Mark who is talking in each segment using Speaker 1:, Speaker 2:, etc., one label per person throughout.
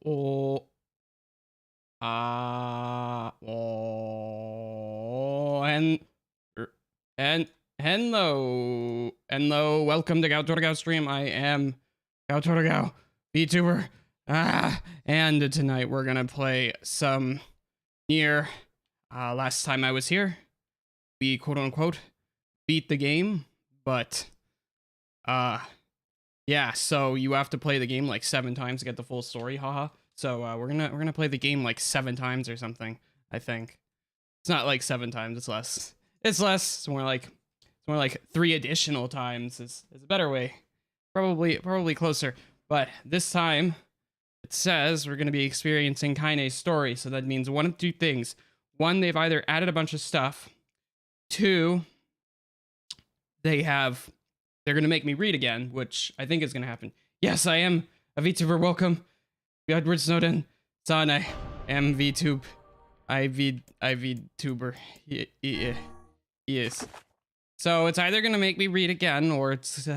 Speaker 1: oh, oh, and Henlo, welcome to Gao Torogao stream. I am Gao Torogao, VTuber. And tonight we're gonna play some NieR. Last time I was here, we quote unquote beat the game, but yeah, so you have to play the game like 7 times to get the full story, haha. So we're gonna play the game like 7 times or something, I think. It's not like 7 times, it's less. It's more like 3 additional times is a better way. Probably closer. But this time it says we're gonna be experiencing Kainé's story, so that means one of 2 things. 1, they've either added a bunch of stuff. 2, they're gonna make me read again, which I think is gonna happen. Yes, I am a VTuber. Welcome, Edward Snowden. Son, I am VTube. I VTuber. Yes. So it's either gonna make me read again, or it's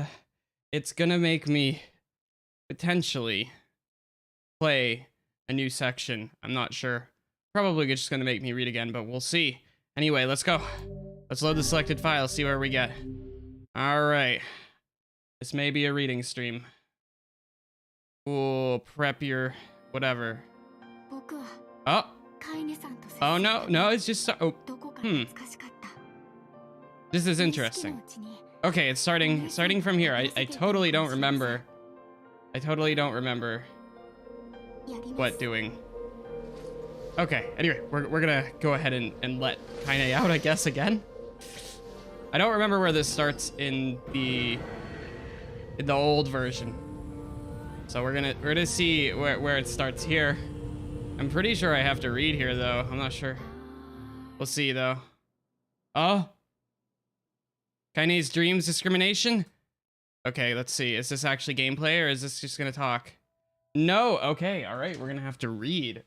Speaker 1: gonna make me potentially play a new section. I'm not sure. Probably just gonna make me read again, but we'll see. Anyway, let's go. Let's load the selected file, see where we get. Alright. This may be a reading stream. Ooh, prep your whatever. Oh. Oh no, it's just This is interesting. Okay, it's starting from here. I totally don't remember. What doing. Okay, anyway, we're gonna go ahead and let Kainé out, I guess, again. I don't remember where this starts in the old version. So we're gonna see where it starts here. I'm pretty sure I have to read here though. I'm not sure. We'll see though. Oh. Kainé's dreams discrimination? Okay, let's see. Is this actually gameplay or is this just gonna talk? No, okay, alright, we're gonna have to read.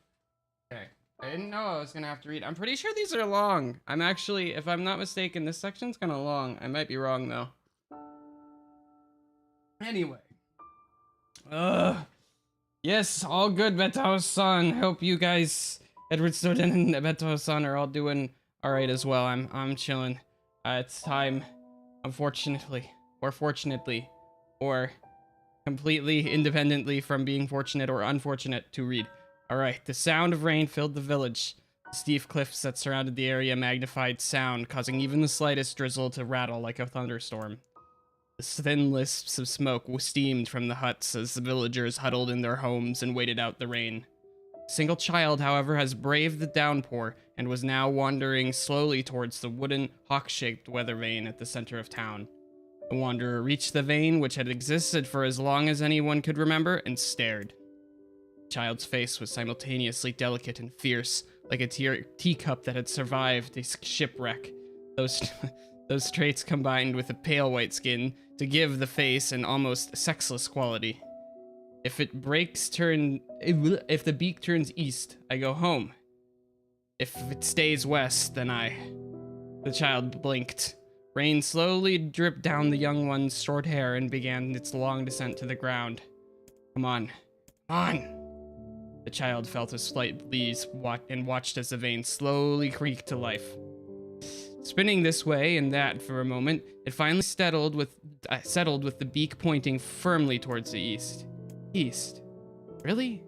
Speaker 1: Okay. I didn't know I was gonna have to read. I'm pretty sure these are long. I'm actually, if I'm not mistaken, this section's kind of long. I might be wrong though. Anyway. Yes, all good, Beto-san. Hope you guys, Edward Snowden and Beto-san, are all doing alright as well. I'm chilling. It's time, unfortunately, or fortunately, or completely independently from being fortunate or unfortunate, to read. Alright, the sound of rain filled the village. The steep cliffs that surrounded the area magnified sound, causing even the slightest drizzle to rattle like a thunderstorm. The thin wisps of smoke steamed from the huts as the villagers huddled in their homes and waited out the rain. A single child, however, has braved the downpour and was now wandering slowly towards the wooden, hawk-shaped weather vane at the center of town. The wanderer reached the vane, which had existed for as long as anyone could remember, and stared. The child's face was simultaneously delicate and fierce, like a teacup that had survived a shipwreck. Those traits combined with a pale white skin to give the face an almost sexless quality. If the beak turns east, I go home. If it stays west, then The child blinked. Rain slowly dripped down the young one's short hair and began its long descent to the ground. Come on. The child felt a slight breeze and watched as the vein slowly creaked to life. Spinning this way and that for a moment, it finally settled with the beak pointing firmly towards the east. East? Really?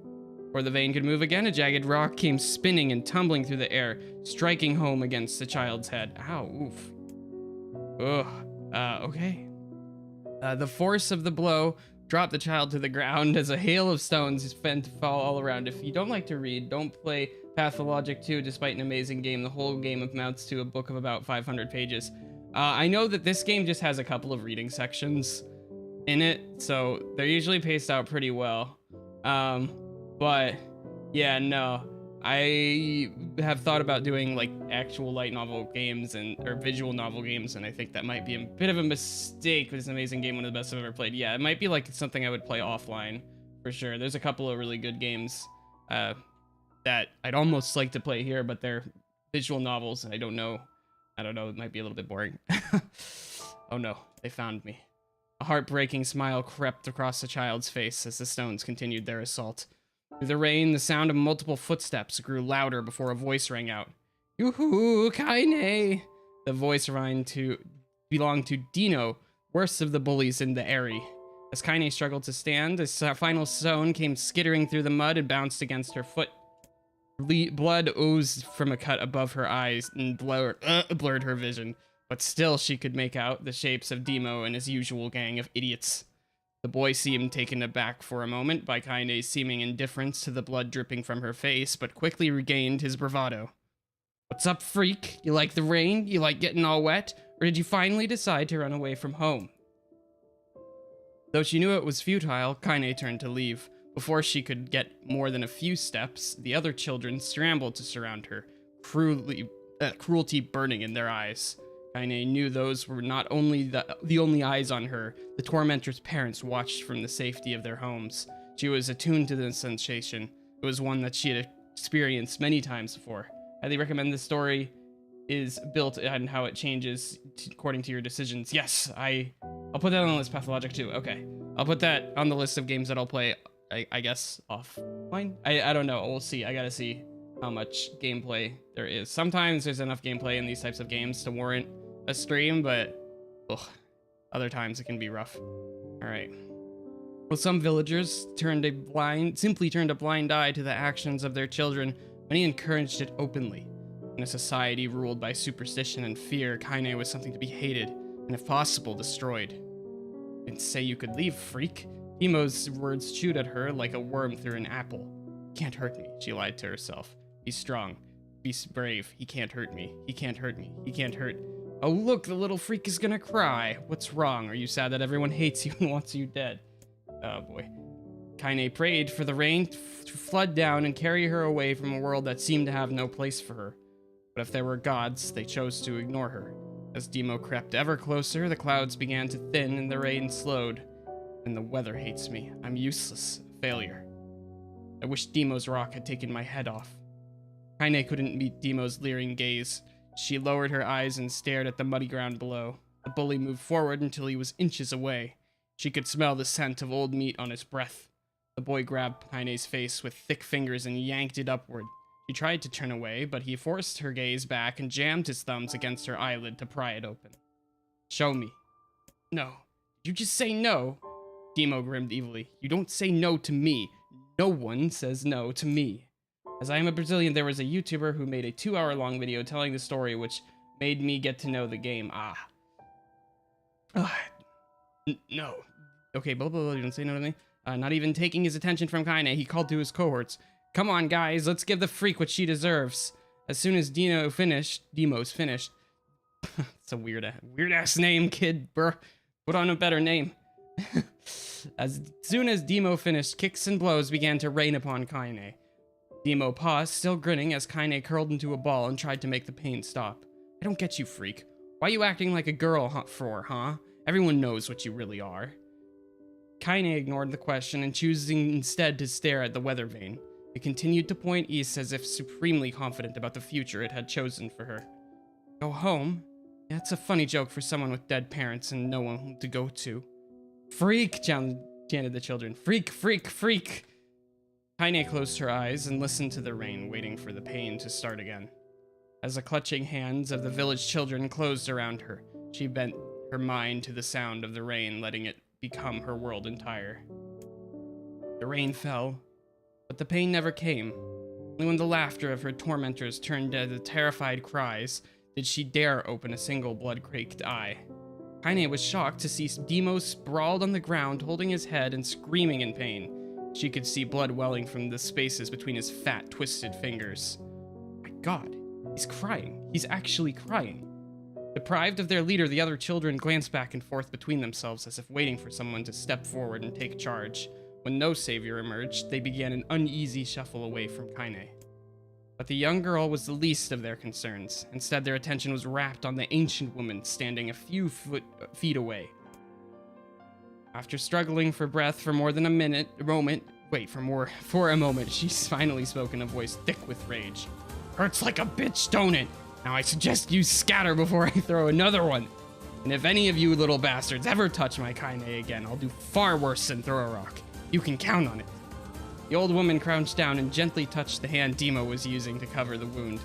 Speaker 1: Before the vein could move again, a jagged rock came spinning and tumbling through the air, striking home against the child's head. Ow, oof. Ugh. Okay. The force of the blow dropped the child to the ground as a hail of stones began to fall all around. If you don't like to read, don't play Pathologic 2, despite an amazing game. The whole game amounts to a book of about 500 pages. I know that this game just has a couple of reading sections in it, so they're usually paced out pretty well. But yeah, no. I have thought about doing like actual light novel games or visual novel games, and I think that might be a bit of a mistake, but it's an amazing game, one of the best I've ever played. Yeah, it might be like something I would play offline for sure. There's a couple of really good games that I'd almost like to play here, but they're visual novels, and I don't know, it might be a little bit boring. Oh no, they found me. A heartbreaking smile crept across the child's face as the stones continued their assault. Through the rain, the sound of multiple footsteps grew louder before a voice rang out. Yoo-hoo, Kainé! The voice belonged to Dino, worst of the bullies in the area. As Kainé struggled to stand, a final stone came skittering through the mud and bounced against her foot. Blood oozed from a cut above her eyes and blurred her vision, but still she could make out the shapes of Demo and his usual gang of idiots. The boy seemed taken aback for a moment by Kainé's seeming indifference to the blood dripping from her face, but quickly regained his bravado. What's up, freak? You like the rain? You like getting all wet? Or did you finally decide to run away from home? Though she knew it was futile, Kainé turned to leave. Before she could get more than a few steps, the other children scrambled to surround her, cruelty burning in their eyes. Kainé knew those were not only the only eyes on her. The tormentor's parents watched from the safety of their homes. She was attuned to the sensation. It was one that she had experienced many times before. Highly recommend this story is built on how it changes according to your decisions. Yes, I'll put that on the list. Pathologic too. Okay, I'll put that on the list of games that I'll play. I guess offline. I don't know. We'll see. I gotta see how much gameplay there is. Sometimes there's enough gameplay in these types of games to warrant a stream, but other times it can be rough. All right. Well, some villagers simply turned a blind eye to the actions of their children. Many encouraged it openly. In a society ruled by superstition and fear, Kainé was something to be hated, and if possible, destroyed. You didn't say you could leave, freak. Demo's words chewed at her like a worm through an apple. He can't hurt me, she lied to herself. Be strong. Be brave. He can't hurt me. He can't hurt me. He can't hurt. Oh, look, the little freak is gonna cry. What's wrong? Are you sad that everyone hates you and wants you dead? Oh, boy. Kainé prayed for the rain to flood down and carry her away from a world that seemed to have no place for her. But if there were gods, they chose to ignore her. As Demo crept ever closer, the clouds began to thin and the rain slowed. And the weather hates me. I'm useless. A failure. I wish Demo's rock had taken my head off. Kainé couldn't meet Demo's leering gaze. She lowered her eyes and stared at the muddy ground below. The bully moved forward until he was inches away. She could smell the scent of old meat on his breath. The boy grabbed Kainé's face with thick fingers and yanked it upward. She tried to turn away, but he forced her gaze back and jammed his thumbs against her eyelid to pry it open. Show me. No. Did you just say no? Demo grinned evilly. You don't say no to me. No one says no to me. As I am a Brazilian, there was a YouTuber who made a 2-hour-long video telling the story, which made me get to know the game. No. Okay, blah, blah, blah, you don't say no to me. Not even taking his attention from Kainé, he called to his cohorts. Come on, guys, let's give the freak what she deserves. As soon as Demo's finished. It's a weird-ass name, kid, bruh. Put on a better name. As soon as Demo finished, kicks and blows began to rain upon Kainé. Demo paused, still grinning, as Kainé curled into a ball and tried to make the pain stop. I don't get you, freak. Why are you acting like a girl, huh? Everyone knows what you really are. Kainé ignored the question and choosing instead to stare at the weather vane. It continued to point east as if supremely confident about the future it had chosen for her. Go home? Yeah, that's a funny joke for someone with dead parents and no one to go to. Freak, chanted the children. Freak, freak, freak. Kainé closed her eyes and listened to the rain, waiting for the pain to start again. As the clutching hands of the village children closed around her, she bent her mind to the sound of the rain, letting it become her world entire. The rain fell, but the pain never came. Only when the laughter of her tormentors turned to the terrified cries did she dare open a single blood-caked eye. Kainé was shocked to see Demo sprawled on the ground, holding his head and screaming in pain. She could see blood welling from the spaces between his fat, twisted fingers. My God, he's crying. He's actually crying. Deprived of their leader, the other children glanced back and forth between themselves as if waiting for someone to step forward and take charge. When no savior emerged, they began an uneasy shuffle away from Kainé. But the young girl was the least of their concerns. Instead, their attention was rapt on the ancient woman standing a few feet away. After struggling for breath for more than a moment, she finally spoke in a voice thick with rage. Hurts like a bitch, don't it? Now I suggest you scatter before I throw another one. And if any of you little bastards ever touch my Kainé again, I'll do far worse than throw a rock. You can count on it. The old woman crouched down and gently touched the hand Demo was using to cover the wound.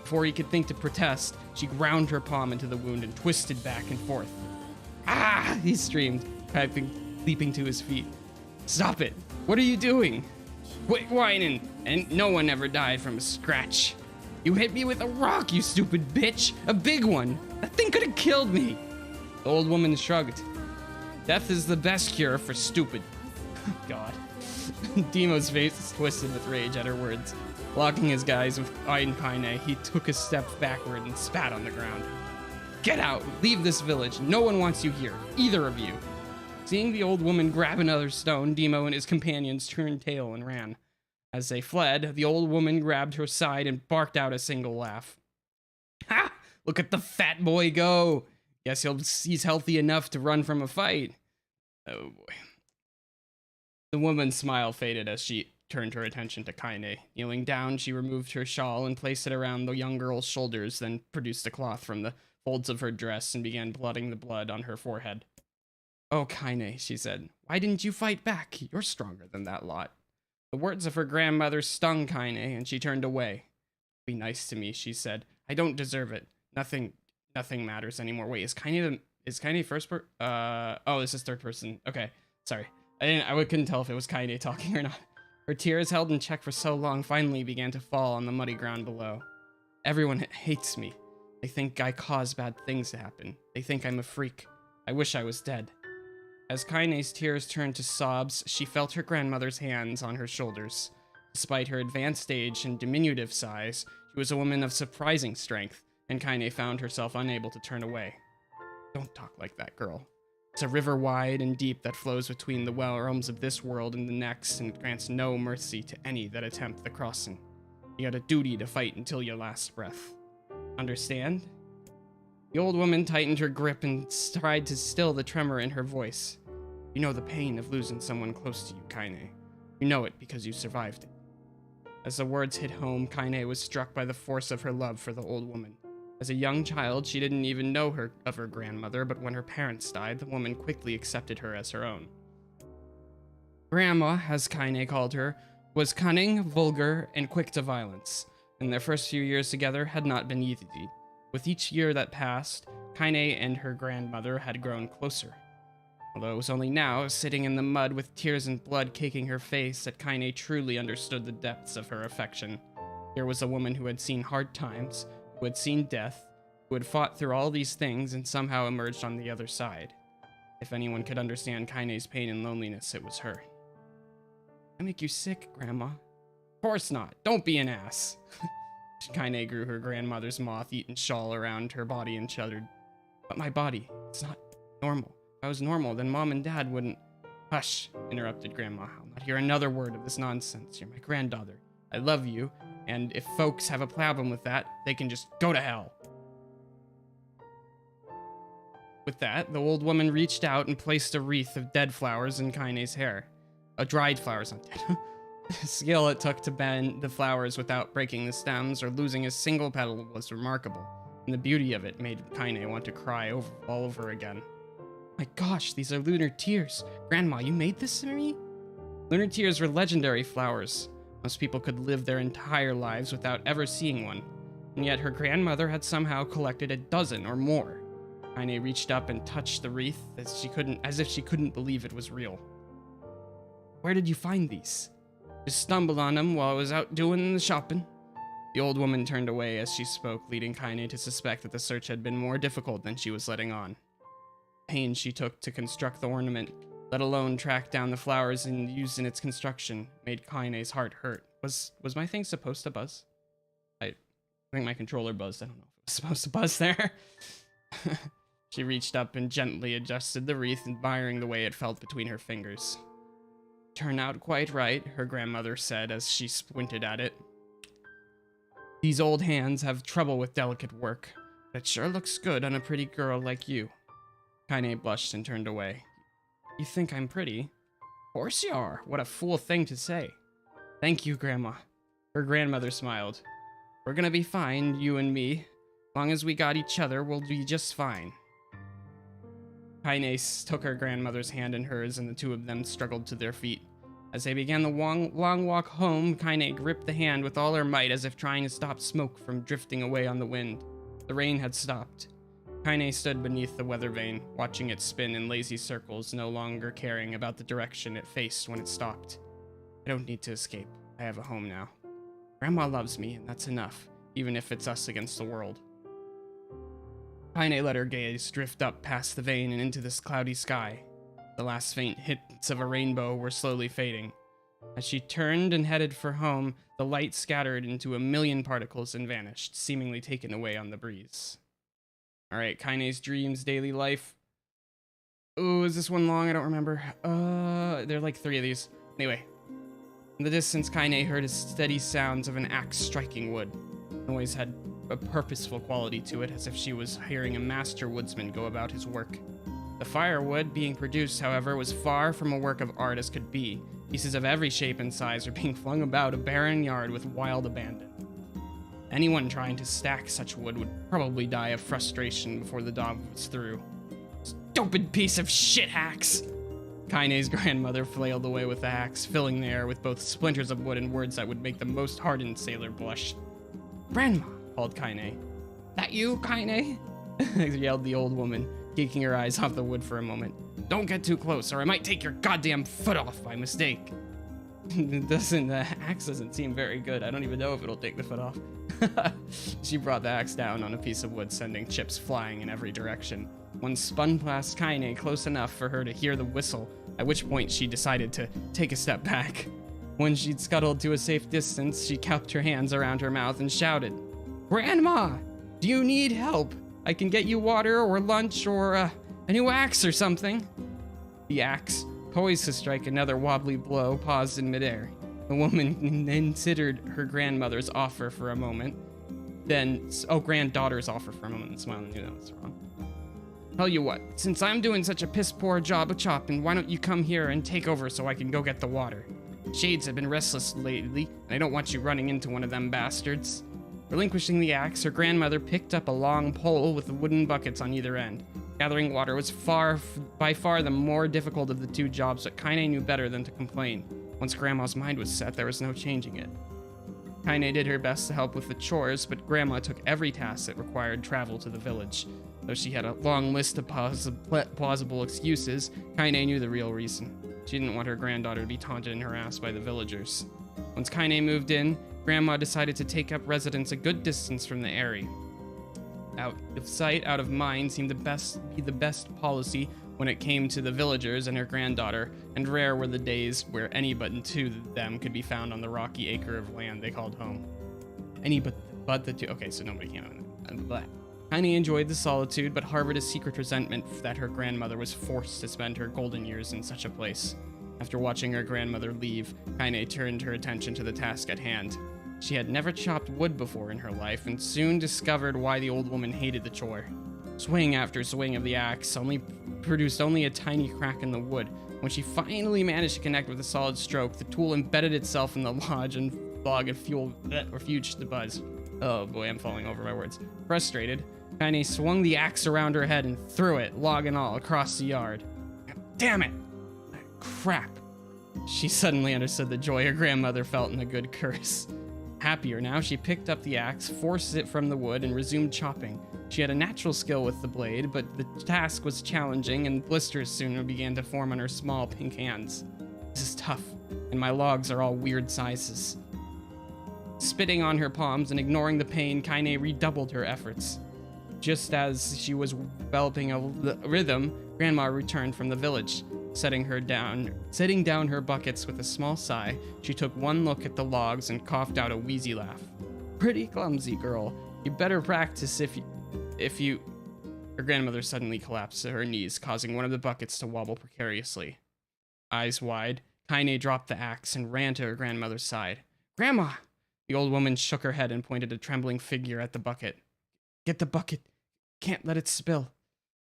Speaker 1: Before he could think to protest, she ground her palm into the wound and twisted back and forth. Ah! He screamed, leaping to his feet. Stop it! What are you doing? Quit whining! And no one ever died from a scratch. You hit me with a rock, you stupid bitch! A big one! That thing could have killed me! The old woman shrugged. Death is the best cure for stupid. God. Demo's face twisted with rage at her words. Locking his eyes with K-Kainé, he took a step backward and spat on the ground. Get out! Leave this village! No one wants you here! Either of you! Seeing the old woman grab another stone, Demo and his companions turned tail and ran. As they fled, the old woman grabbed her side and barked out a single laugh. Ha! Look at the fat boy go! Guess he's healthy enough to run from a fight. Oh boy. The woman's smile faded as she turned her attention to Kainé. Kneeling down, she removed her shawl and placed it around the young girl's shoulders, then produced a cloth from the folds of her dress and began blotting the blood on her forehead. Oh, Kainé, she said, why didn't you fight back? You're stronger than that lot. The words of her grandmother stung Kainé, and she turned away. Be nice to me, she said. I don't deserve it. Nothing matters anymore. Wait, is Kainé first person? Oh, this is third person. Okay, sorry. I couldn't tell if it was Kainé talking or not. Her tears, held in check for so long, finally began to fall on the muddy ground below. Everyone hates me. They think I cause bad things to happen. They think I'm a freak. I wish I was dead. As Kainé's tears turned to sobs, she felt her grandmother's hands on her shoulders. Despite her advanced age and diminutive size, she was a woman of surprising strength, and Kainé found herself unable to turn away. Don't talk like that, girl. It's a river wide and deep that flows between the realms of this world and the next and grants no mercy to any that attempt the crossing. You got a duty to fight until your last breath. Understand? The old woman tightened her grip and tried to still the tremor in her voice. You know the pain of losing someone close to you, Kainé. You know it because you survived it. As the words hit home, Kainé was struck by the force of her love for the old woman. As a young child, she didn't even know of her grandmother, but when her parents died, the woman quickly accepted her as her own. Grandma, as Kainé called her, was cunning, vulgar, and quick to violence, and their first few years together had not been easy. With each year that passed, Kainé and her grandmother had grown closer. Although it was only now, sitting in the mud with tears and blood caking her face, that Kainé truly understood the depths of her affection. Here was a woman who had seen hard times, who had seen death, who had fought through all these things and somehow emerged on the other side. If anyone could understand Kainé's pain and loneliness, it was her. I make you sick, Grandma. Of course not. Don't be an ass. Kainé grew her grandmother's moth-eaten shawl around her body and shuddered. But my body, it's not normal. If I was normal, then Mom and Dad wouldn't... Hush, interrupted Grandma. I'll not hear another word of this nonsense. You're my granddaughter. I love you, and if folks have a problem with that, they can just go to hell. With that, the old woman reached out and placed a wreath of dead flowers in Kainé's hair. Dried flowers, not dead. The skill it took to bend the flowers without breaking the stems or losing a single petal was remarkable, and the beauty of it made Kainé want to cry all over again. My gosh, these are lunar tears. Grandma, you made this for me? Lunar tears were legendary flowers. Most people could live their entire lives without ever seeing one, and yet her grandmother had somehow collected a dozen or more. Kainé reached up and touched the wreath as if she couldn't believe it was real. Where did you find these? Just stumbled on them while I was out doing the shopping. The old woman turned away as she spoke, leading Kainé to suspect that the search had been more difficult than she was letting on. The pains she took to construct the ornament, let alone track down the flowers used in its construction, made Kainé's heart hurt. Was my thing supposed to buzz? I think my controller buzzed. I don't know if it was supposed to buzz there. She reached up and gently adjusted the wreath, admiring the way it felt between her fingers. Turned out quite right, her grandmother said as she squinted at it. These old hands have trouble with delicate work, but it sure looks good on a pretty girl like you. Kainé blushed and turned away. You think I'm pretty? Of course you are. What a fool thing to say. Thank you, Grandma. Her grandmother smiled. We're gonna be fine, you and me. As long as we got each other, we'll be just fine. Kainé took her grandmother's hand in hers, and the two of them struggled to their feet. As they began the long walk home, Kainé gripped the hand with all her might as if trying to stop smoke from drifting away on the wind. The rain had stopped. Kainé stood beneath the weather vane, watching it spin in lazy circles, no longer caring about the direction it faced when it stopped. I don't need to escape. I have a home now. Grandma loves me, and that's enough, even if it's us against the world. Kainé let her gaze drift up past the vane and into this cloudy sky. The last faint hints of a rainbow were slowly fading. As she turned and headed for home, the light scattered into a million particles and vanished, seemingly taken away on the breeze. Alright, Kainé's dreams, daily life. Ooh, is this one long? I don't remember. There are like 3 of these. Anyway. In the distance, Kainé heard steady sounds of an axe striking wood. The noise had a purposeful quality to it, as if she was hearing a master woodsman go about his work. The firewood being produced, however, was far from a work of art as could be. Pieces of every shape and size were being flung about a barren yard with wild abandon. Anyone trying to stack such wood would probably die of frustration before the dog was through. Stupid piece of shit axe! Kainé's grandmother flailed away with the axe, filling the air with both splinters of wood and words that would make the most hardened sailor blush. Grandma, called Kainé. That you, Kainé? yelled the old woman, taking her eyes off the wood for a moment. Don't get too close, or I might take your goddamn foot off by mistake. The axe doesn't seem very good. I don't even know if it'll take the foot off. She brought the axe down on a piece of wood, sending chips flying in every direction. One spun past Kainé close enough for her to hear the whistle, at which point she decided to take a step back. When she'd scuttled to a safe distance, she cupped her hands around her mouth and shouted, Grandma, do you need help? I can get you water or lunch or a new axe or something. The axe, poised to strike another wobbly blow, paused in midair. The woman considered her grandmother's offer for a moment, granddaughter's offer for a moment, and smiled and knew that was wrong. Tell you what, since I'm doing such a piss-poor job of chopping, why don't you come here and take over so I can go get the water? Shades have been restless lately, and I don't want you running into one of them bastards. Relinquishing the axe, her grandmother picked up a long pole with wooden buckets on either end. Gathering water was by far the more difficult of the 2 jobs, but Kainé knew better than to complain. Once Grandma's mind was set, there was no changing it. Kainé did her best to help with the chores, but Grandma took every task that required travel to the village. Though she had a long list of plausible excuses, Kainé knew the real reason. She didn't want her granddaughter to be taunted and harassed by the villagers. Once Kainé moved in, Grandma decided to take up residence a good distance from the area. Out of sight, out of mind seemed to be the best policy when it came to the villagers and her granddaughter, and rare were the days where any but 2 of them could be found on the rocky acre of land they called home. Any but the 2. Okay, so nobody came on. Kainé enjoyed the solitude, but harbored a secret resentment that her grandmother was forced to spend her golden years in such a place. After watching her grandmother leave, Kainé turned her attention to the task at hand. She had never chopped wood before in her life, and soon discovered why the old woman hated the chore. Swing after swing of the axe produced only a tiny crack in the wood. When she finally managed to connect with a solid stroke, the tool embedded itself in the log and refused to buzz. Oh boy, I'm falling over my words. Frustrated, Kainé swung the axe around her head and threw it, log and all, across the yard. Damn it! Crap. She suddenly understood the joy her grandmother felt in a good curse. Happier now, she picked up the axe, forced it from the wood, and resumed chopping. She had a natural skill with the blade, but the task was challenging, and blisters soon began to form on her small pink hands. This is tough, and my logs are all weird sizes. Spitting on her palms and ignoring the pain, Kainé redoubled her efforts. Just as she was developing a rhythm, Grandma returned from the village. Setting down her buckets with a small sigh, she took one look at the logs and coughed out a wheezy laugh. Pretty clumsy, girl. You better practice if you... Her grandmother suddenly collapsed to her knees, causing one of the buckets to wobble precariously. Eyes wide, Kainé dropped the axe and ran to her grandmother's side. Grandma! The old woman shook her head and pointed a trembling figure at the bucket. Get the bucket. Can't let it spill.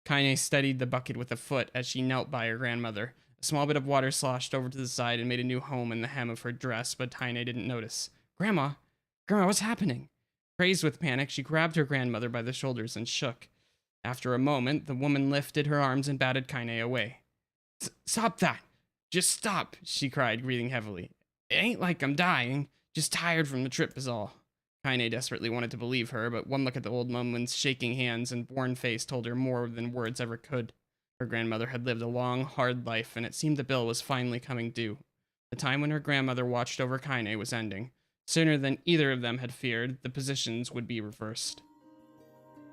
Speaker 1: Kainé steadied the bucket with a foot as she knelt by her grandmother. A small bit of water sloshed over to the side and made a new home in the hem of her dress, but Kainé didn't notice. Grandma, what's happening? Crazed with panic, she grabbed her grandmother by the shoulders and shook. After a moment, the woman lifted her arms and batted Kainé away. Stop that! Just stop, she cried, breathing heavily. It ain't like I'm dying, just tired from the trip is all. Kaine desperately wanted to believe her, but one look at the old woman's shaking hands and worn face told her more than words ever could. Her grandmother had lived a long, hard life, and it seemed the bill was finally coming due. The time when her grandmother watched over Kaine was ending. Sooner than either of them had feared, the positions would be reversed.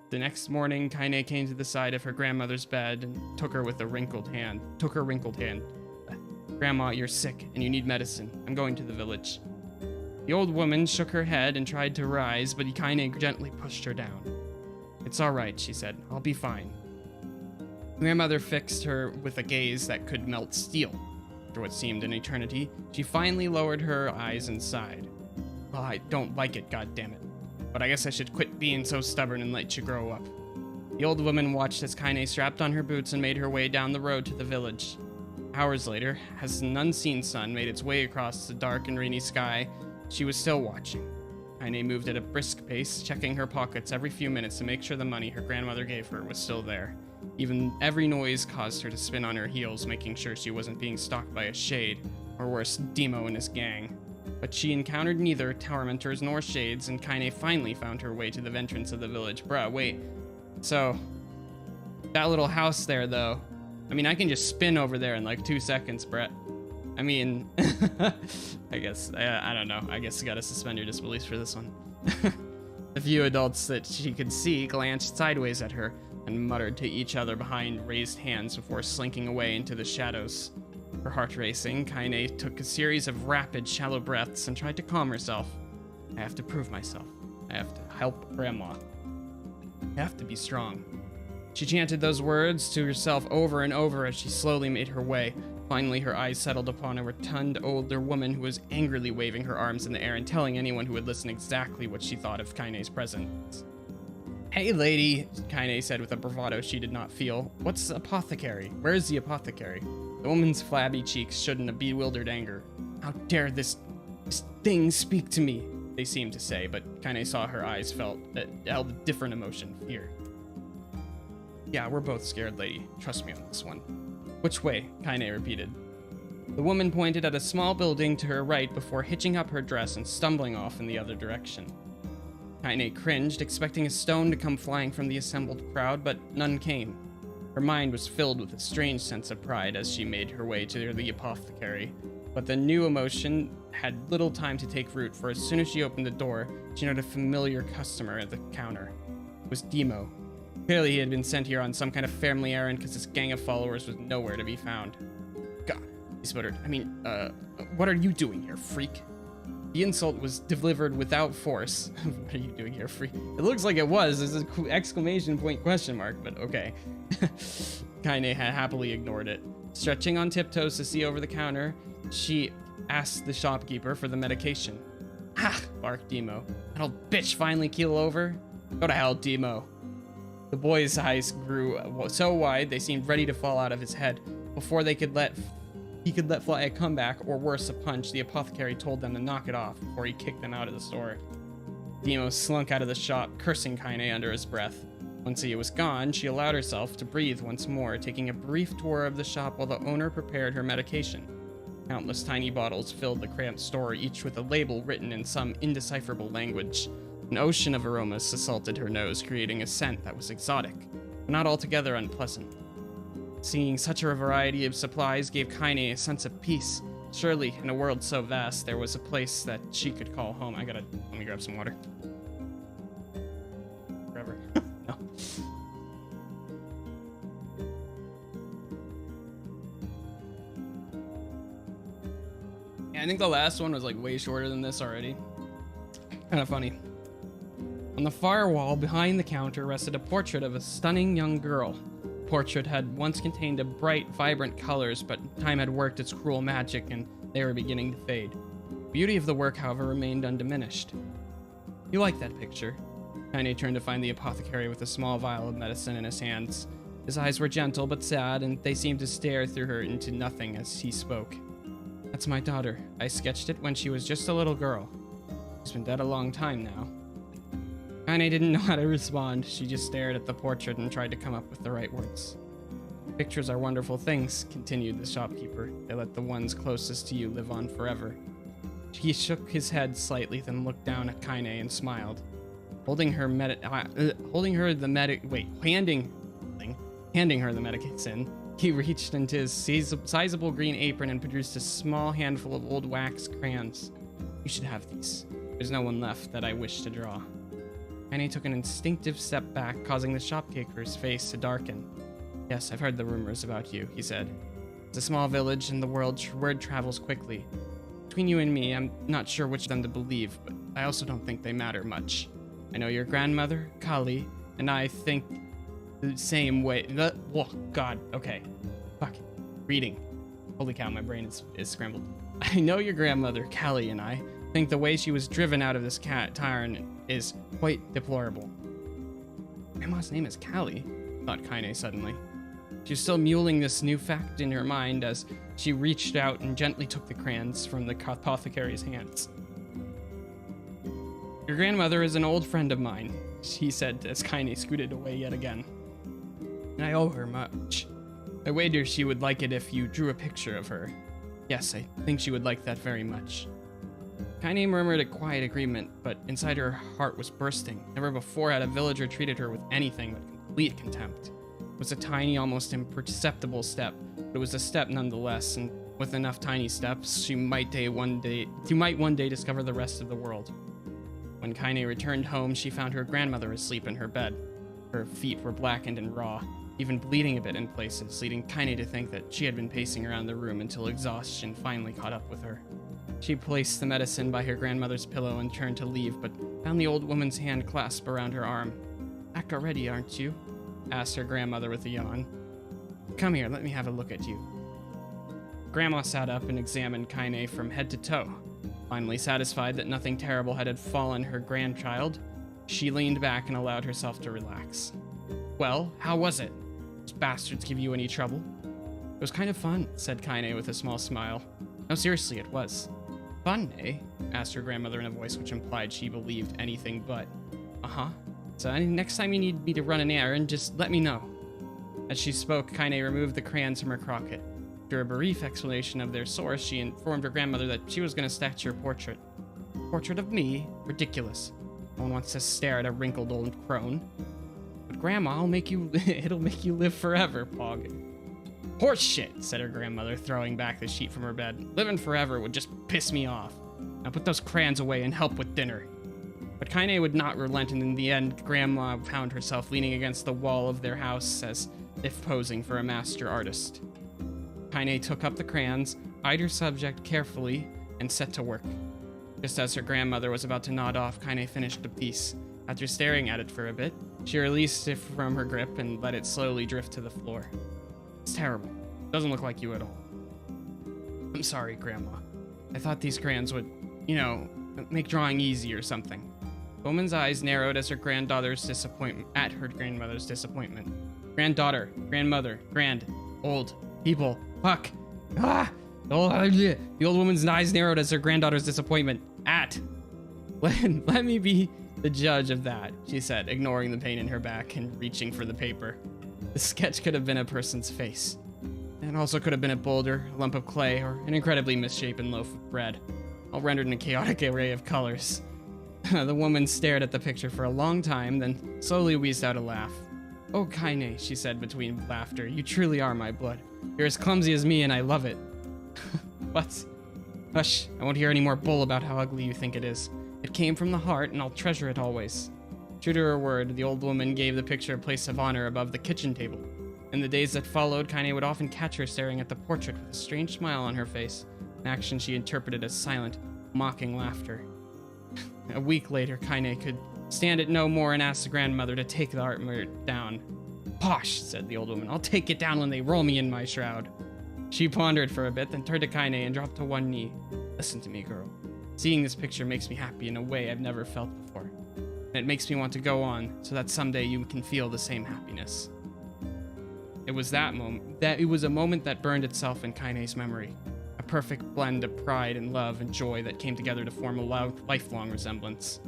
Speaker 1: The next morning, Kaine came to the side of her grandmother's bed and took her wrinkled hand. Grandma, you're sick, and you need medicine. I'm going to the village. The old woman shook her head and tried to rise, but Kaine gently pushed her down. It's all right, she said. I'll be fine. Grandmother fixed her with a gaze that could melt steel. After what seemed an eternity, she finally lowered her eyes and sighed. Well, I don't like it, goddammit. But I guess I should quit being so stubborn and let you grow up. The old woman watched as Kaine strapped on her boots and made her way down the road to the village. Hours later, as an unseen sun made its way across the dark and rainy sky, she was still watching. Kaine moved at a brisk pace, checking her pockets every few minutes to make sure the money her grandmother gave her was still there. Even every noise caused her to spin on her heels, making sure she wasn't being stalked by a shade, or worse, Demo and his gang. But she encountered neither tormentors nor shades, and Kaine finally found her way to the entrance of the village. Bruh, wait. So, that little house there, though. I mean, I can just spin over there in like 2 seconds, Brett. I mean, I guess, I don't know. I guess you gotta suspend your disbelief for this one. The few adults that she could see glanced sideways at her and muttered to each other behind raised hands before slinking away into the shadows. Her heart racing, Kaine took a series of rapid, shallow breaths and tried to calm herself. I have to prove myself. I have to help Grandma. I have to be strong. She chanted those words to herself over and over as she slowly made her way. Finally, her eyes settled upon a rotund older woman who was angrily waving her arms in the air and telling anyone who would listen exactly what she thought of Kaine's presence. Hey, lady, Kaine said with a bravado she did not feel. What's apothecary? Where's the apothecary? The woman's flabby cheeks showed in a bewildered anger. How dare this thing speak to me? They seemed to say, but Kaine saw her eyes held a different emotion, fear. Yeah, we're both scared, lady. Trust me on this one. Which way? Kaine repeated. The woman pointed at a small building to her right before hitching up her dress and stumbling off in the other direction. Kaine cringed, expecting a stone to come flying from the assembled crowd, but none came. Her mind was filled with a strange sense of pride as she made her way to the apothecary, but the new emotion had little time to take root, for as soon as she opened the door, she noted a familiar customer at the counter. It was Demo. Clearly he had been sent here on some kind of family errand because his gang of followers was nowhere to be found. God, he sputtered. I mean, what are you doing here, freak? The insult was delivered without force. What are you doing here, freak? It looks like it was. There's an exclamation point question mark, but okay. Kaine had happily ignored it. Stretching on tiptoes to see over the counter, she asked the shopkeeper for the medication. Ah, barked Demo. That old bitch finally keel over? Go to hell, Demo. The boy's eyes grew so wide they seemed ready to fall out of his head. Before he could let fly a comeback, or worse, a punch, the apothecary told them to knock it off before he kicked them out of the store. Demo slunk out of the shop, cursing Kaine under his breath. Once he was gone, she allowed herself to breathe once more, taking a brief tour of the shop while the owner prepared her medication. Countless tiny bottles filled the cramped store, each with a label written in some indecipherable language. An ocean of aromas assaulted her nose, creating a scent that was exotic, but not altogether unpleasant. Seeing such a variety of supplies gave Kaine a sense of peace. Surely, in a world so vast, there was a place that she could call home. Let me grab some water. Forever. No. Yeah, I think the last one was like way shorter than this already. Kind of funny. On the far wall behind the counter rested a portrait of a stunning young girl. The portrait had once contained a bright, vibrant colors, but time had worked its cruel magic and they were beginning to fade. The beauty of the work, however, remained undiminished. You like that picture? Kaine turned to find the apothecary with a small vial of medicine in his hands. His eyes were gentle but sad, and they seemed to stare through her into nothing as he spoke. That's my daughter. I sketched it when she was just a little girl. She's been dead a long time now. Kaine didn't know how to respond. She just stared at the portrait and tried to come up with the right words. Pictures are wonderful things, continued the shopkeeper. They let the ones closest to you live on forever. He shook his head slightly, then looked down at Kainé and smiled. Handing her the medicine, he reached into his sizable green apron and produced a small handful of old wax crayons. You should have these. There's no one left that I wish to draw. Kainé took an instinctive step back, causing the shopkeeper's face to darken. Yes, I've heard the rumors about you, he said. It's a small village and the word travels quickly. Between you and me, I'm not sure which of them to believe, but I also don't think they matter much. I know your grandmother, Kali, and I think the same way. Oh, God. Okay. Fuck. Reading. Holy cow, my brain is scrambled. I know your grandmother, Kali, and I think the way she was driven out of this tyrant is quite deplorable. Grandma's name is Kali, thought Kainé suddenly. She was still mulling this new fact in her mind as she reached out and gently took the crayons from the apothecary's hands. Your grandmother is an old friend of mine, she said as Kainé scooted away yet again. And I owe her much. I wager she would like it if you drew a picture of her. Yes, I think she would like that very much. Kainé murmured a quiet agreement, but inside her heart was bursting. Never before had a villager treated her with anything but complete contempt. It was a tiny, almost imperceptible step, but it was a step nonetheless, and with enough tiny steps, she might one day discover the rest of the world. When Kainé returned home, she found her grandmother asleep in her bed. Her feet were blackened and raw, even bleeding a bit in places, leading Kainé to think that she had been pacing around the room until exhaustion finally caught up with her. She placed the medicine by her grandmother's pillow and turned to leave, but found the old woman's hand clasped around her arm. Back already, aren't you? Asked her grandmother with a yawn. Come here, let me have a look at you. Grandma sat up and examined Kainé from head to toe. Finally satisfied that nothing terrible had befallen her grandchild, she leaned back and allowed herself to relax. Well, how was it? Those bastards give you any trouble? It was kind of fun, said Kainé with a small smile. No, seriously, it was. Fun, eh? Asked her grandmother in a voice which implied she believed anything but. Uh-huh. So next time you need me to run an errand, just let me know. As she spoke, Kainé removed the crayons from her crocket. After a brief explanation of their source, she informed her grandmother that she was going to statue a portrait. Portrait of me? Ridiculous. No one wants to stare at a wrinkled old crone. But Grandma, it'll make you live forever, Pog. Horse shit, said her grandmother, throwing back the sheet from her bed. Living forever would just piss me off. Now put those crayons away and help with dinner. But Kainé would not relent, and in the end, Grandma found herself leaning against the wall of their house as if posing for a master artist. Kainé took up the crayons, eyed her subject carefully, and set to work. Just as her grandmother was about to nod off, Kainé finished the piece. After staring at it for a bit, she released it from her grip and let it slowly drift to the floor. It's terrible. Doesn't look like you at all. I'm sorry, Grandma. I thought these crayons would, make drawing easy or something. The woman's eyes narrowed as her grandmother's disappointment. Granddaughter, grandmother, old, people, fuck. Ah! The old woman's eyes narrowed as her granddaughter's disappointment. Let me be the judge of that, she said, ignoring the pain in her back and reaching for the paper. The sketch could have been a person's face. It also could have been a boulder, a lump of clay, or an incredibly misshapen loaf of bread, all rendered in a chaotic array of colors. The woman stared at the picture for a long time, then slowly wheezed out a laugh. Oh, Kainé, she said between laughter, you truly are my blood. You're as clumsy as me, and I love it. What? Hush, I won't hear any more bull about how ugly you think it is. It came from the heart, and I'll treasure it always. True to her word, the old woman gave the picture a place of honor above the kitchen table. In the days that followed, Kainé would often catch her staring at the portrait with a strange smile on her face, an action she interpreted as silent, mocking laughter. A week later, Kainé could stand it no more and asked the grandmother to take the artwork down. Posh, said the old woman. I'll take it down when they roll me in my shroud. She pondered for a bit, then turned to Kainé and dropped to one knee. Listen to me, girl. Seeing this picture makes me happy in a way I've never felt before. And it makes me want to go on, so that someday you can feel the same happiness. It was a moment that burned itself in Kainé's memory. A perfect blend of pride and love and joy that came together to form a lifelong resemblance.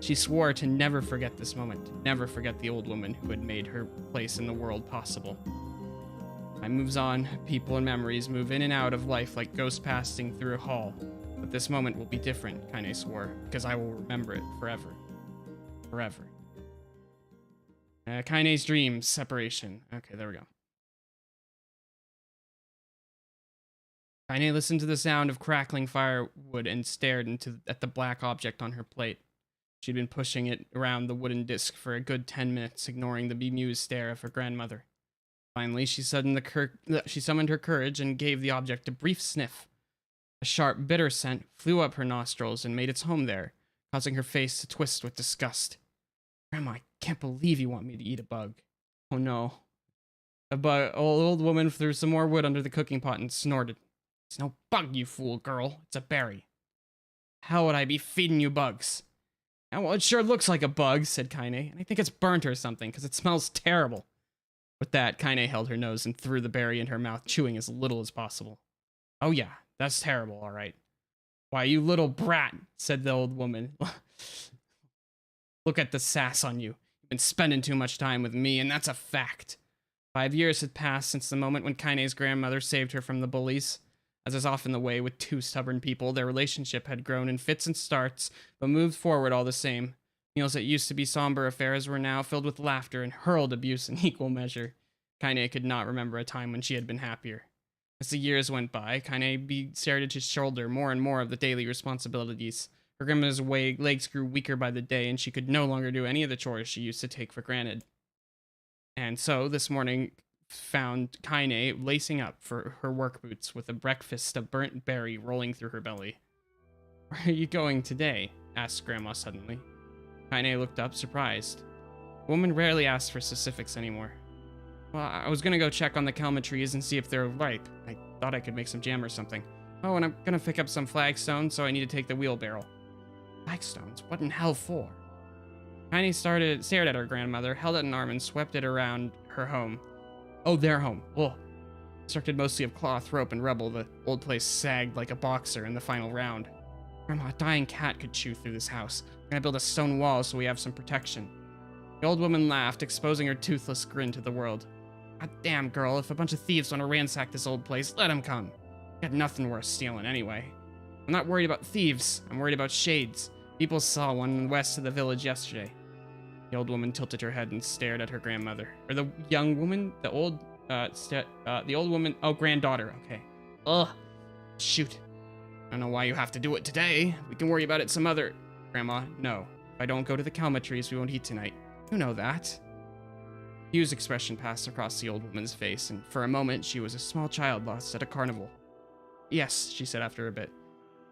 Speaker 1: She swore to never forget this moment, to never forget the old woman who had made her place in the world possible. Time moves on, people and memories move in and out of life like ghosts passing through a hall. But this moment will be different, K-Kainé swore, because I will remember it forever. Forever. K-Kainé's dreams, separation. Okay, there we go. K-Kainé listened to the sound of crackling firewood and stared at the black object on her plate. She'd been pushing it around the wooden disc for a good 10 minutes, ignoring the bemused stare of her grandmother. Finally, she summoned her courage and gave the object a brief sniff. A sharp, bitter scent flew up her nostrils and made its home there, causing her face to twist with disgust. Grandma, I can't believe you want me to eat a bug. Oh no. Old woman threw some more wood under the cooking pot and snorted. It's no bug, you fool girl. It's a berry. How would I be feeding you bugs? Oh, well, it sure looks like a bug, said K-Kainé, and I think it's burnt or something, because it smells terrible. With that, K-Kainé held her nose and threw the berry in her mouth, chewing as little as possible. Oh yeah, that's terrible, all right. Why, you little brat, said the old woman. Look at the sass on you. You've been spending too much time with me, and that's a fact. 5 years had passed since the moment when K-Kainé's grandmother saved her from the bullies. As is often the way with two stubborn people, their relationship had grown in fits and starts, but moved forward all the same. Meals that used to be somber affairs were now filled with laughter and hurled abuse in equal measure. K-Kainé could not remember a time when she had been happier. As the years went by, K-Kainé started to shoulder more and more of the daily responsibilities. Her grandmother's legs grew weaker by the day, and she could no longer do any of the chores she used to take for granted. And so, this morning found K-Kainé lacing up for her work boots with a breakfast of burnt berry rolling through her belly. Where are you going today? Asked Grandma suddenly. K-Kainé looked up, surprised. The woman rarely asked for specifics anymore. Well, I was gonna go check on the kelma trees and see if they're ripe. I thought I could make some jam or something. Oh, and I'm gonna pick up some flagstones, so I need to take the wheelbarrow. Flagstones? What in hell for? K-Kainé stared at her grandmother, held out an arm, and swept it around her home. Oh, their home. Ugh. Constructed mostly of cloth, rope, and rubble, the old place sagged like a boxer in the final round. Grandma, a dying cat could chew through this house. I'm gonna build a stone wall so we have some protection. The old woman laughed, exposing her toothless grin to the world. God damn, girl, if a bunch of thieves want to ransack this old place, let them come. Got nothing worth stealing anyway. I'm not worried about thieves. I'm worried about shades. People saw one west of the village yesterday. The old woman tilted her head and stared at her grandmother. Or the young woman? The old woman? Oh, granddaughter. Okay. Ugh. Shoot. I don't know why you have to do it today. We can worry about it some other... Grandma, no. If I don't go to the kelma trees, we won't eat tonight. You know that. Hugh's expression passed across the old woman's face, and for a moment she was a small child lost at a carnival. Yes, she said after a bit.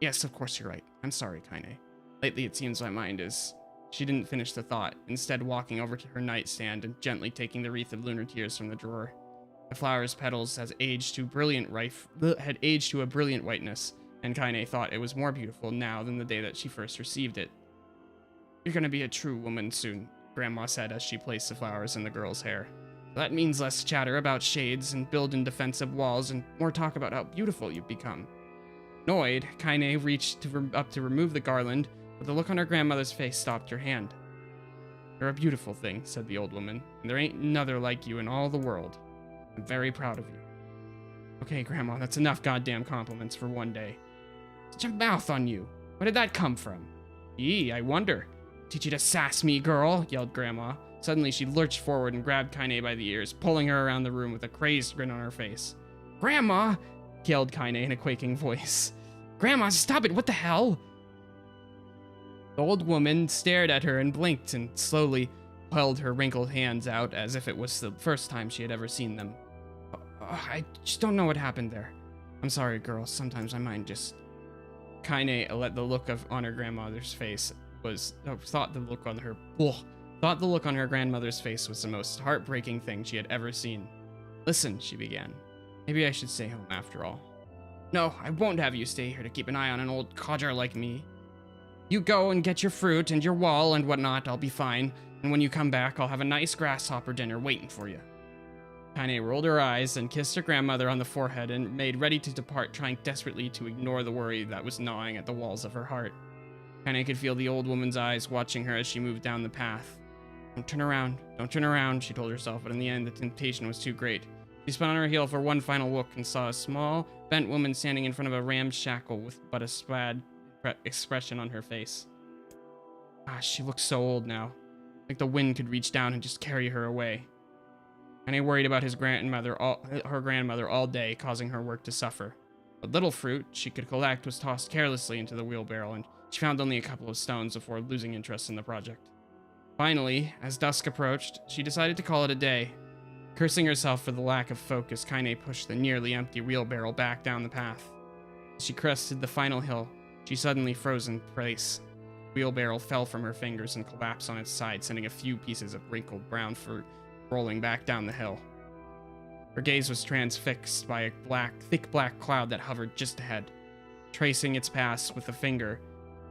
Speaker 1: Yes, of course you're right. I'm sorry, K-Kainé. Lately it seems my mind is... She didn't finish the thought, instead walking over to her nightstand and gently taking the wreath of lunar tears from the drawer. The flower's petals had aged to a brilliant whiteness, and K-Kainé thought it was more beautiful now than the day that she first received it. You're gonna be a true woman soon, Grandma said as she placed the flowers in the girl's hair. That means less chatter about shades and building defensive walls and more talk about how beautiful you've become. Annoyed, K-Kainé reached up to remove the garland, but the look on her grandmother's face stopped her hand. You're a beautiful thing, said the old woman, and there ain't another like you in all the world. I'm very proud of you. Okay, Grandma, that's enough goddamn compliments for one day. Such a mouth on you. Where did that come from? Gee, I wonder. Teach you to sass me, girl, yelled Grandma. Suddenly, she lurched forward and grabbed K-Kainé by the ears, pulling her around the room with a crazed grin on her face. Grandma, yelled K-Kainé in a quaking voice. Grandma, stop it, what the hell? The old woman stared at her and blinked and slowly held her wrinkled hands out as if it was the first time she had ever seen them. I just don't know what happened there. I'm sorry, girl. Sometimes my mind just... K-Kainé let the look on her grandmother's face thought the look on her grandmother's face was the most heartbreaking thing she had ever seen. Listen, she began. Maybe I should stay home after all. No, I won't have you stay here to keep an eye on an old codger like me. You go and get your fruit and your wall and whatnot, I'll be fine. And when you come back, I'll have a nice grasshopper dinner waiting for you. K-Kainé rolled her eyes and kissed her grandmother on the forehead and made ready to depart, trying desperately to ignore the worry that was gnawing at the walls of her heart. K-Kainé could feel the old woman's eyes watching her as she moved down the path. Don't turn around, she told herself, but in the end, the temptation was too great. She spun on her heel for one final look and saw a small, bent woman standing in front of a ramshackle with but a sad expression on her face. She looks so old now. Like the wind could reach down and just carry her away. And he worried about her grandmother all day, causing her work to suffer. The little fruit she could collect was tossed carelessly into the wheelbarrow, and she found only a couple of stones before losing interest in the project. Finally, as dusk approached, she decided to call it a day. Cursing herself for the lack of focus, K-Kainé pushed the nearly empty wheelbarrow back down the path. As she crested the final hill, she suddenly froze in place. The wheelbarrow fell from her fingers and collapsed on its side, sending a few pieces of wrinkled brown fruit rolling back down the hill. Her gaze was transfixed by a thick black cloud that hovered just ahead. Tracing its path with a finger,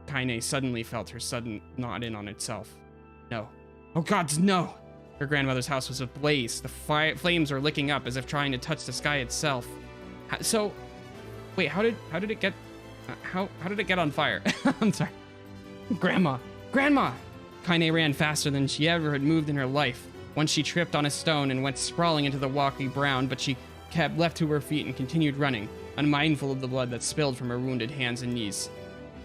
Speaker 1: K-Kainé suddenly felt her sudden nod in on itself. No. Oh gods, no! Her grandmother's house was ablaze. The flames were licking up as if trying to touch the sky itself. Wait, how did it get... How did it get on fire? I'm sorry. Grandma! K-Kainé ran faster than she ever had moved in her life. Once she tripped on a stone and went sprawling into the rocky ground, but she kept left to her feet and continued running, unmindful of the blood that spilled from her wounded hands and knees.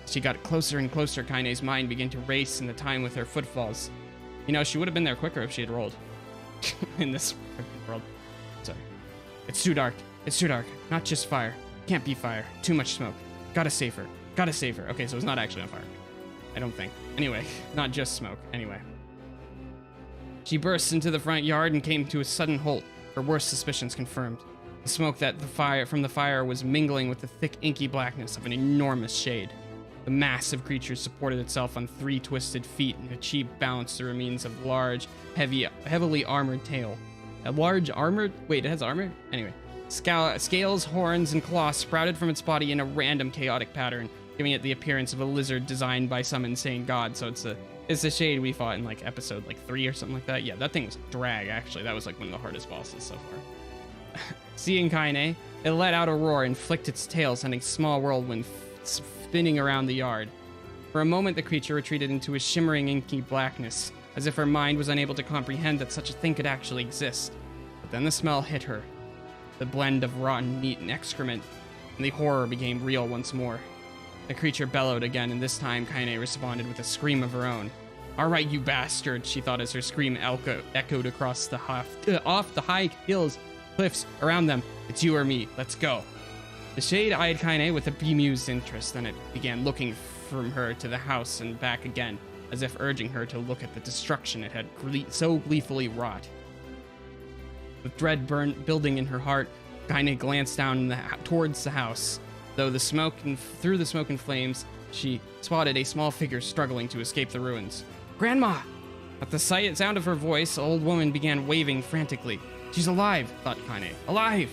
Speaker 1: As she got closer and closer, Kainé's mind began to race in the time with her footfalls. You know, she would have been there quicker if she had rolled. In this world. Sorry. It's too dark. Not just fire. Can't be fire. Too much smoke. Gotta save her. Okay, so it's not actually on fire. I don't think. Anyway, not just smoke. Anyway. She burst into the front yard and came to a sudden halt, her worst suspicions confirmed. The smoke from the fire was mingling with the thick, inky blackness of an enormous shade. The massive creature supported itself on 3 twisted feet and achieved balance through means of large, heavily armored tail. Wait, it has armor? Anyway. Scales, horns, and claws sprouted from its body in a random, chaotic pattern, giving it the appearance of a lizard designed by some insane god. So it's the shade we fought in like episode 3 or something like that. Yeah, that thing was drag, actually. That was like one of the hardest bosses so far. Seeing K-Kainé, it let out a roar and flicked its tail, sending a small whirlwind spinning around the yard. For a moment, the creature retreated into a shimmering, inky blackness, as if her mind was unable to comprehend that such a thing could actually exist. But then the smell hit her, the blend of rotten meat and excrement, and the horror became real once more. The creature bellowed again, and this time K-Kainé responded with a scream of her own. "All right, you bastard," she thought as her scream echoed across off the high hills, cliffs around them. "It's you or me. Let's go." The shade eyed K-Kainé with a bemused interest, then it began looking from her to the house and back again, as if urging her to look at the destruction it had so gleefully wrought. With dread building in her heart, K-Kainé glanced down towards the house. Through the smoke and flames, she spotted a small figure struggling to escape the ruins. "Grandma!" At the sound of her voice, the old woman began waving frantically. "She's alive," thought K-Kainé. "Alive!"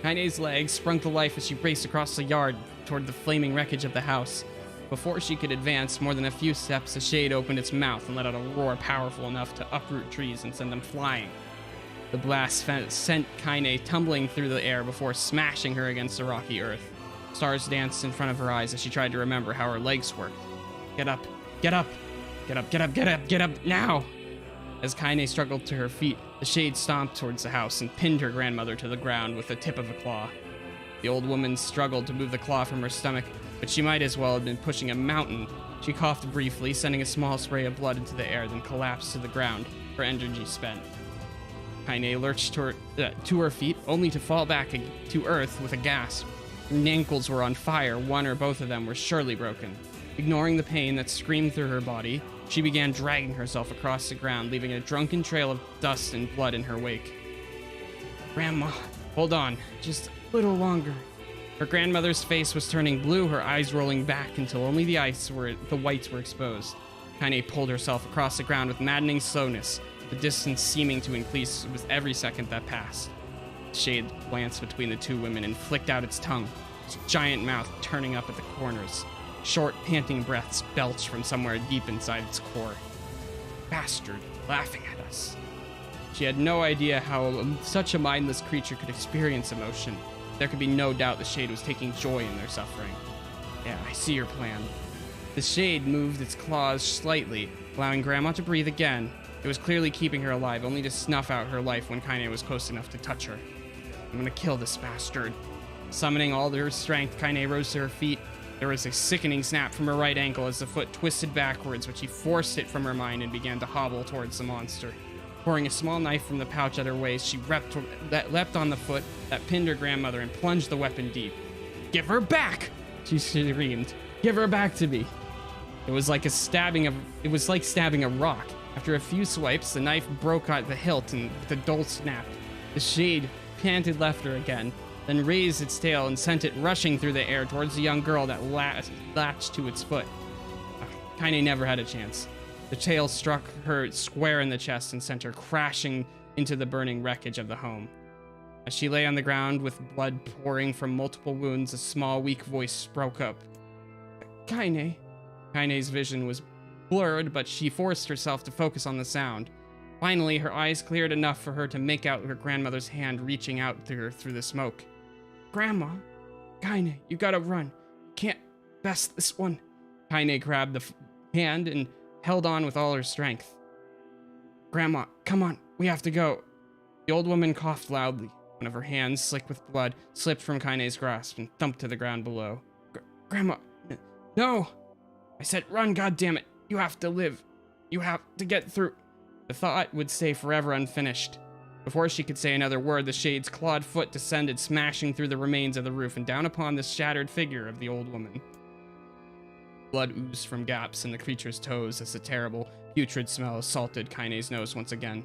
Speaker 1: Kainé's legs sprung to life as she raced across the yard toward the flaming wreckage of the house. Before she could advance more than a few steps, the shade opened its mouth and let out a roar powerful enough to uproot trees and send them flying. The blast sent K-Kainé tumbling through the air before smashing her against the rocky earth. Stars danced in front of her eyes as she tried to remember how her legs worked. Get up, now! As K-Kainé struggled to her feet, the shade stomped towards the house and pinned her grandmother to the ground with the tip of a claw. The old woman struggled to move the claw from her stomach, but she might as well have been pushing a mountain. She coughed briefly, sending a small spray of blood into the air, then collapsed to the ground, her energy spent. K-Kainé lurched to her feet, only to fall back to earth with a gasp. Her ankles were on fire, one or both of them were surely broken. Ignoring the pain that screamed through her body, she began dragging herself across the ground, leaving a drunken trail of dust and blood in her wake. "Grandma, hold on, just a little longer." Her grandmother's face was turning blue, her eyes rolling back until only the whites were exposed. K-Kainé pulled herself across the ground with maddening slowness, the distance seeming to increase with every second that passed. The shade glanced between the two women and flicked out its tongue, its giant mouth turning up at the corners. Short, panting breaths belched from somewhere deep inside its core. "Bastard, laughing at us." She had no idea how such a mindless creature could experience emotion. There could be no doubt the shade was taking joy in their suffering. "Yeah, I see your plan." The shade moved its claws slightly, allowing Grandma to breathe again. It was clearly keeping her alive, only to snuff out her life when K-Kainé was close enough to touch her. I'm gonna kill this bastard. Summoning all her strength, Kainé rose to her feet. There was a sickening snap from her right ankle as the foot twisted backwards, but she forced it from her mind and began to hobble towards the monster. Pouring a small knife from the pouch at her waist, she leapt on the foot that pinned her grandmother and plunged the weapon deep. "Give her back!" she screamed. "Give her back to me!" It was like stabbing a rock. After a few swipes, the knife broke at the hilt and the dull snap. The shade panted left her again, then raised its tail and sent it rushing through the air towards the young girl that latched to its foot. Kainé never had a chance. The tail struck her square in the chest and sent her crashing into the burning wreckage of the home. As she lay on the ground with blood pouring from multiple wounds, a small, weak voice spoke up. "Kainé." Kainé's vision was blurred, but she forced herself to focus on the sound. Finally, her eyes cleared enough for her to make out her grandmother's hand reaching out to her through the smoke. "Grandma, Kainé, you gotta run. Can't best this one." Kainé grabbed the hand and held on with all her strength. "Grandma, come on, we have to go." The old woman coughed loudly. One of her hands, slick with blood, slipped from Kainé's grasp and thumped to the ground below. "Grandma, no!" "I said run, goddammit! You have to live. You have to get through." The thought would stay forever unfinished. Before she could say another word, the shade's clawed foot descended, smashing through the remains of the roof and down upon the shattered figure of the old woman. Blood oozed from gaps in the creature's toes as the terrible, putrid smell assaulted Kainé's nose once again.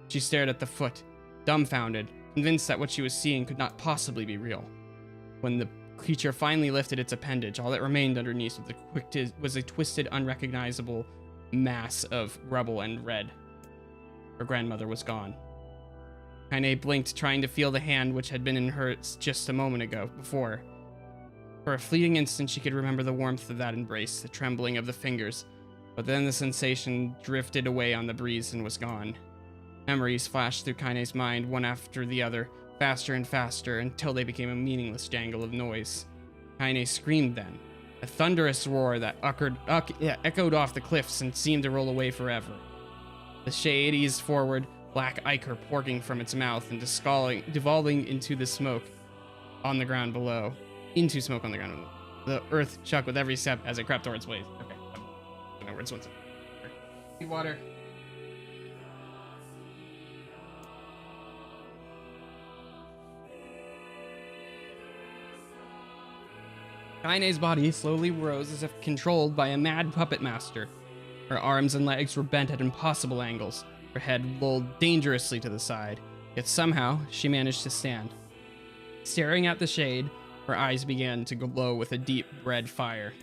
Speaker 1: She stared at the foot, dumbfounded, convinced that what she was seeing could not possibly be real. When the creature finally lifted its appendage, all that remained underneath was a twisted, unrecognizable mass of rubble and red. Her grandmother was gone. Kainé blinked, trying to feel the hand which had been in hers just a moment before. For a fleeting instant, she could remember the warmth of that embrace, the trembling of the fingers, but then the sensation drifted away on the breeze and was gone. Memories flashed through Kainé's mind, one after the other, faster and faster, until they became a meaningless jangle of noise. Kainé screamed then, a thunderous roar that echoed off the cliffs and seemed to roll away forever. The shade eased forward, black ichor pouring from its mouth and devolving into the smoke on the ground below. The earth shook with every step as it crept towards Blaze. Okay. I don't know where it's once. Need water. Kainé's body slowly rose as if controlled by a mad puppet master. Her arms and legs were bent at impossible angles, her head lolled dangerously to the side, yet somehow she managed to stand. Staring at the shade, her eyes began to glow with a deep red fire.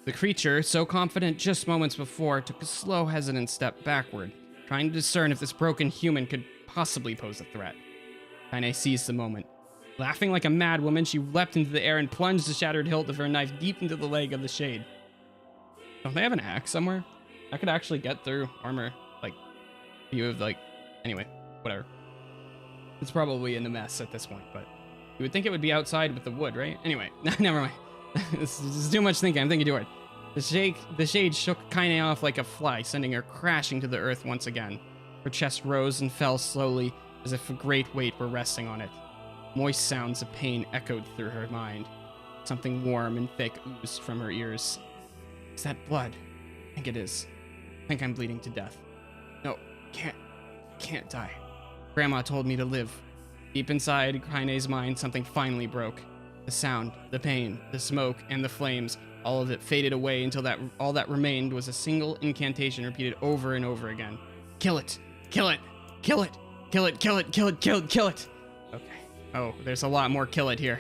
Speaker 1: The creature, so confident just moments before, took a slow, hesitant step backward, trying to discern if this broken human could possibly pose a threat. Kainé seized the moment. Laughing like a mad woman, she leapt into the air and plunged the shattered hilt of her knife deep into the leg of the shade. Don't they have an axe somewhere? I could actually get through armor, anyway, whatever. It's probably in a mess at this point, but you would think it would be outside with the wood, right? Anyway, never mind. This is too much thinking. I'm thinking too hard. The shade shook Kainé off like a fly, sending her crashing to the earth once again. Her chest rose and fell slowly, as if a great weight were resting on it. Moist sounds of pain echoed through her mind. Something warm and thick oozed from her ears. Is that blood? I think it is. I think I'm bleeding to death. No, can't die. Grandma told me to live. Deep inside Kainé's mind, something finally broke. The sound, the pain, the smoke, and the flames, all of it faded away until all that remained was a single incantation repeated over and over again. Kill it! Kill it! Kill it! Kill it! Kill it! Kill it! Kill it! Kill it! Okay. Oh, there's a lot more kill it here.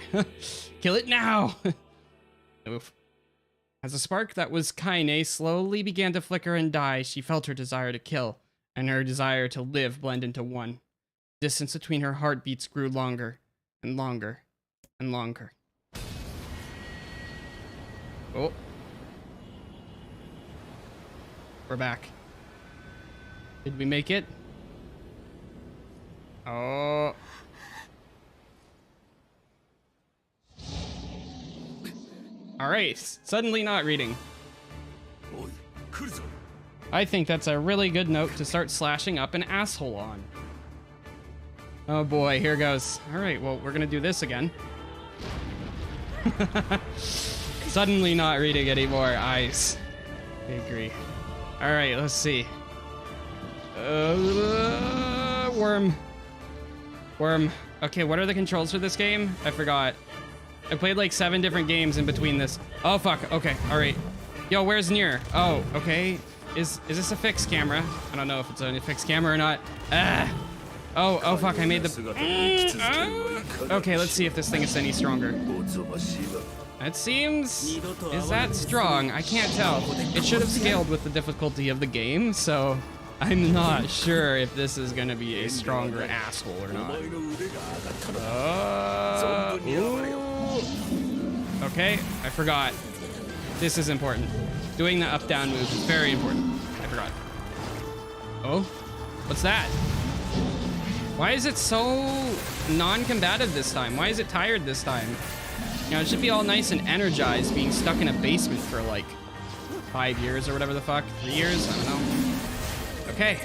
Speaker 1: Kill it now! Oof. As the spark that was Kainé slowly began to flicker and die, she felt her desire to kill, and her desire to live blend into one. The distance between her heartbeats grew longer, and longer, and longer. Oh. We're back. Did we make it? Oh. Alright, suddenly not reading. I think that's a really good note to start slashing up an asshole on. Oh boy, here goes. All right, well, we're gonna do this again. Suddenly not reading anymore. Eyes. I agree. All right, let's see. Worm. Okay, what are the controls for this game? I forgot. I played like 7 different games in between this. Oh fuck. Okay. All right. Yo, where's NieR? Oh, okay. Is this a fixed camera? I don't know if it's a fixed camera or not. Oh fuck, I made the... Okay, let's see if this thing is any stronger. It seems... Is that strong? I can't tell. It should have scaled with the difficulty of the game, so I'm not sure if this is gonna be a stronger asshole or not. Okay, I forgot. This is important. Doing the up-down move is very important. I forgot. Oh, what's that? Why is it so non-combative this time? Why is it tired this time? You know, it should be all nice and energized being stuck in a basement for like 5 years or whatever the fuck. 3 years? I don't know. Okay.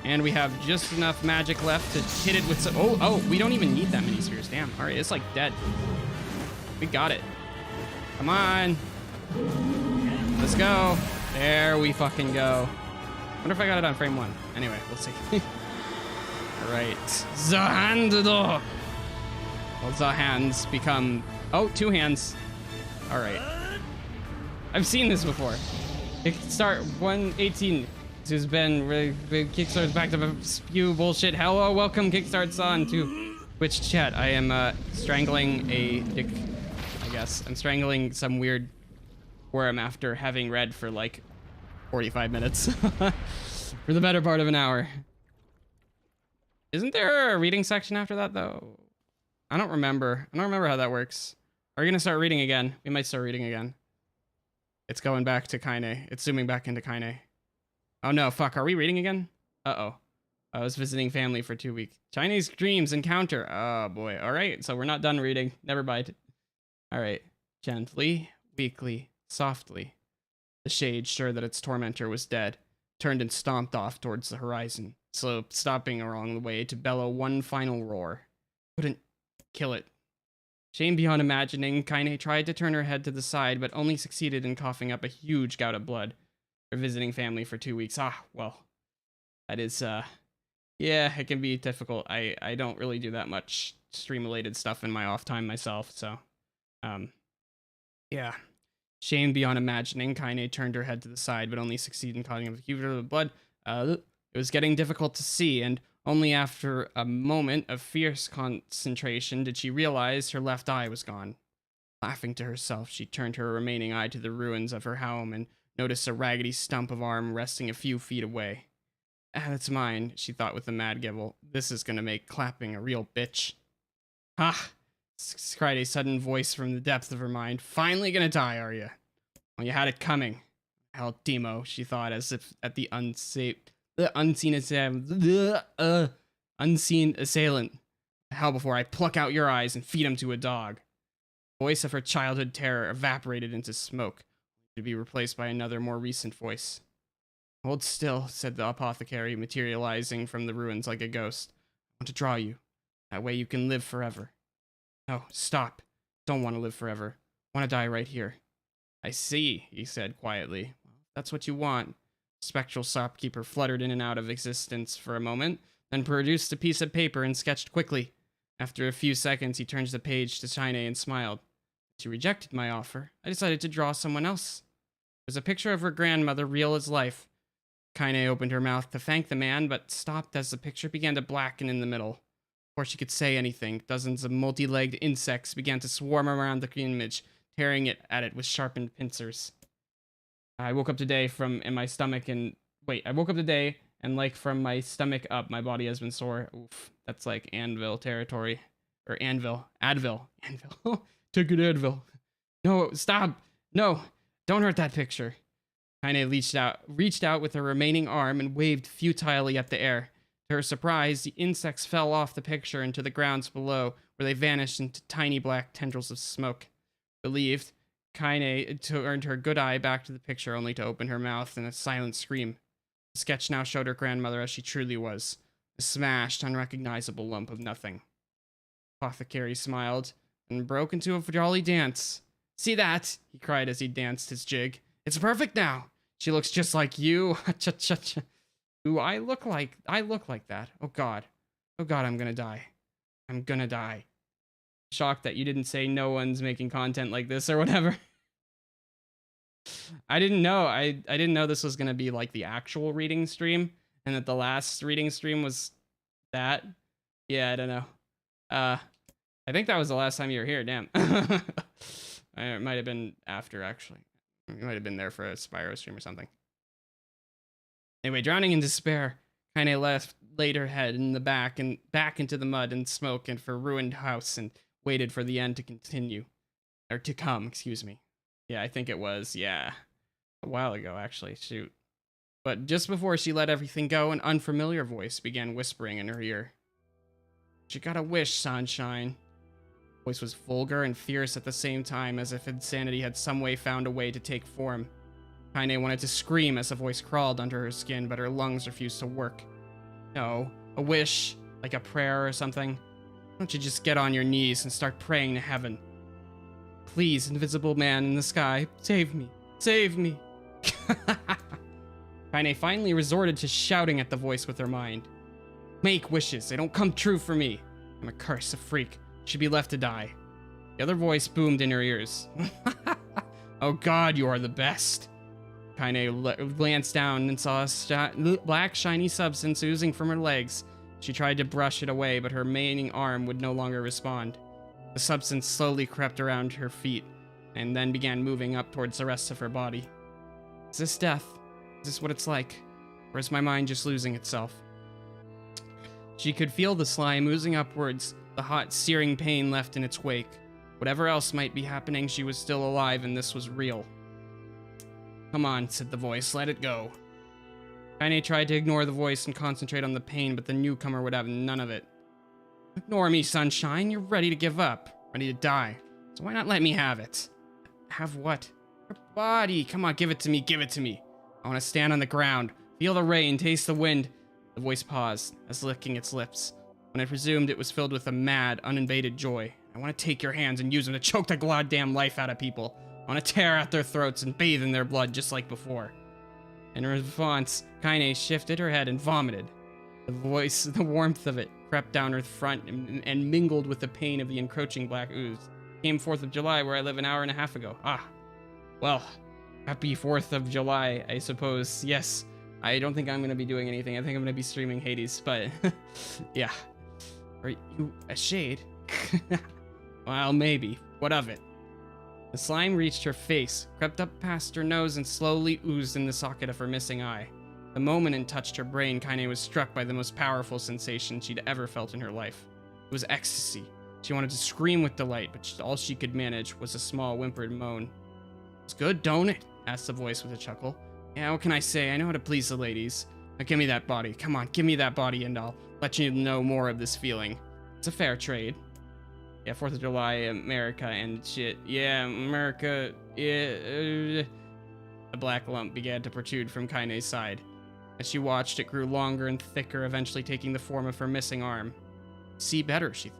Speaker 1: And we have just enough magic left to hit it with some... Oh, we don't even need that many spheres. Damn. All right, it's like dead. We got it. Come on. Let's go. There we fucking go. Wonder if I got it on frame 1. Anyway, we'll see. All right. The hand. Well, the hands become... Oh, 2 hands. All right. I've seen this before. Kickstart 118. Who's been really big Kickstart's back to spew bullshit. Hello, welcome Kickstart's to Twitch chat. I am strangling a dick, I guess. I'm strangling some weird worm after having read for like 45 minutes. For the better part of an hour. Isn't there a reading section after that though? I don't remember. I don't remember how that works. Are we gonna start reading again? We might start reading again. It's going back to K-Kainé. It's zooming back into K-Kainé. Oh no, fuck, are we reading again? Uh-oh. I was visiting family for 2 weeks. Chinese dreams encounter. Oh boy. All right, so we're not done reading. Never mind. All right. Gently, weakly, softly. The shade, sure that its tormentor was dead, turned and stomped off towards the horizon, stopping along the way to bellow one final roar. Couldn't kill it. Shame beyond imagining, K-Kainé tried to turn her head to the side, but only succeeded in coughing up a huge gout of blood. Or visiting family for 2 weeks. Ah, well, that is, yeah, it can be difficult. I don't really do that much stream-related stuff in my off time myself, so, yeah. Shame beyond imagining, K-Kainé turned her head to the side, but only succeeded in coughing up a huge gout of blood. It was getting difficult to see, and only after a moment of fierce concentration did she realize her left eye was gone. Laughing to herself, she turned her remaining eye to the ruins of her home and noticed a raggedy stump of arm resting a few feet away. Ah, that's mine, she thought with a mad giggle. This is gonna make clapping a real bitch. Ha! Cried a sudden voice from the depth of her mind. Finally gonna die, are you? Well, you had it coming. Hell, Demo, she thought, as if at the unseen assailant. Hell, before I pluck out your eyes and feed him to a dog. The voice of her childhood terror evaporated into smoke, to be replaced by another, more recent voice. Hold still, said the apothecary, materializing from the ruins like a ghost. I want to draw you. That way you can live forever. No, stop. Don't want to live forever. I want to die right here. I see, he said quietly. Well, that's what you want. The spectral shopkeeper fluttered in and out of existence for a moment, then produced a piece of paper and sketched quickly. After a few seconds, he turned the page to K-Kainé and smiled. She rejected my offer. I decided to draw someone else. It was a picture of her grandmother, real as life. K-Kainé opened her mouth to thank the man, but stopped as the picture began to blacken in the middle. Before she could say anything, dozens of multi-legged insects began to swarm around the image, tearing at it with sharpened pincers. I woke up today I woke up today and like from my stomach up, my body has been sore. Oof, that's like Anvil territory. Or Anvil. Advil. Took an Advil. No, stop. No, don't hurt that picture. K-Kainé reached out with her remaining arm and waved futilely at the air. To her surprise, the insects fell off the picture into the grounds below, where they vanished into tiny black tendrils of smoke. Relieved, K-Kainé turned her good eye back to the picture, only to open her mouth in a silent scream. The sketch now showed her grandmother as she truly was. a smashed, unrecognizable lump of nothing. Apothecary smiled and broke into a jolly dance. See that? He cried as he danced his jig. It's perfect now. She looks just like you. Cha-cha-cha. Ooh, I look like that. Oh God, I'm gonna die. I'm gonna die. Shocked that you didn't say no one's making content like this or whatever. I didn't know. I didn't know this was gonna be like the actual reading stream, and that the last reading stream was that. Yeah, I don't know. I think that was the last time you were here. Damn. It might have been after, actually. You might have been there for a Spyro stream or something. Anyway, drowning in despair, Kaine laid her head in the back and back into the mud and smoke and for ruined house and waited for the end to continue. Or to come, excuse me. Yeah, I think it was, yeah. A while ago, actually, shoot. But just before she let everything go, an unfamiliar voice began whispering in her ear. You got a wish, Sunshine. The voice was vulgar and fierce at the same time, as if insanity had some way found a way to take form. Kaine wanted to scream as the voice crawled under her skin, but her lungs refused to work. No, a wish, like a prayer or something. Why don't you just get on your knees and start praying to heaven? Please, invisible man in the sky, save me, save me. Kaine finally resorted to shouting at the voice with her mind. Make wishes, they don't come true for me. I'm a curse, a freak, should be left to die. The other voice boomed in her ears. Oh God, you are the best. Kaine glanced down and saw a black shiny substance oozing from her legs. She tried to brush it away, but her remaining arm would no longer respond. The substance slowly crept around her feet, and then began moving up towards the rest of her body. Is this death? Is this what it's like? Or is my mind just losing itself? She could feel the slime oozing upwards, the hot, searing pain left in its wake. Whatever else might be happening, she was still alive, and this was real. Come on, said the voice, let it go. Kaine tried to ignore the voice and concentrate on the pain, but the newcomer would have none of it. Ignore me, Sunshine, you're ready to give up, ready to die. So why not let me have it? Have what? Your body, come on, give it to me, give it to me. I want to stand on the ground, feel the rain, taste the wind. The voice paused, as licking its lips. When I presumed it was filled with a mad, uninvaded joy. I want to take your hands and use them to choke the goddamn life out of people. I want to tear out their throats and bathe in their blood just like before. In response, Kaine shifted her head and vomited. The warmth of it crept down her front and mingled with the pain of the encroaching black ooze. Came 4th of July where I live an hour and a half ago. Ah, well, happy 4th of July, I suppose. Yes, I don't think I'm going to be doing anything. I think I'm going to be streaming Hades, but yeah. Are you a shade? Well, maybe. What of it? The slime reached her face, crept up past her nose, and slowly oozed in the socket of her missing eye. The moment it touched her brain, Kaine was struck by the most powerful sensation she'd ever felt in her life. It was ecstasy. She wanted to scream with delight, but all she could manage was a small whimpered moan. It's good, don't it? Asked the voice with a chuckle. Yeah, what can I say? I know how to please the ladies. Now give me that body. Come on, give me that body and I'll let you know more of this feeling. It's a fair trade. Yeah, 4th of July, America and shit. Yeah, America. Yeah. A black lump began to protrude from Kaine's side. As she watched, it grew longer and thicker, eventually taking the form of her missing arm. See better, she thought.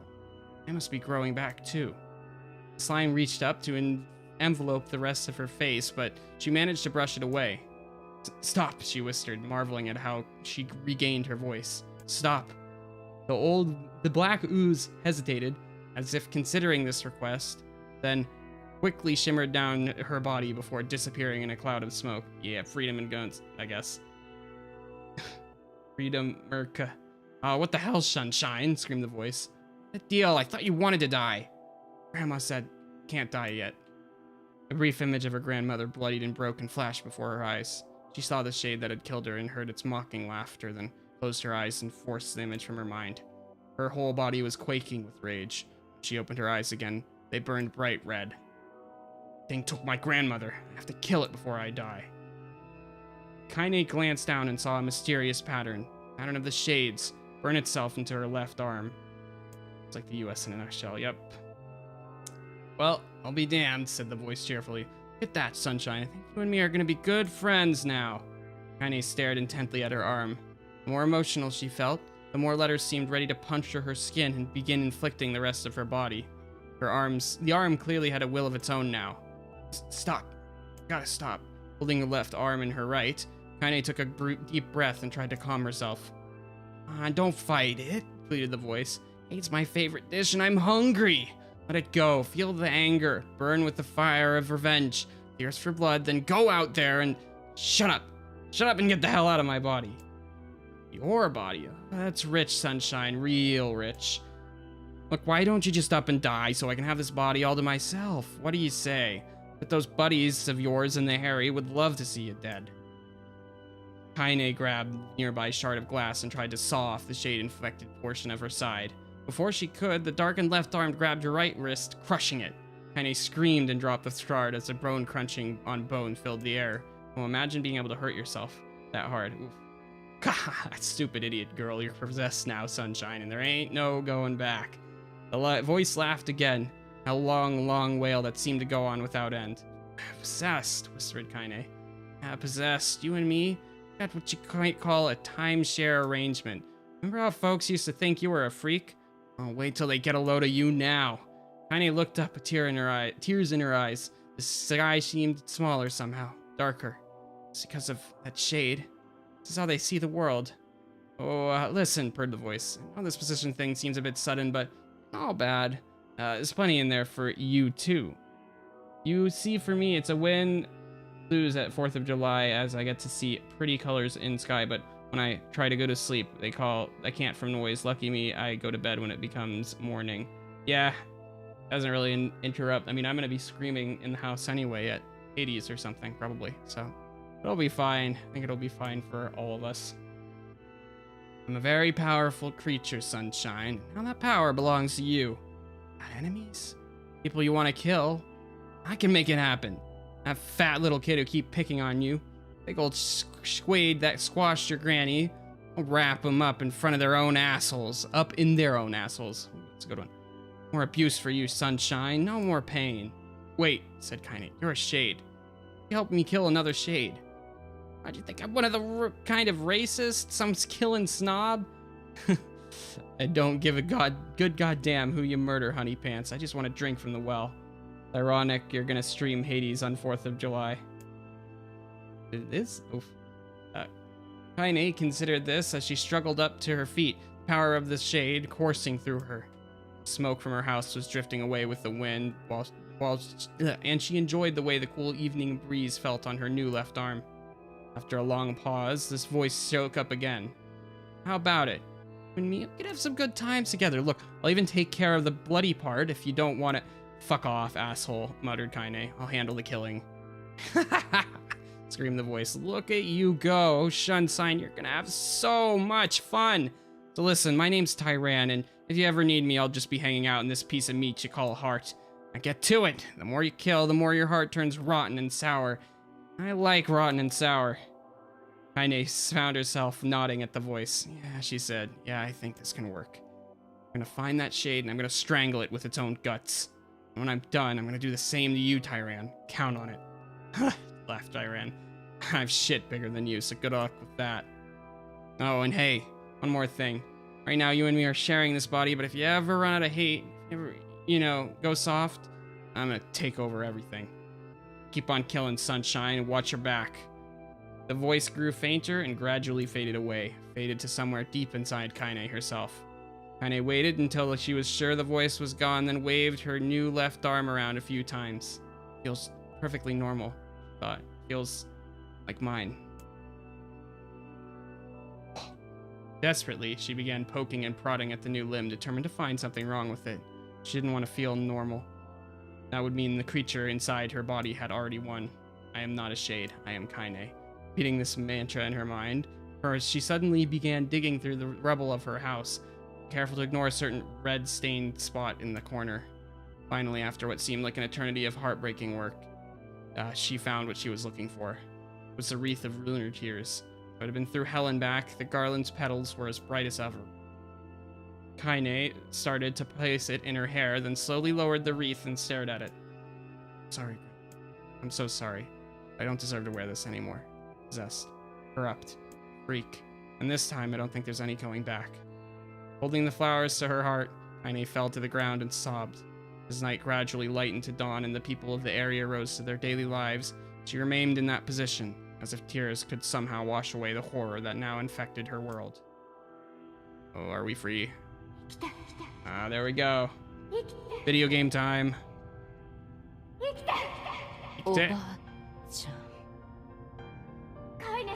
Speaker 1: I must be growing back, too. The slime reached up to envelope the rest of her face, but she managed to brush it away. Stop, she whispered, marveling at how she regained her voice. Stop. The black ooze hesitated, as if considering this request, then quickly shimmered down her body before disappearing in a cloud of smoke. Yeah, freedom and guns, I guess. Freedom, Merca. Oh, what the hell, Sunshine? Screamed the voice. That deal, I thought you wanted to die. Grandma said, can't die yet. A brief image of her grandmother, bloodied and broken, flashed before her eyes. She saw the shade that had killed her and heard its mocking laughter, then closed her eyes and forced the image from her mind. Her whole body was quaking with rage. She opened her eyes again. They burned bright red. Thing took my grandmother. I have to kill it before I die. Kaine glanced down and saw a mysterious pattern of the shades, burn itself into her left arm. It's like the US in a nutshell, yep. Well, I'll be damned, said the voice cheerfully. Look at that, Sunshine. I think you and me are gonna be good friends now. Kaine stared intently at her arm. The more emotional she felt, The more letters seemed ready to puncture her skin and begin inflicting the rest of her body. The arm clearly had a will of its own now. Stop. Gotta stop. Holding the left arm in her right, Kainé took a deep breath and tried to calm herself. Don't fight it, pleaded the voice. It's my favorite dish and I'm hungry. Let it go. Feel the anger. Burn with the fire of revenge. Thirst for blood, then go out there and... Shut up. Shut up and get the hell out of my body. Your body? That's rich, Sunshine. Real rich. Look, why don't you just up and die so I can have this body all to myself? What do you say? But those buddies of yours in the Harry would love to see you dead. Kainé grabbed a nearby shard of glass and tried to saw off the shade-infected portion of her side. Before she could, the darkened left arm grabbed her right wrist, crushing it. Kainé screamed and dropped the shard as the bone crunching on bone filled the air. Well, imagine being able to hurt yourself that hard. Oof. Stupid idiot girl, you're possessed now, Sunshine, and there ain't no going back. The voice laughed again, a long, long wail that seemed to go on without end. Possessed, whispered Kainé. Possessed, you and me? Got what you might call a timeshare arrangement. Remember how folks used to think you were a freak? Oh, wait till they get a load of you now. Kainé looked up with tears in her eyes. The sky seemed smaller somehow, darker. It's because of that shade. This is how they see the world. Oh, listen, purred the voice. I know this position thing seems a bit sudden, but not all bad. There's plenty in there for you, too. You see, for me, it's a win, lose at 4th of July as I get to see pretty colors in sky, but when I try to go to sleep, I can't from noise. Lucky me, I go to bed when it becomes morning. Yeah, doesn't really interrupt. I mean, I'm going to be screaming in the house anyway at Hades or something, probably, so it'll be fine. I think it'll be fine for all of us. I'm a very powerful creature, Sunshine. Now that power belongs to you. Got enemies? People you want to kill? I can make it happen. That fat little kid who keep picking on you. Big old squade that squashed your granny. I'll wrap them up in front of their own assholes. Up in their own assholes. That's a good one. More abuse for you, Sunshine. No more pain. Wait, said Kainé. You're a shade. You helped me kill another shade. Why'd you think I'm one of the kind of racist? Some killing snob? I don't give a good goddamn who you murder, honey pants. I just want to drink from the well. Ironic, you're gonna stream Hades on 4th of July. It is? Oof. Kainé considered this as she struggled up to her feet, power of the shade coursing through her. Smoke from her house was drifting away with the wind, and she enjoyed the way the cool evening breeze felt on her new left arm. After a long pause, this voice spoke up again. How about it? You and me, we could have some good times together. Look, I'll even take care of the bloody part if you don't want it. Fuck off, asshole, muttered Kainé. I'll handle the killing. Screamed the voice. Look at you go, Sunshine. You're gonna have so much fun. So listen, my name's Tyran, and if you ever need me, I'll just be hanging out in this piece of meat you call a heart. Now get to it. The more you kill, the more your heart turns rotten and sour. I like rotten and sour. Kainé found herself nodding at the voice. Yeah, she said. Yeah, I think this can work. I'm gonna find that shade and I'm gonna strangle it with its own guts. And when I'm done, I'm gonna do the same to you, Tyran. Count on it. Laughed Tyran. I've shit bigger than you, so good luck with that. Oh, and hey, one more thing. Right now, you and me are sharing this body, but if you ever run out of hate, go soft, I'm gonna take over everything. Keep on killing, Sunshine, and watch your back. The voice grew fainter and gradually faded away, faded to somewhere deep inside Kainé herself. Kainé waited until she was sure the voice was gone, then waved her new left arm around a few times. Feels perfectly normal, thought. Feels like mine. Desperately, she began poking and prodding at the new limb, determined to find something wrong with it. She didn't want to feel normal. That would mean the creature inside her body had already won. I am not a shade. I am Kainé. Repeating this mantra in her mind, she suddenly began digging through the rubble of her house, careful to ignore a certain red-stained spot in the corner. Finally, after what seemed like an eternity of heartbreaking work, she found what she was looking for. It was a wreath of lunar tears. It had been through hell and back. The garland's petals were as bright as ever. Kainé started to place it in her hair, then slowly lowered the wreath and stared at it. Sorry. I'm so sorry. I don't deserve to wear this anymore. Possessed. Corrupt. Freak. And this time, I don't think there's any going back. Holding the flowers to her heart, Kainé fell to the ground and sobbed. As night gradually lightened to dawn and the people of the area rose to their daily lives, she remained in that position, as if tears could somehow wash away the horror that now infected her world. Oh, are we free? Ah, there we go. Video game time.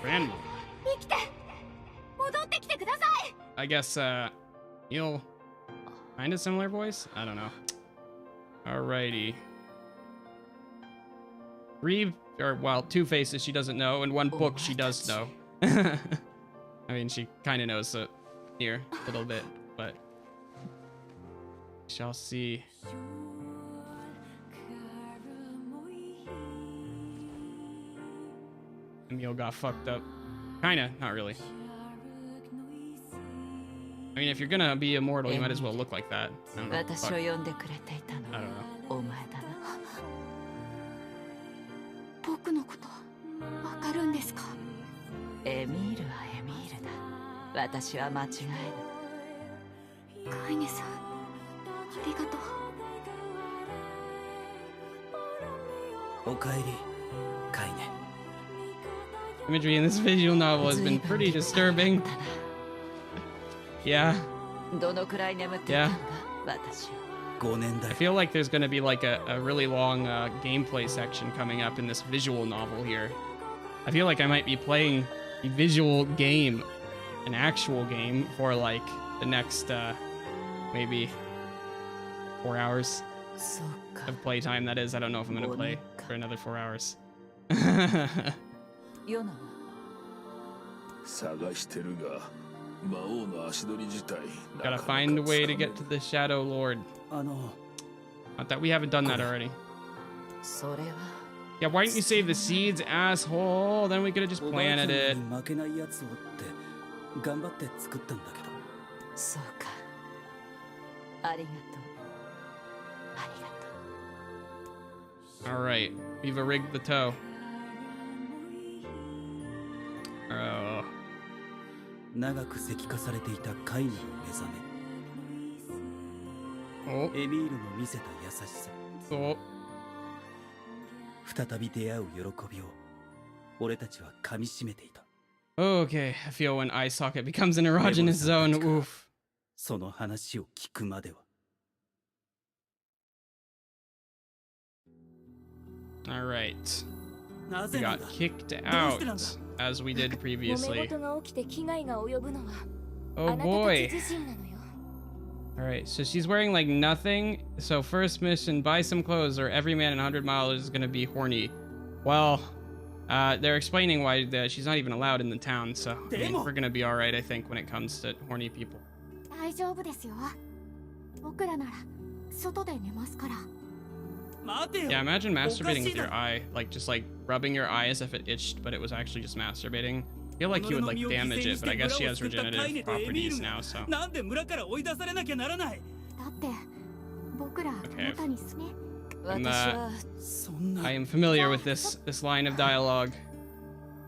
Speaker 1: Grandma. I guess, you'll kind of similar voice? I don't know. Alrighty. Two faces she doesn't know, and one book she does know. I mean, she kind of knows it here a little bit, but shall see. Emil got fucked up. Kinda, not really. I mean, if you're gonna be immortal, you might as well look like that. I don't know. I don't know.
Speaker 2: 僕のことわかるんですか？
Speaker 3: エミールはエミールだ。私は間違いない。
Speaker 2: カイネさん、ありがとう。
Speaker 4: おかえり、カイネ。
Speaker 1: Imagery in this visual novel has been pretty disturbing. Yeah.
Speaker 3: どのくらい眠ってたんだ、私は。
Speaker 1: I feel like there's going to be like a really long gameplay section coming up in this visual novel here. I feel like I might be playing a visual game, an actual game, for like the next maybe 4 hours of playtime. That is, I don't know if I'm going to play for another 4 hours. Gotta find a way to get to the Shadow Lord. Not that we haven't done that already. Yeah, why didn't you save the seeds, asshole? Then we could have just planted it. Alright, we've rigged the toe. Oh.
Speaker 4: 長く石化されていたカイネの目覚め。
Speaker 1: Oh.
Speaker 4: エミールの見せた優しさ。
Speaker 1: Oh.
Speaker 4: 再び出会う喜びを俺たちは噛み締めていた。
Speaker 1: Okay, I feel when eye socket becomes an erogenous zone. Oof.
Speaker 4: その話を聞くまでは。
Speaker 1: Alright. We got kicked out, as we did previously. Oh boy. Alright, so she's wearing like nothing. So first mission, buy some clothes or every man in 100 miles is gonna be horny. Well, they're explaining why she's not even allowed in the town, so I mean, we're gonna be alright, I think, when it comes to horny people. Yeah, imagine masturbating with your eye, like just like rubbing your eye as if it itched, but it was actually just masturbating. I feel like you would like damage it, but I guess she has regenerative properties now, so. Okay. I am familiar with this line of dialogue.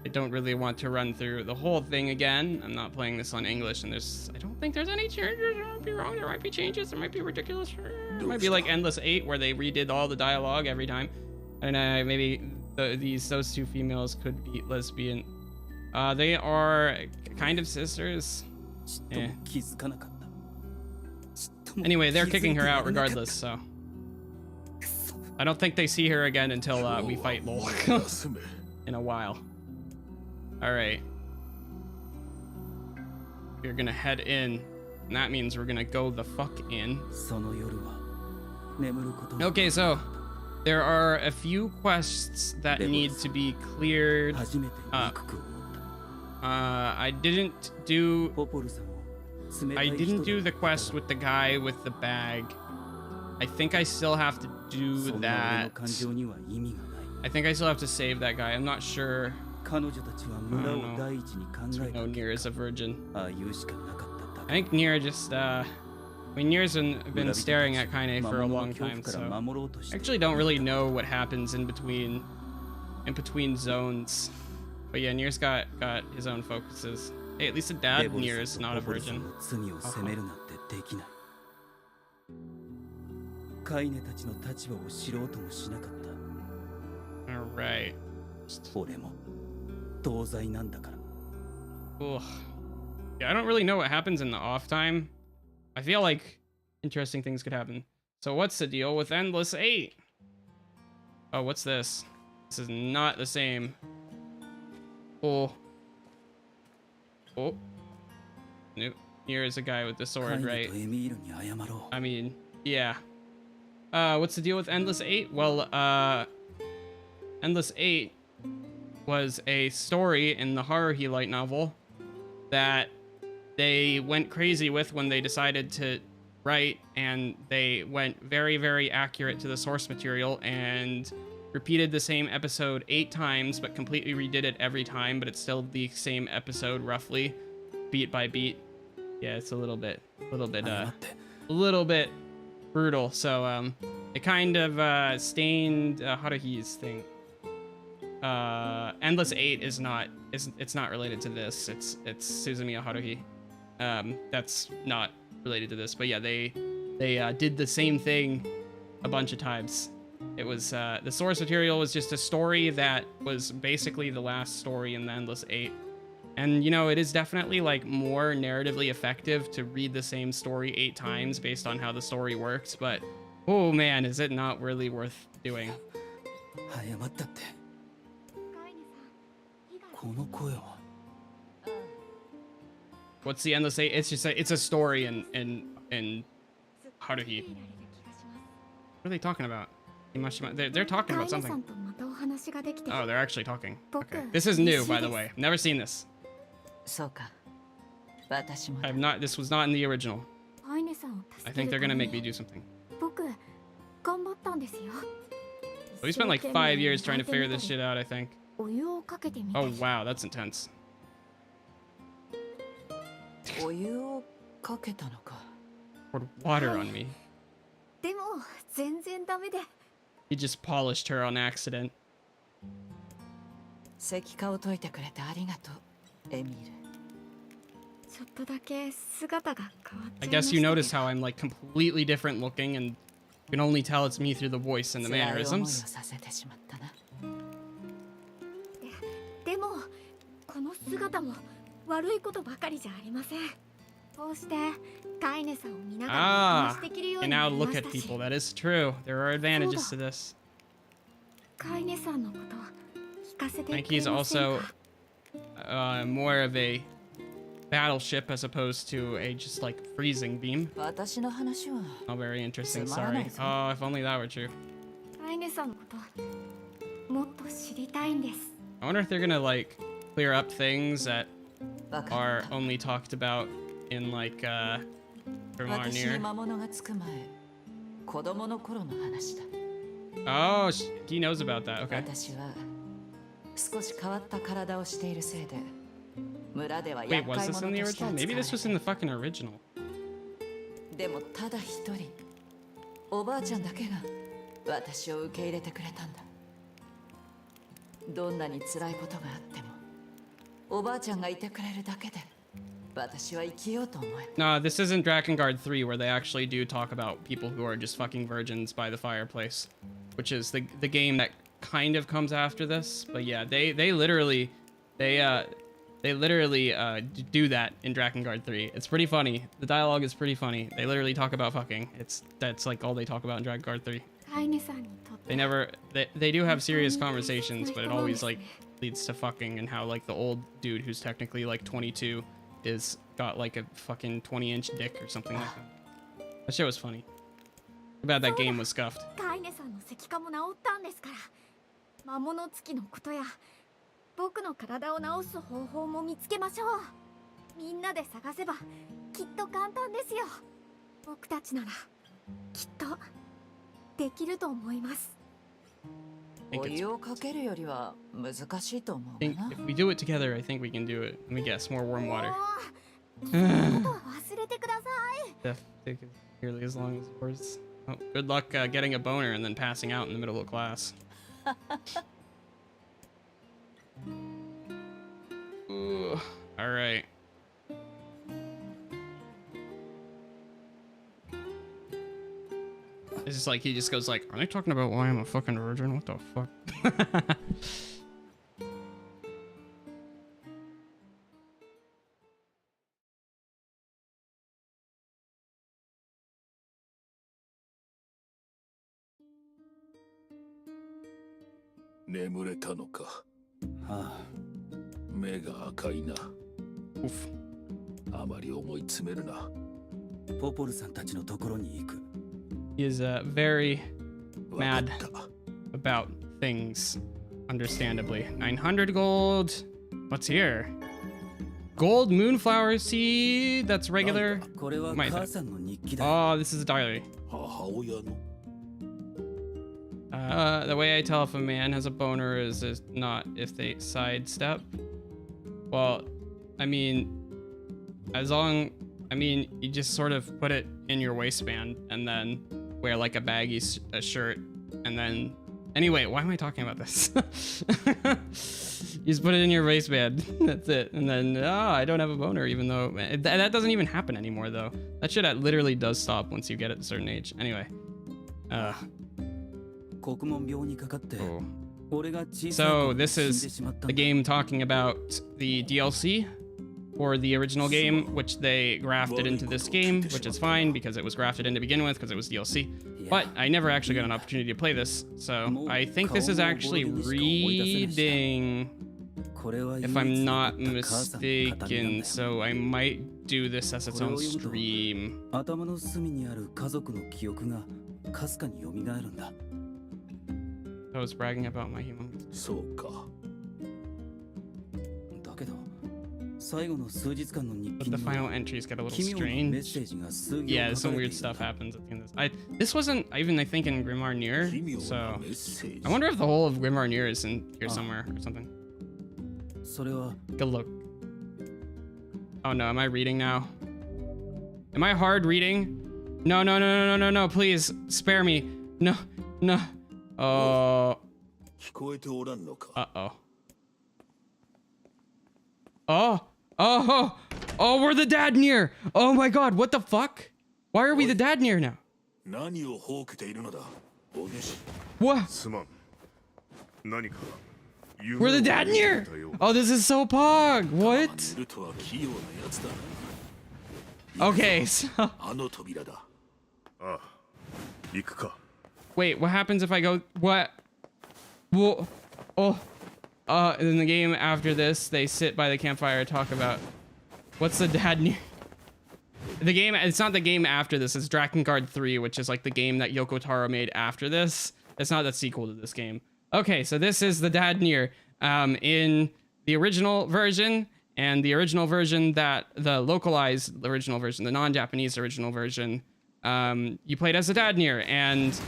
Speaker 1: I don't really want to run through the whole thing again. I'm not playing this on English, and I don't think there's any changes. I might be wrong. There might be changes. There might be ridiculous. It might be like Endless 8, where they redid all the dialogue every time. And maybe those two females could be lesbian. They are kind of sisters. Yeah. Anyway, they're kicking her out regardless, so. I don't think they see her again until we fight Lol in a while. Alright. We're gonna head in, and that means we're gonna go the fuck in. Okay, so there are a few quests that need to be cleared up. I didn't do the quest with the guy with the bag. I think I still have to do that. I think I still have to save that guy. I'm not sure. I don't know. No, NieR is a virgin. I think NieR just I mean, NieR's been staring at Kainé for a long time, so I actually don't really know what happens in between zones. But yeah, NieR's got his own focuses. Hey, at least the dad NieR is not a virgin.
Speaker 4: できない。カイネたちの立場を知ろうともしなかった。
Speaker 1: Alright.
Speaker 4: 俺も同罪なんだから。
Speaker 1: Ugh. Yeah, I don't really know what happens in the off time. I feel like interesting things could happen. So what's the deal with Endless 8? Oh, what's this? This is not the same. Oh. Oh. Nope. Here is a guy with the sword, right? I mean, yeah. What's the deal with Endless 8? Well, Endless 8 was a story in the Haruhi light novel that they went crazy with when they decided to write, and they went very, very accurate to the source material and repeated the same episode 8 times, but completely redid it every time, but it's still the same episode roughly, beat by beat. Yeah, it's a little bit brutal. So, it kind of, stained, Haruhi's thing. Endless 8 is not related to this. It's Suzumiya Haruhi. That's not related to this, but yeah, they did the same thing a bunch of times. It was, the source material was just a story that was basically the last story in the Endless 8. And, you know, it is definitely, like, more narratively effective to read the same story 8 times based on how the story works, but, oh man, is it not really worth doing. What's the Endless 8? It's just it's a story in Haruhi. What are they talking about? They're talking about something. Oh, they're actually talking. Okay. This is new, by the way. Never seen this. I've not. This was not in the original. I think they're gonna make me do something. So we spent like 5 years trying to figure this shit out, I think. Oh wow, that's intense. Poured water on me. He just polished her on accident. I guess you notice how I'm like completely different looking, and you can only tell it's me through the voice and the mannerisms. Ah, and now look at people. That is true. There are advantages to this. I think he's also more of a battleship as opposed to a just like freezing beam. Oh, very interesting. Sorry. Oh, if only that were true. I wonder if they're gonna like clear up things that are only talked about in like from our NieR. Oh, he knows about that. Okay. Wait, was this in the original? Maybe this was in the fucking original. No, this isn't Drakengard 3 where they actually do talk about people who are just fucking virgins by the fireplace, which is the game that kind of comes after this. But yeah, they literally do that in Drakengard 3. It's pretty funny. The dialogue is pretty funny. They literally talk about fucking. That's like all they talk about in Drakengard 3. They do have serious conversations, but it always like leads to fucking, and how like the old dude who's technically like 22 is got like a fucking 20-inch dick or something like that. That shit was funny. Too bad that game was scuffed. I think if we do it together, I think we can do it. Let me guess, more warm water. Death take nearly as long as yours. Oh, good luck getting a boner and then passing out in the middle of class. Ooh, all right. It's just like he just goes like, "Are they talking about why I'm a fucking virgin? What the fuck?"
Speaker 5: 眠れたのか。
Speaker 4: あ
Speaker 5: 目が赤いな。
Speaker 1: Oof.
Speaker 5: あまり思い詰めるな。
Speaker 4: あ、ポポルさんたちのところに行く。
Speaker 1: He is very
Speaker 5: わかっ
Speaker 1: mad
Speaker 5: た。
Speaker 1: about things, understandably. 900 gold. What's here? Gold moonflower seed. That's regular.
Speaker 4: これは
Speaker 1: Might
Speaker 4: 母さんの日記だ。
Speaker 1: Oh, this is a diary.
Speaker 5: 母親の
Speaker 1: The way I tell if a man has a boner is not if they sidestep. Well, I mean, you just sort of put it in your waistband and then wear like a baggy shirt and then... Anyway, why am I talking about this? You just put it in your waistband. That's it. And then, I don't have a boner, even though... That doesn't even happen anymore, though. That shit literally does stop once you get at a certain age. Anyway.
Speaker 4: 国門病にかかって
Speaker 1: Oh.
Speaker 4: 俺が小さい
Speaker 1: So
Speaker 4: 頃に
Speaker 1: this
Speaker 4: 死んで
Speaker 1: is
Speaker 4: しまった
Speaker 1: the
Speaker 4: んだ。
Speaker 1: game talking about the DLC for the original game, which they grafted into this game, which is fine because it was grafted in to begin with because it was DLC. But I never actually got an opportunity to play this, so I think this is actually reading,
Speaker 4: これは
Speaker 1: if I'm not mistaken. So I might do this as its own stream.
Speaker 4: 頭の隅にある家族の記憶がかすかに蘇るんだ。
Speaker 1: I was bragging about my human.
Speaker 5: そうか。
Speaker 4: だけど最後の数日間の日
Speaker 1: But
Speaker 4: 記
Speaker 1: the
Speaker 4: には
Speaker 1: final entries get a little
Speaker 4: 奇妙なメッ
Speaker 1: strange.
Speaker 4: セージが数行
Speaker 1: Yeah,
Speaker 4: 書か
Speaker 1: some
Speaker 4: れて
Speaker 1: weird
Speaker 4: いた。
Speaker 1: stuff happens at the end of this. This wasn't even, I think, in Grimoire NieR,
Speaker 5: 奇妙
Speaker 1: so
Speaker 5: なメッセージ
Speaker 1: I wonder if the whole of Grimoire NieR is in here somewhere or something.
Speaker 4: それは
Speaker 1: Good look. Oh no, am I reading now? Am I hard reading? No, no, no, no, no, no, no, please spare me. No, no. Oh,
Speaker 5: 聞こえておらんのか。
Speaker 1: uh-oh. Oh, oh, oh, we're the dad NieR. Oh my god, what the fuck? Why are we the dad NieR now?
Speaker 5: 何をほうけているのだ。お主。
Speaker 1: What?
Speaker 6: すまん。何か
Speaker 1: We're the dad NieR. Oh, this is so pog. What?
Speaker 5: 見るとは器用なやつだな。
Speaker 1: Okay, so
Speaker 5: あの扉だ。
Speaker 6: ああ、行くか。
Speaker 1: wait, what happens if I go? What? Whoa. Oh. In the game after this, they sit by the campfire and talk about what's the dad NieR. The game, it's not the game after this, it's Drakengard 3, which is like the game that Yoko Taro made after this. It's not the sequel to this game. Okay, so this is the dad NieR in the original version, and the original version that the localized original version, the non-Japanese original version, you played as the dad NieR, and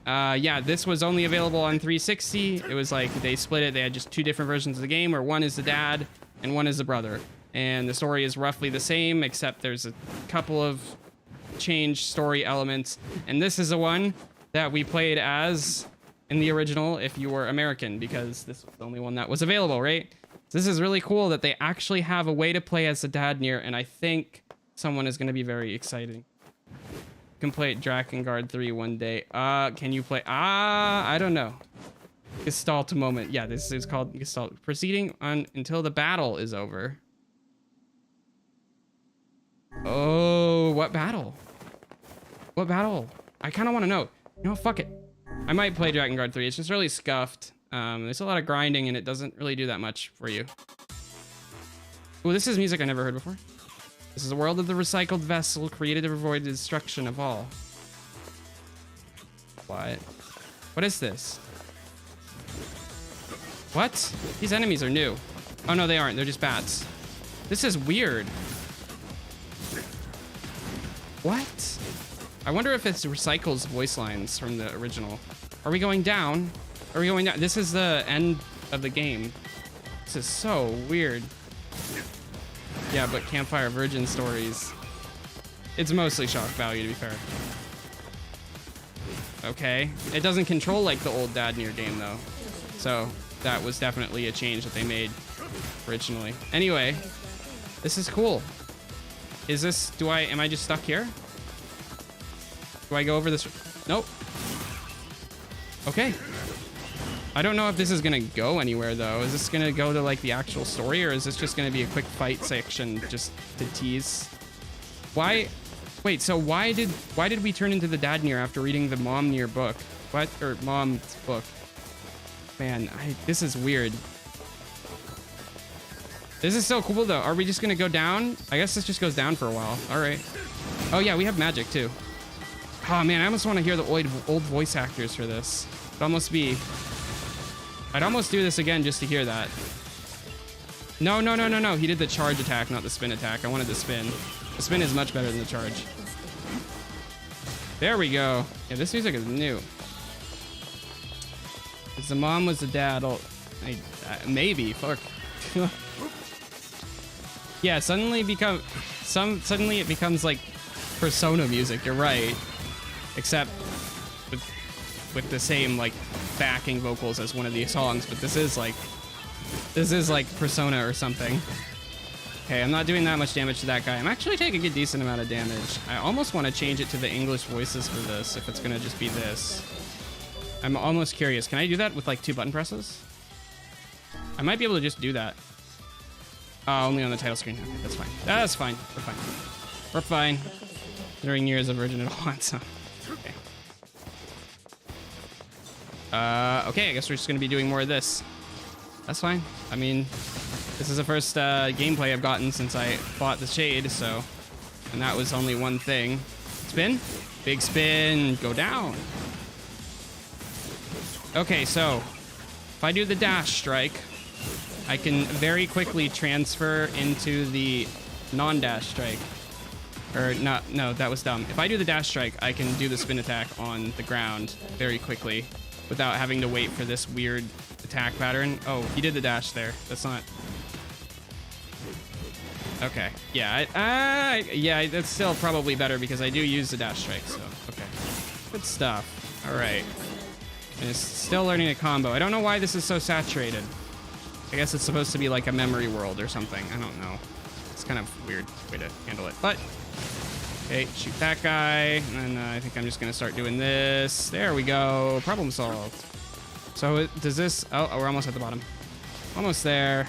Speaker 1: yeah, this was only available on 360. It was like they split it. They had just two different versions of the game where one is the dad and one is the brother. And the story is roughly the same, except there's a couple of changed story elements. And this is the one that we played as in the original if you were American, because this was the only one that was available, right? So this is really cool that they actually have a way to play as the dad NieR, and I think someone is going to be very excited. Can play Drakengard 3 one day. Can you play? I don't know. Gestalt moment. Yeah, this is called Gestalt. Proceeding on until the battle is over. Oh, what battle? What battle? I kind of want to know. You know, fuck it. I might play Drakengard 3. It's just really scuffed. There's a lot of grinding and it doesn't really do that much for you. Oh, this is music I never heard before. This is a world of the recycled vessel created to avoid the destruction of all. What? What is this? What? These enemies are new. Oh no, they aren't. They're just bats. This is weird. What? I wonder if it recycles voice lines from the original. Are we going down? Are we going down? This is the end of the game. This is so weird. Yeah, but Campfire Virgin Stories. It's mostly shock value, to be fair. Okay. It doesn't control like the old Dad NieR game, though. So that was definitely a change that they made originally. Anyway, this is cool. Is this, am I just stuck here? Do I go over this? Nope. Okay. I don't know if this is gonna go anywhere though. Is this gonna go to like the actual story, or is this just gonna be a quick fight section just to tease? Why? Wait, so why did we turn into the dad NieR after reading the mom NieR book? What? Or mom's book? Man, this is weird. This is so cool though. Are we just gonna go down? I guess this just goes down for a while. All right. Oh yeah, we have magic too. Oh man, I almost want to hear the old voice actors for this. It'd almost be... I'd almost do this again just to hear that. No. He did the charge attack, not the spin attack. I wanted the spin. The spin is much better than the charge. There we go. Yeah, this music is new. If the mom was the dad, maybe. Fuck. Yeah, suddenly it becomes like Persona music. You're right, except with the same like backing vocals as one of these songs. But this is like Persona or something. Okay, I'm not doing that much damage to that guy. I'm actually taking a decent amount of damage. I almost want to change it to the English voices for this if it's gonna just be this. I'm almost curious. Can I do that with like 2 button presses? I might be able to just do that. Only on the title screen. Okay, that's fine. That's fine. We're fine. We're fine. Considering NieR is a virgin at all, so okay. Okay, I guess we're just gonna be doing more of this. That's fine. I mean, this is the first gameplay I've gotten since I bought the shade, so... And that was only one thing. Spin? Big spin. Go down. Okay, so... If I do the dash strike, I can very quickly transfer into the non-dash strike. Or, no, that was dumb. If I do the dash strike, I can do the spin attack on the ground very quickly without having to wait for this weird attack pattern. Oh, he did the dash there. That's not... Okay. Yeah, yeah, that's still probably better because I do use the dash strike, so... Okay. Good stuff. All right. And it's still learning a combo. I don't know why this is so saturated. I guess it's supposed to be like a memory world or something. I don't know. It's kind of weird way to handle it. But, okay, shoot that guy. And then I think I'm just going to start doing this. There we go. Problem solved. So does this... Oh, we're almost at the bottom. Almost there.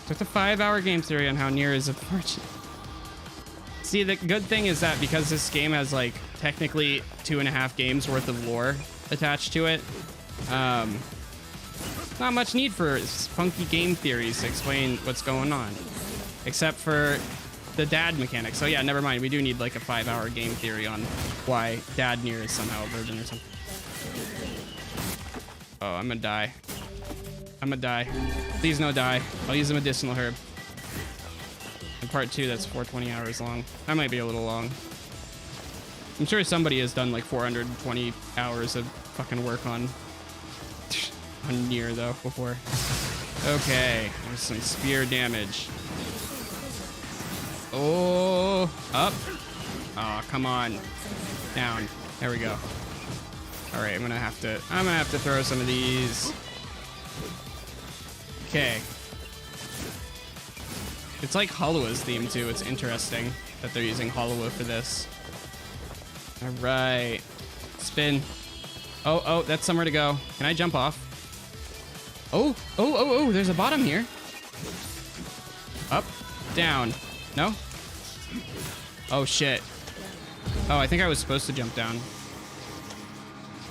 Speaker 1: Took a 5-hour game theory on how NieR is a virgin. See, the good thing is that because this game has like technically 2.5 games worth of lore attached to it, not much need for funky game theories to explain what's going on, except for the dad mechanic. So yeah, never mind. We do need like a 5-hour game theory on why dad NieR is somehow a virgin or something. Oh, I'm gonna die. I'm gonna die. Please no die. I'll use a medicinal herb. In part 2, that's 420 hours long. That might be a little long. I'm sure somebody has done like 420 hours of fucking work on NieR though before. Okay, there's some spear damage. Oh, up. Oh, come on. Down. There we go. All right, I'm gonna have to throw some of these. Okay. It's like Holua's theme too. It's interesting that they're using Holua for this. All right. Spin. Oh, that's somewhere to go. Can I jump off? Oh, there's a bottom here. Up, down. No? Oh, shit. Oh, I think I was supposed to jump down.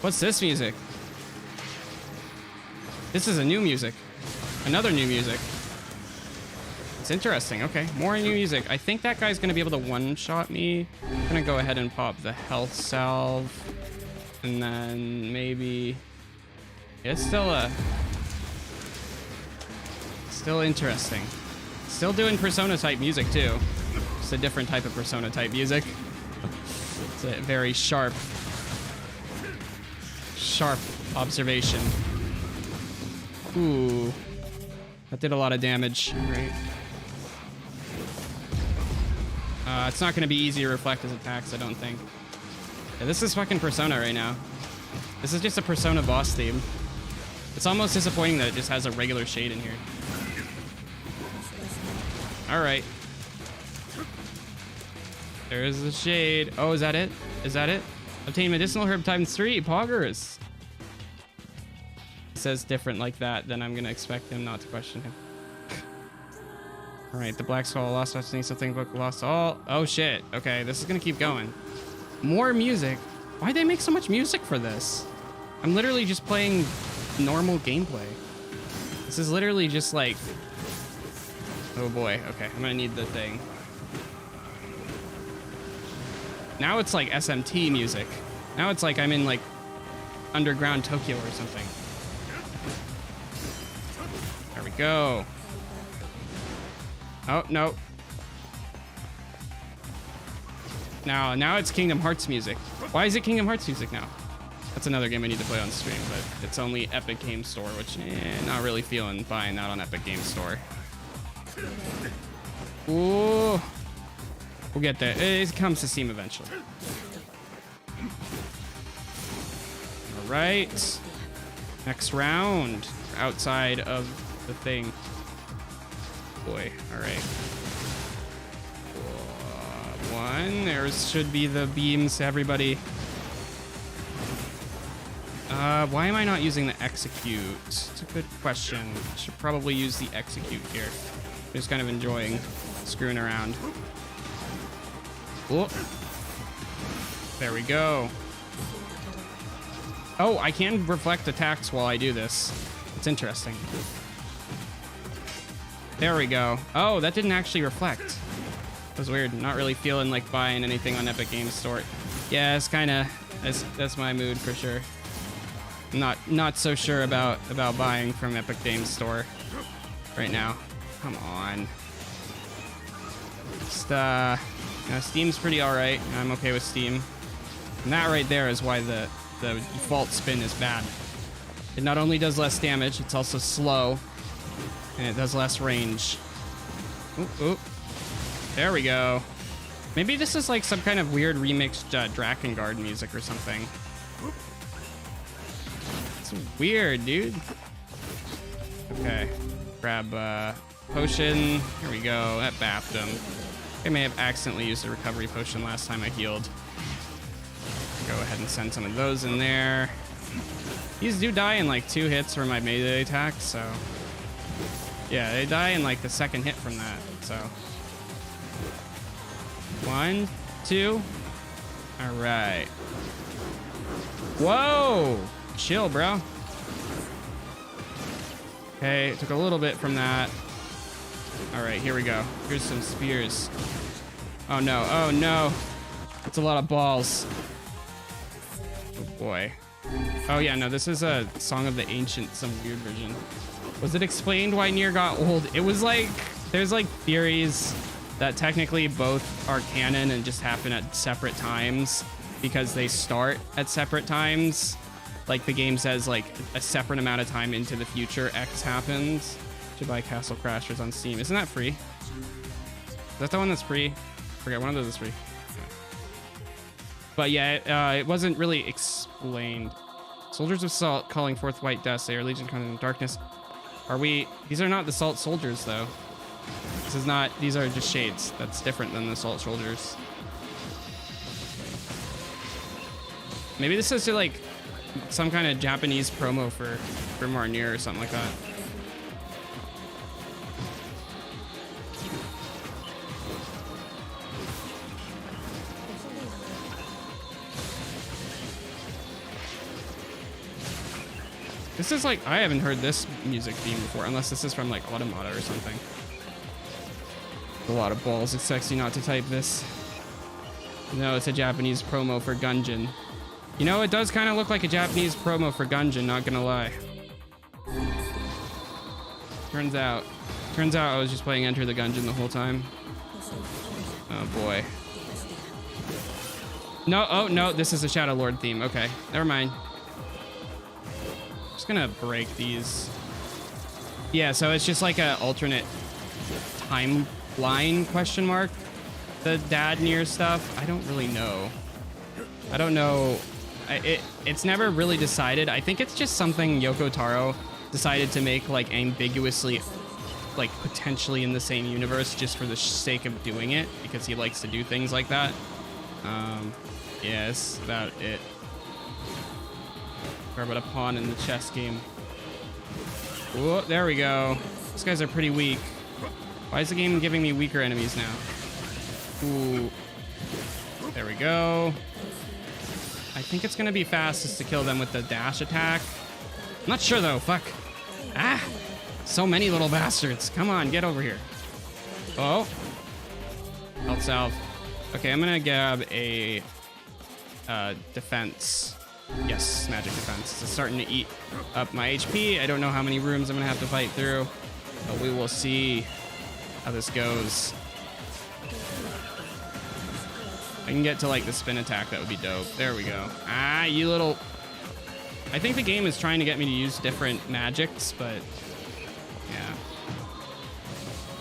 Speaker 1: What's this music? This is a new music. Another new music. It's interesting. Okay, more new music. I think that guy's gonna be able to one-shot me. I'm gonna go ahead and pop the health salve. And then maybe... It's still interesting. Still doing Persona type music too. Just a different type of Persona type music. It's a very sharp observation. Ooh. That did a lot of damage. Right. It's not going to be easy to reflect his attacks, I don't think. Yeah, this is fucking Persona right now. This is just a Persona boss theme. It's almost disappointing that it just has a regular shade in here. Alright. There's the shade. Oh, is that it? Is that it? Obtain medicinal herb times 3. Poggers. says different like that, then I'm gonna expect him not to question him. All right, the Black Skull lost destiny, something book lost all. Oh shit. Okay, this is gonna keep going. More music. Why'd they make so much music for this? I'm literally just playing normal gameplay. This is literally just like, oh boy. Okay, I'm gonna need the thing. Now it's like SMT music. Now it's like I'm in like underground Tokyo or something. There we go. Oh, no. Now it's Kingdom Hearts music. Why is it Kingdom Hearts music now? That's another game I need to play on stream, but it's only Epic Games Store, which not really feeling buying that on Epic Games Store. Ooh. We'll get there. It comes to Steam eventually. All right. Next round. Outside of the thing. Boy. All right. One. There should be the beams, everybody. Why am I not using the execute? It's a good question. I should probably use the execute here. I'm just kind of enjoying screwing around. Oh. There we go. Oh, I can reflect attacks while I do this. It's interesting. There we go. Oh, that didn't actually reflect. That was weird. Not really feeling like buying anything on Epic Games Store. Yeah, it's kind of that's my mood for sure. I'm not so sure about buying from Epic Games Store right now. Come on. Just Steam's pretty all right. I'm okay with Steam. And that right there is why the default spin is bad. It not only does less damage, it's also slow, and it does less range. Oop, oop. There we go. Maybe this is like some kind of weird remixed Drakengard music or something. It's weird, dude. Okay. Grab potion. Here we go. That baffed him. I may have accidentally used a recovery potion last time I healed. Go ahead and send some of those in there. These do die in like 2 hits from my melee attack, so yeah, they die in like the second hit from that. So 1, 2. All right. Whoa! Chill, bro. Okay, took a little bit from that. All right, here we go. Here's some spears. Oh no, oh no. That's a lot of balls. Oh boy. Oh yeah, no, this is a Song of the Ancient, some weird version. Was it explained why NieR got old? It was like, there's like theories that technically both are canon and just happen at separate times because they start at separate times. Like the game says like a separate amount of time into the future X happens. Should buy Castle Crashers on Steam. Isn't that free? Is that the one that's free? I forget, one of those is free. But yeah, it wasn't really explained. Soldiers of Salt calling forth white dust. They are Legion coming in darkness. Are we? These are not the Salt Soldiers though. This is not, these are just shades. That's different than the Salt Soldiers. Maybe this is like some kind of Japanese promo for more NieR or something like that. This is like, I haven't heard this music theme before, unless this is from like Automata or something. A lot of balls. It's sexy not to type this. No, it's a Japanese promo for Gungeon. You know, it does kind of look like a Japanese promo for Gungeon, not gonna lie. Turns out I was just playing Enter the Gungeon the whole time. Oh boy. No, oh no, this is a Shadow Lord theme. Okay, never mind. Just gonna break these. Yeah, so it's just like a alternate timeline question mark. The dad NieR stuff, I don't really know. I don't know. It's never really decided. I think it's just something Yoko Taro decided to make like ambiguously, like potentially in the same universe just for the sake of doing it because he likes to do things like that. Yeah, that's about it. Or about a pawn in the chess game. Whoa, there we go. These guys are pretty weak. Why is the game giving me weaker enemies now? Ooh. There we go. I think it's gonna be fastest to kill them with the dash attack. I'm not sure though, fuck. Ah! So many little bastards. Come on, get over here. Oh. Health salve. Okay, I'm gonna grab a defense. Yes, magic defense. It's starting to eat up my HP. I don't know how many rooms I'm gonna have to fight through, but we will see how this goes. If I can get to like the spin attack, that would be dope. There we go. Ah, you little... I think the game is trying to get me to use different magics, but yeah.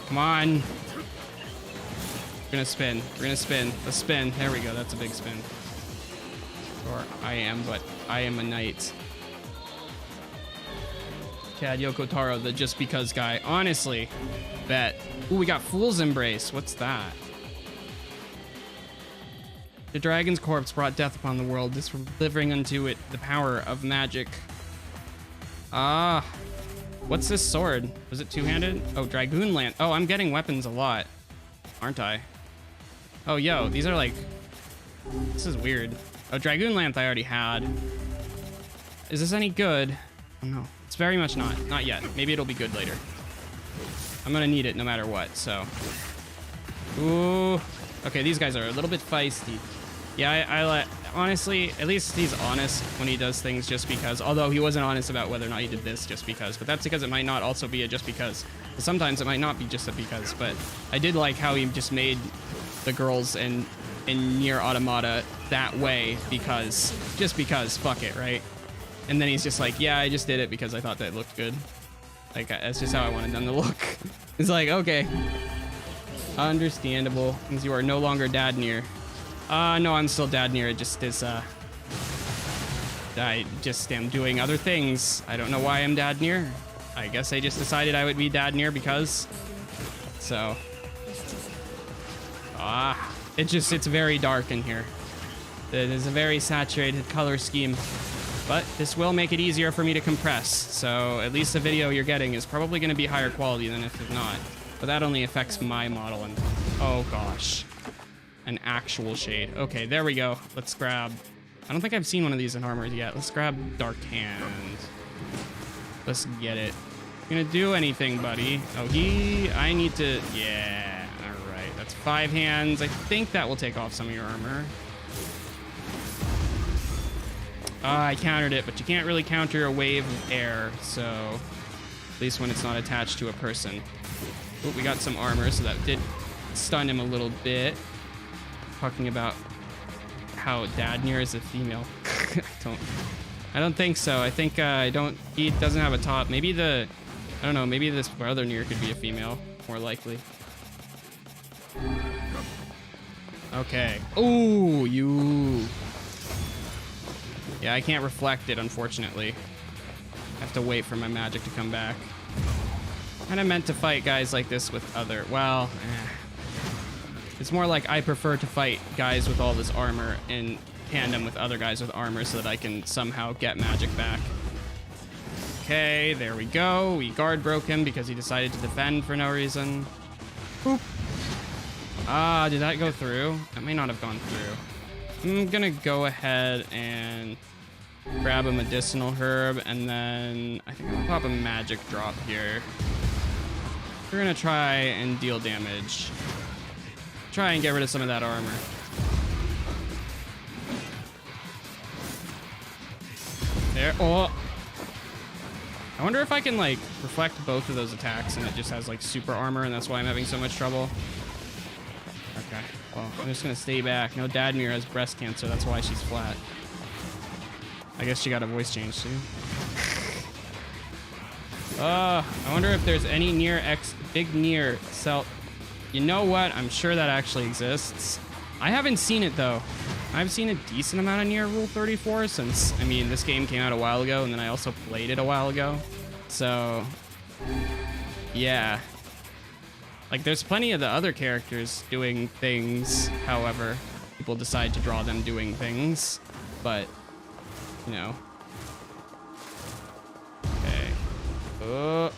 Speaker 1: Come on. We're gonna spin. We're gonna spin. Let's spin. There we go. That's a big spin. Or I am, but I am a knight. Chad Yoko Taro, the just because guy. Honestly, bet. Ooh, we got Fool's Embrace. What's that? The dragon's corpse brought death upon the world, delivering unto it the power of magic. Ah. What's this sword? Was it two-handed? Oh, Dragoon Lance. Oh, I'm getting weapons a lot, aren't I? Oh, yo, these are like... This is weird. Oh, Dragoon Lance I already had. Is this any good? Oh, no. It's very much not. Not yet. Maybe it'll be good later. I'm gonna need it no matter what, so... Ooh. Okay, these guys are a little bit feisty. Yeah, I let... Honestly, at least he's honest when he does things just because. Although he wasn't honest about whether or not he did this just because. But that's because it might not also be a just because. Sometimes it might not be just a because. But I did like how he just made the girls in NieR Automata that way because... Just because. Fuck it, right? And then he's just like, yeah, I just did it because I thought that looked good. Like, that's just how I wanted them to look. It's like, okay. Understandable. Means you are no longer Dad NieR. No, I'm still Dad NieR. It just is, I just am doing other things. I don't know why I'm Dad NieR. I guess I just decided I would be Dad NieR because. So. It's very dark in here. It is a very saturated color scheme. But this will make it easier for me to compress. So at least the video you're getting is probably going to be higher quality than if it's not. But that only affects my model. And oh gosh. An actual shade. Okay, there we go. Let's grab... I don't think I've seen one of these in armor yet. Let's grab Dark Hand. Let's get it. Gonna do anything, buddy. Oh, I need to... Yeah. Alright, that's 5 hands. I think that will take off some of your armor. I countered it, but you can't really counter a wave of air, so... At least when it's not attached to a person. Oh, we got some armor, so that did stun him a little bit. Talking about how Dad NieR is a female. I don't think so. I think he doesn't have a top. Maybe I don't know, maybe this brother NieR could be a female, more likely. Okay. Ooh, you. Yeah, I can't reflect it, unfortunately. I have to wait for my magic to come back. And I meant to fight guys like this with other, well, It's more like I prefer to fight guys with all this armor in tandem with other guys with armor so that I can somehow get magic back. Okay, there we go. We guard broke him because he decided to defend for no reason. Boop. Ah, did that go through? That may not have gone through. I'm gonna go ahead and grab a medicinal herb and then I think I'll pop a magic drop here. We're gonna try and deal damage. Try and get rid of some of that armor. There. Oh. I wonder if I can like reflect both of those attacks and it just has like super armor and that's why I'm having so much trouble. Okay. Well, I'm just gonna stay back. No, Dad NieR has breast cancer. That's why she's flat. I guess she got a voice change too. I wonder if there's any big NieR cell. You know what? I'm sure that actually exists. I haven't seen it though. I've seen a decent amount of NieR Rule 34 since, I mean, this game came out a while ago and then I also played it a while ago. So, yeah. Like, there's plenty of the other characters doing things, however, people decide to draw them doing things, but, you know. Okay. Oh.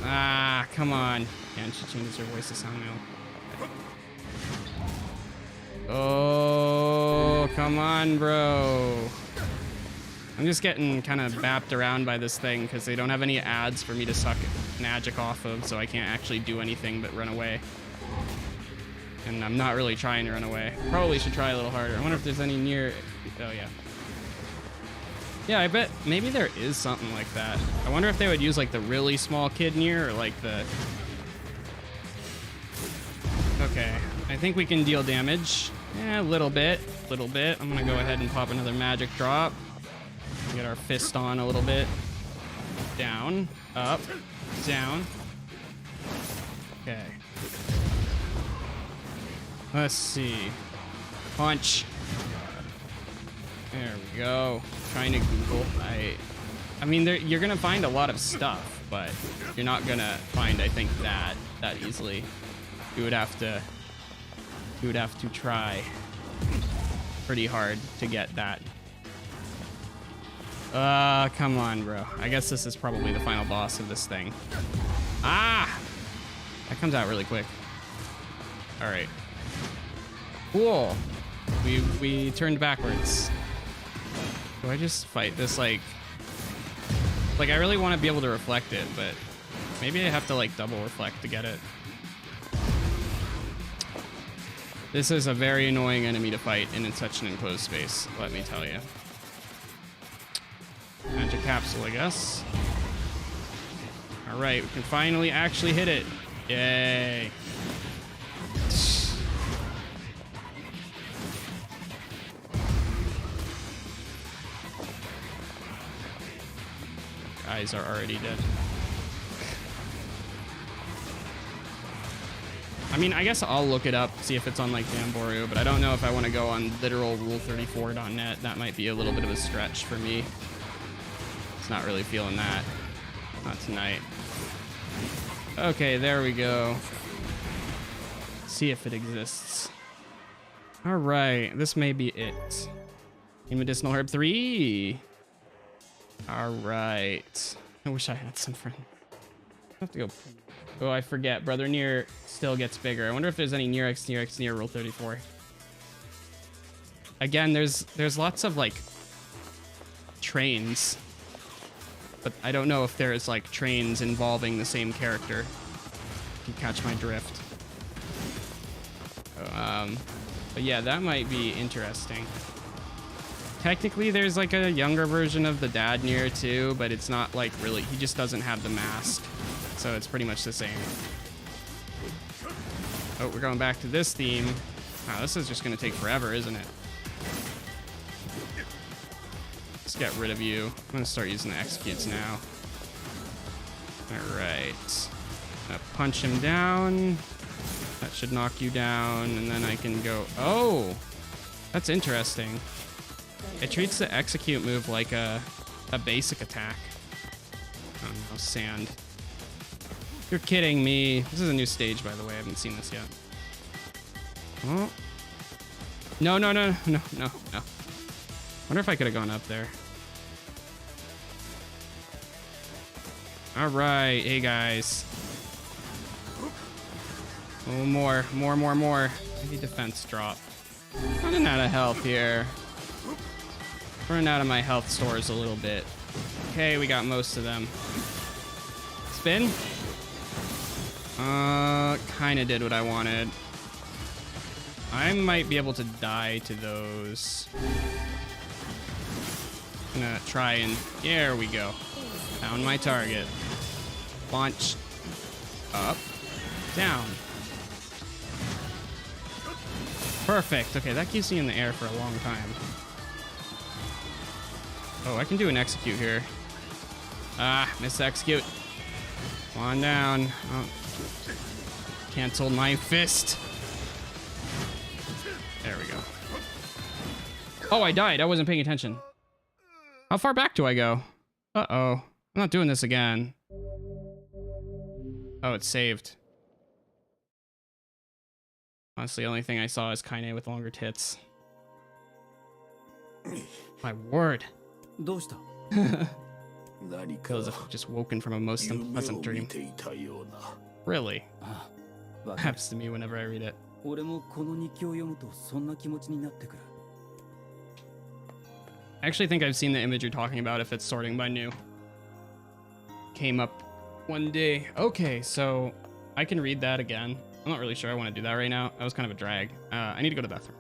Speaker 1: Ah, come on. And she changes her voice to sound male. Oh, come on, bro. I'm just getting kind of bapped around by this thing because they don't have any ads for me to suck magic off of, so I can't actually do anything but run away. And I'm not really trying to run away. Probably should try a little harder. I wonder if there's any near... Oh, yeah. Yeah, I bet maybe there is something like that. I wonder if they would use, like, the really small kid near or, like, the... Okay. I think we can deal damage. Yeah, a little bit. Little bit. I'm gonna go ahead and pop another magic drop. Get our fist on a little bit. Down. Up. Down. Okay. Let's see. Punch. There we go. Trying to Google. I mean, you're gonna find a lot of stuff, but you're not gonna find, I think, that easily. You would have to try pretty hard to get that. Come on, bro. I guess this is probably the final boss of this thing. Ah! That comes out really quick. All right. Cool. We turned backwards. Do I just fight this, like I really want to be able to reflect it, but maybe I have to, like, double reflect to get it. This is a very annoying enemy to fight in such an enclosed space, let me tell you. Magic capsule, I guess. All right, we can finally actually hit it. Yay. Guys are already dead. I mean, I guess I'll look it up, see if it's on, like, Jamboru, but I don't know if I want to go on literal rule34.net. That might be a little bit of a stretch for me. It's not really feeling that. Not tonight. Okay, there we go. See if it exists. All right, this may be it. Medicinal herb 3. All right. I wish I had some friends. I have to go. Oh, I forget. Brother NieR still gets bigger. I wonder if there's any NieR X Rule 34. Again, there's lots of, like, trains, but I don't know if there's, like, trains involving the same character. If you catch my drift. But yeah, that might be interesting. Technically, there's, like, a younger version of the dad NieR too, but it's not, like, really. He just doesn't have the mask, so it's pretty much the same. Oh, we're going back to this theme. Wow, this is just gonna take forever, isn't it? Let's get rid of you. I'm gonna start using the executes now. All right. Gonna punch him down. That should knock you down, and then I can go. Oh, that's interesting. It treats the execute move like a basic attack. Oh no, sand. You're kidding me. This is a new stage, by the way. I haven't seen this yet. Oh. No. Wonder if I could have gone up there. All right. Hey, guys. Oh, more. Maybe defense drop. Running out of health here. Running out of my health stores a little bit. Okay, we got most of them. Spin. Kind of did what I wanted. I might be able to die to those. I'm gonna try and... There we go. Found my target. Launch. Up. Down. Perfect. Okay, that keeps me in the air for a long time. Oh, I can do an execute here. Ah, miss execute. Come on down. Oh. Canceled my fist. There we go. Oh, I died. I wasn't paying attention. How far back do I go? Uh-oh. I'm not doing this again. Oh, it's saved. Honestly, the only thing I saw is K-Kainé with longer tits. My word.
Speaker 4: どうした？
Speaker 5: 何か
Speaker 1: Feels as if I've just woken from a most
Speaker 5: 夢を
Speaker 1: unpleasant
Speaker 5: 見
Speaker 1: dream.
Speaker 5: ていたような。
Speaker 1: Really?
Speaker 4: ああ、わかる。
Speaker 1: Happens to me whenever I read it.
Speaker 4: 俺もこの日記を読むとそんな気持ちになってくる。
Speaker 1: I actually think I've seen the image you're talking about if it's sorting by new. Came up one day. Okay, so I can read that again. I'm not really sure I want to do that right now. That was kind of a drag. I need to go to the bathroom.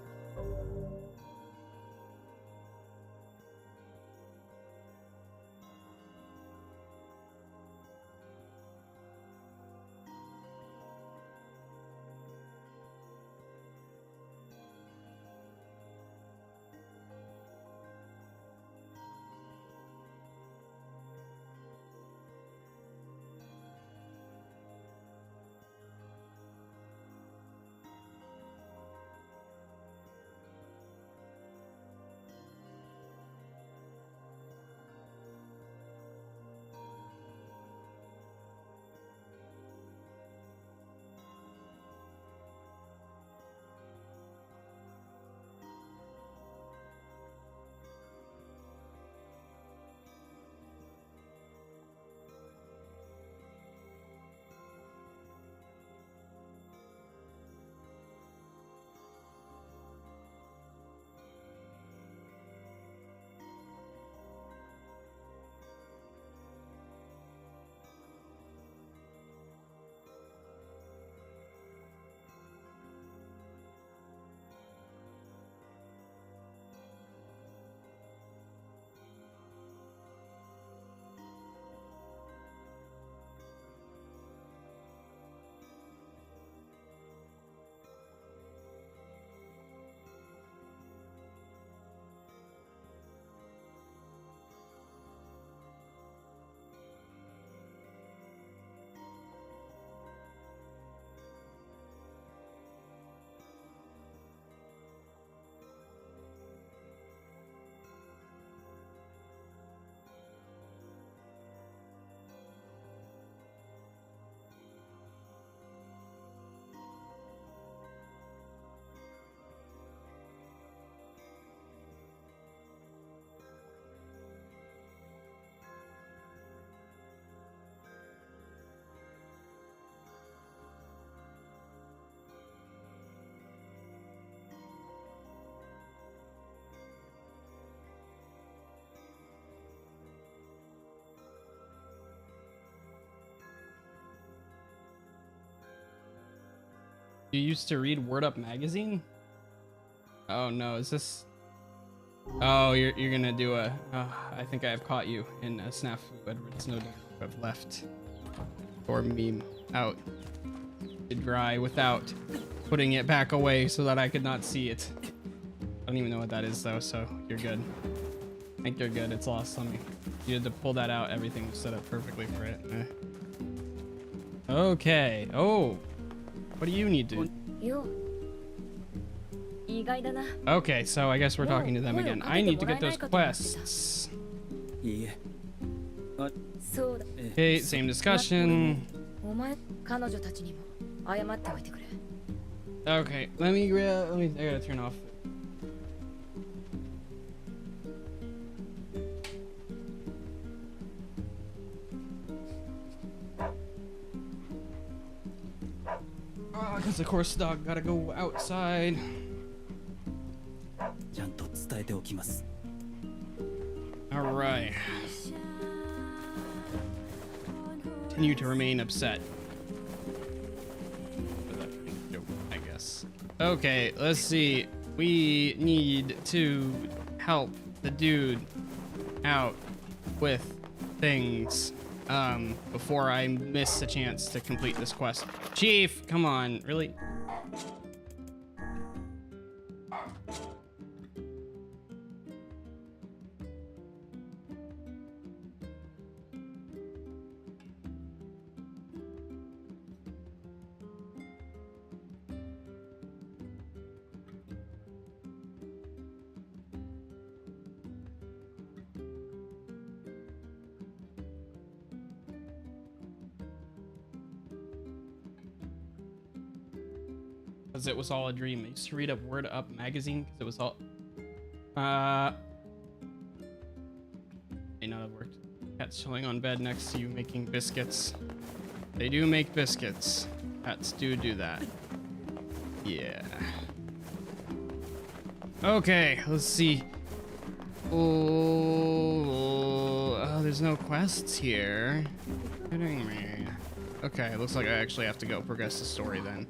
Speaker 1: You used to read Word Up magazine? Oh no, is this... Oh, you're gonna do a... I think I have caught you in a snafu. Edward Snowden have left your meme out to dry without putting it back away so that I could not see it. I don't even know what that is though, so you're good. I think you're good. It's lost on me. You had to pull that out. Everything was set up perfectly for it. Okay. Oh. What do you need to... Okay, so I guess we're talking to them again. I need to get those quests.
Speaker 4: いいえ。あ、
Speaker 1: Okay, same discussion. Okay, let me, I gotta turn off. Because of course dog gotta go outside.
Speaker 4: ちゃんと伝えておきます。
Speaker 1: Alright. Continue to remain upset. I guess. Okay, let's see. We need to help the dude out with things before I miss a chance to complete this quest. Chief, come on, really? Because it was all a dream. I used to read a Word Up magazine because it was all... Cat's chilling on bed next to you making biscuits. They do make biscuits. Cats do that. Yeah. Okay, let's see. Oh, there's no quests here. Kidding me. Okay, looks like I actually have to go progress the story then.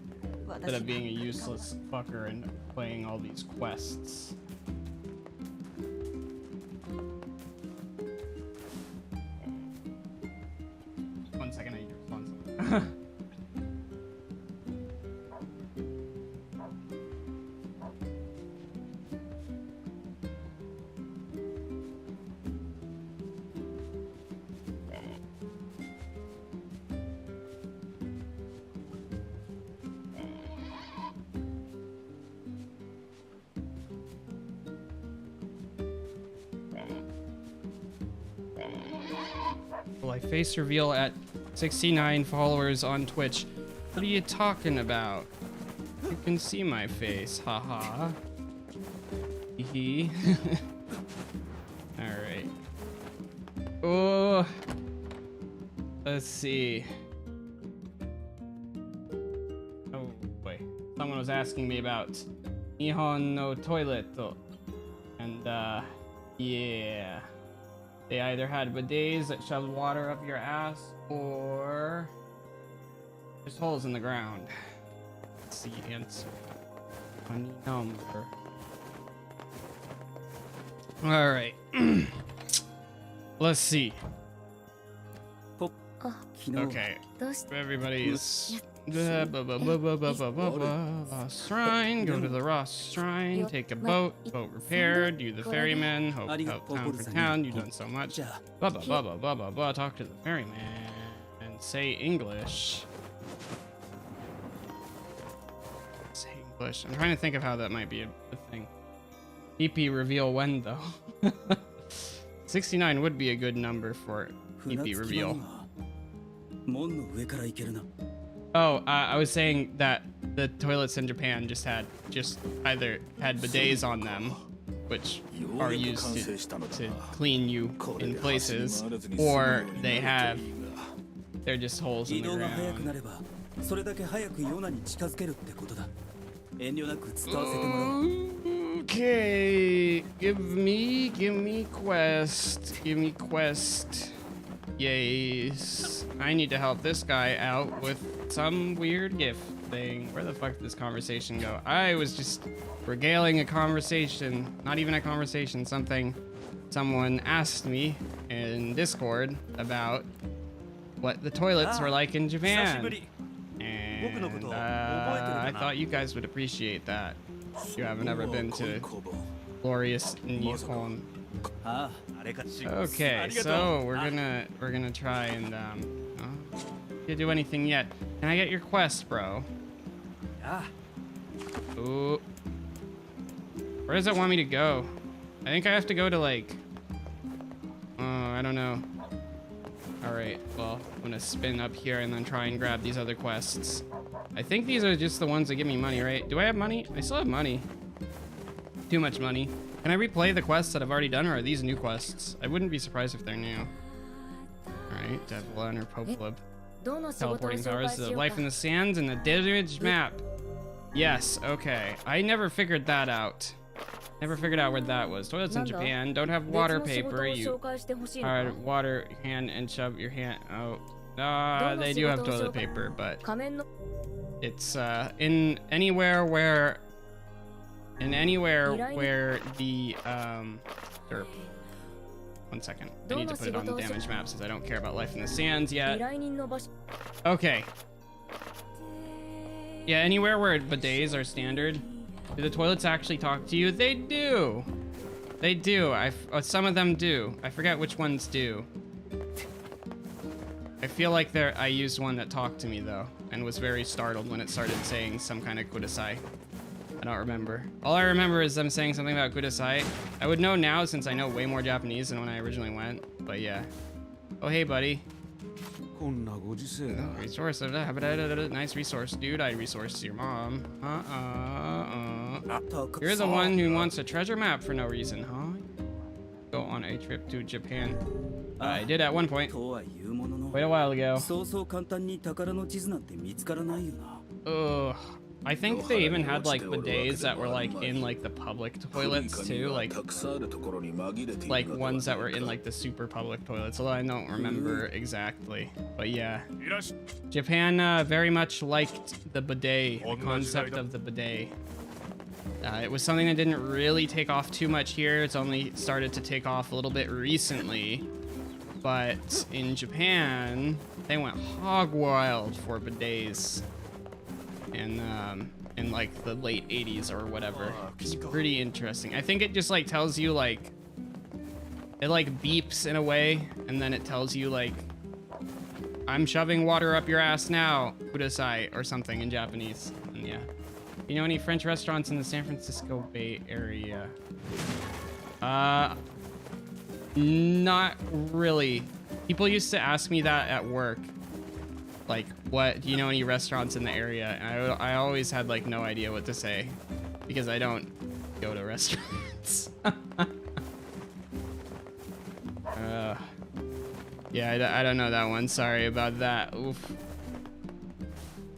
Speaker 1: Instead of being a useless fucker and playing all these quests. One second, I need to respond to something. Will I face reveal at 69 followers on Twitch? What are you talking about? You can see my face, haha. Hee. Alright. Oh, let's see. Oh boy, someone was asking me about Nihon no toilet, and yeah. They either had bidets that shoved water up your ass, or there's holes in the ground. That's the answer. Funny number. Alright. Let's see. Okay. Everybody is... Lost Shrine, go to the Ross Shrine, take a boat, boat repaired, you the ferryman, help town for town, you've done so much. Blah blah blah blah blah blah blah, talk to the ferryman and say English. Say English. I'm trying to think of how that might be a thing. EP reveal when though. 69 would be a good number for EP reveal. Oh, I was saying that the toilets in Japan just either had bidets on them, which are used to clean you in places, or they're just holes in the ground. Okay, give me quest. Yes, I need to help this guy out with some weird gift thing. Where the fuck did this conversation go? I was just regaling a conversation, not even a conversation, something someone asked me in Discord about what the toilets were like in Japan. And I thought you guys would appreciate that. You haven't ever been to glorious Nippon. Okay, so we're gonna try and can't do anything yet. Can I get your quest, bro? Ooh. Where does it want me to go? I think I have to go to like I don't know. Alright, well, I'm gonna spin up here and then try and grab these other quests. I think these are just the ones that give me money, right? Do I have money? I still have money. Too much money. Can I replay the quests that I've already done, or are these new quests? I wouldn't be surprised if they're new. Alright, Devil Hunter Popleb. Teleporting powers, the life in the sands, and the damage map. Yes, okay. I never figured that out. Never figured out where that was. Toilets in Japan don't have water paper. You water hand and shove your hand. Oh, they do have toilet paper, but it's in anywhere where the derp. One second. I need to put it on the damage map since I don't care about life in the sands yet. Okay. Yeah, anywhere where bidets are standard. Do the toilets actually talk to you? They do. They do. Some of them do. I forget which ones do. I feel like I used one that talked to me though, and was very startled when it started saying some kind of kudasai. I don't remember. All I remember is them saying something about kudasai. I would know now since I know way more Japanese than when I originally went. But yeah. Oh hey buddy. Resource. Nice resource, dude. I resourced your mom. You're the one who wants a treasure map for no reason, huh? Go on a trip to Japan. I did at one point.
Speaker 4: とは言うものの
Speaker 1: Quite a while ago.
Speaker 4: そうそう簡単に宝の地図なんて見つからないよな。
Speaker 1: Ugh. I think they even had like bidets that were like in like the public toilets too, like ones that were in like the super public toilets, although I don't remember exactly. But yeah, Japan very much liked the bidet, the concept of the bidet. It was something that didn't really take off too much here. It's only started to take off a little bit recently. But in Japan, they went hog wild for bidets. In like the late 80s or whatever. It's pretty interesting. I think it just like tells you like, it like beeps in a way, and then it tells you like, I'm shoving water up your ass now, kudasai, or something in Japanese. And yeah. You know any French restaurants in the San Francisco Bay Area? Not really. People used to ask me that at work. Like, what, do you know any restaurants in the area? And I always had like no idea what to say because I don't go to restaurants. Yeah, I don't know that one. Sorry about that. Oof.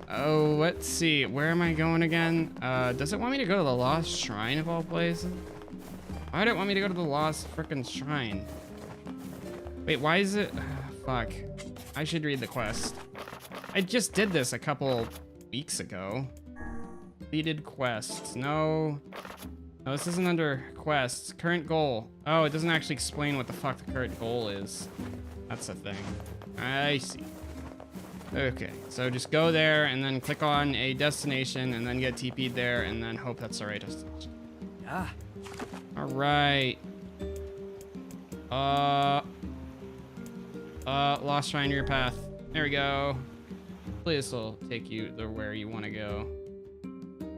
Speaker 1: Oh, let's see. Where am I going again? Does it want me to go to the Lost Shrine of all places? Why would it want me to go to the Lost frickin' Shrine? Wait, why is it? Fuck. I should read the quest. I just did this a couple weeks ago. Completed quests. No. No, this isn't under quests. Current goal. Oh, it doesn't actually explain what the fuck the current goal is. That's the thing. I see. Okay, so just go there and then click on a destination and then get TP'd there and then hope that's the right destination.
Speaker 4: Yeah.
Speaker 1: Alright. Lost Shrine, your path. There we go. This will take you to where you want to go.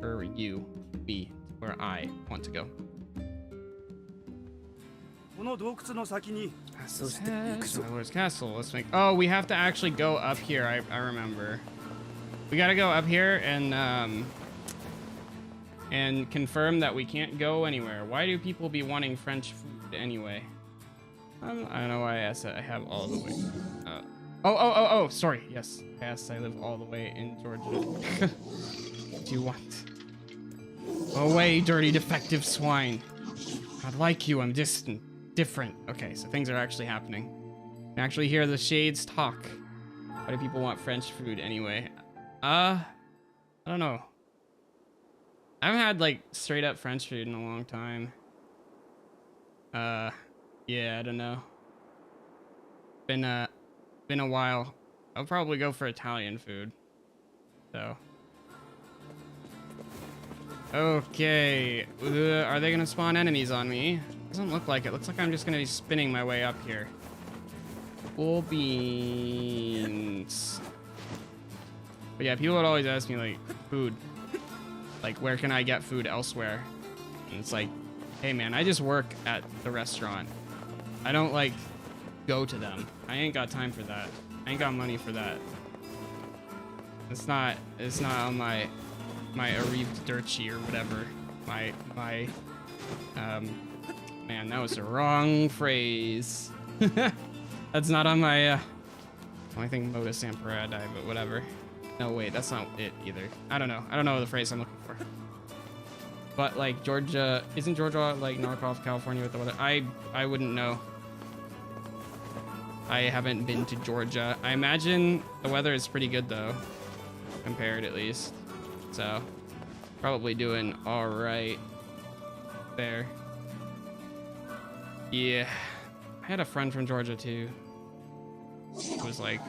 Speaker 1: Or you, me, where I want to go. Lord's Castle. Let's make. Oh, we have to actually go up here. I remember. We gotta go up here and confirm that we can't go anywhere. Why do people be wanting French food anyway? I don't know why I asked that. I have all the way. Oh, sorry. Yes. Yes, I live all the way in Georgia. What do you want? Away, dirty defective swine. Not like you, I'm distant. Different. Okay, so things are actually happening. I can actually hear the shades talk. Why do people want French food anyway? I don't know. I haven't had like straight up French food in a long time. Yeah, I don't know. Been a while. I'll probably go for Italian food. So. Okay. Are they gonna spawn enemies on me? Doesn't look like it. Looks like I'm just gonna be spinning my way up here. Cool beans. But yeah, people would always ask me like, food. Like, where can I get food elsewhere? And it's like, hey man, I just work at the restaurant. I don't like go to them. I ain't got time for that. I ain't got money for that. It's not on my arrived dirty or whatever. Man, that was the wrong phrase. That's not on my I think modus operandi, but whatever. No, wait, that's not it either. I don't know the phrase I'm looking for. But like Georgia, isn't Georgia like knockoff California with the weather? I wouldn't know. I haven't been to Georgia. I imagine the weather is pretty good though, compared at least. So probably doing all right there. Yeah, I had a friend from Georgia too. It was like,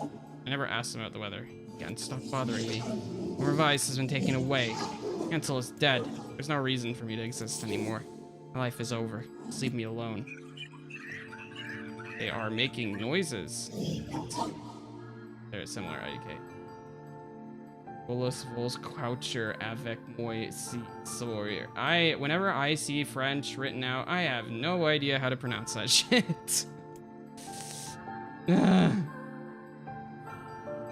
Speaker 1: I never asked him about the weather. Again, stop bothering me. My Revice has been taken away. Cancel is dead. There's no reason for me to exist anymore. My life is over. Just leave me alone. They are making noises. They're similar, okay. Volus Vols Croucher avec moi si sourire. Whenever I see French written out, I have no idea how to pronounce that shit. I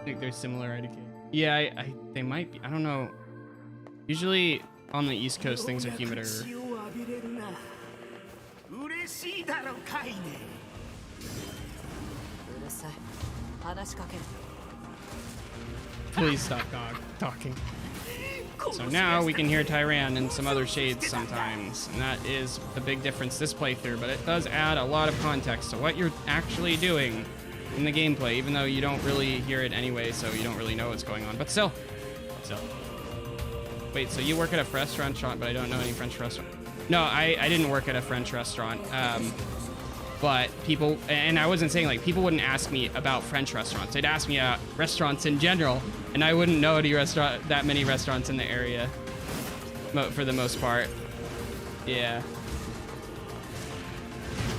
Speaker 1: think they're similar, IDK. Yeah, they might be. I don't know. Usually on the East Coast, things are humider.
Speaker 3: 話しかける。
Speaker 1: Please stop talking. So now we can hear Tyran and some other shades sometimes, and that is the big difference this playthrough, but it does add a lot of context to what you're actually doing in the gameplay, even though you don't really hear it anyway, so you don't really know what's going on. But still. Wait, so you work at a French restaurant, but I don't know any French restaurant. No, I didn't work at a French restaurant. But people, and I wasn't saying like people wouldn't ask me about French restaurants. They'd ask me about restaurants in general, and I wouldn't know that many restaurants in the area for the most part. Yeah.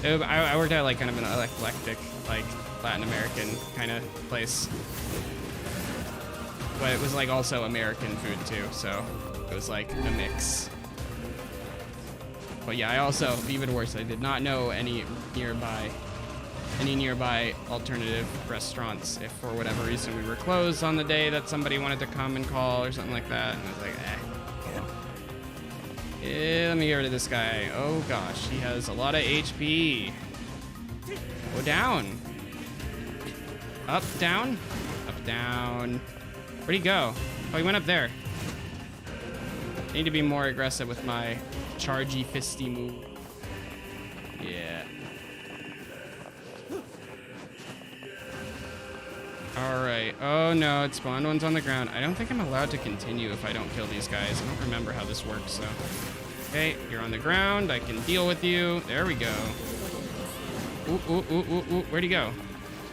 Speaker 1: I worked at like kind of an eclectic, like Latin American kind of place. But it was like also American food too, so it was like a mix. But yeah, I also, even worse, I did not know any nearby alternative restaurants if for whatever reason we were closed on the day that somebody wanted to come and call or something like that. And I was like, Yeah, let me get rid of this guy. Oh gosh, he has a lot of HP. Go down. Up, down. Up, down. Where'd he go? Oh, he went up there. I need to be more aggressive with my chargy fisty move. Yeah. Alright. Oh no, it spawned ones on the ground. I don't think I'm allowed to continue if I don't kill these guys. I don't remember how this works, so. Okay, you're on the ground. I can deal with you. There we go. Ooh, ooh, ooh, ooh, ooh. Where'd he go?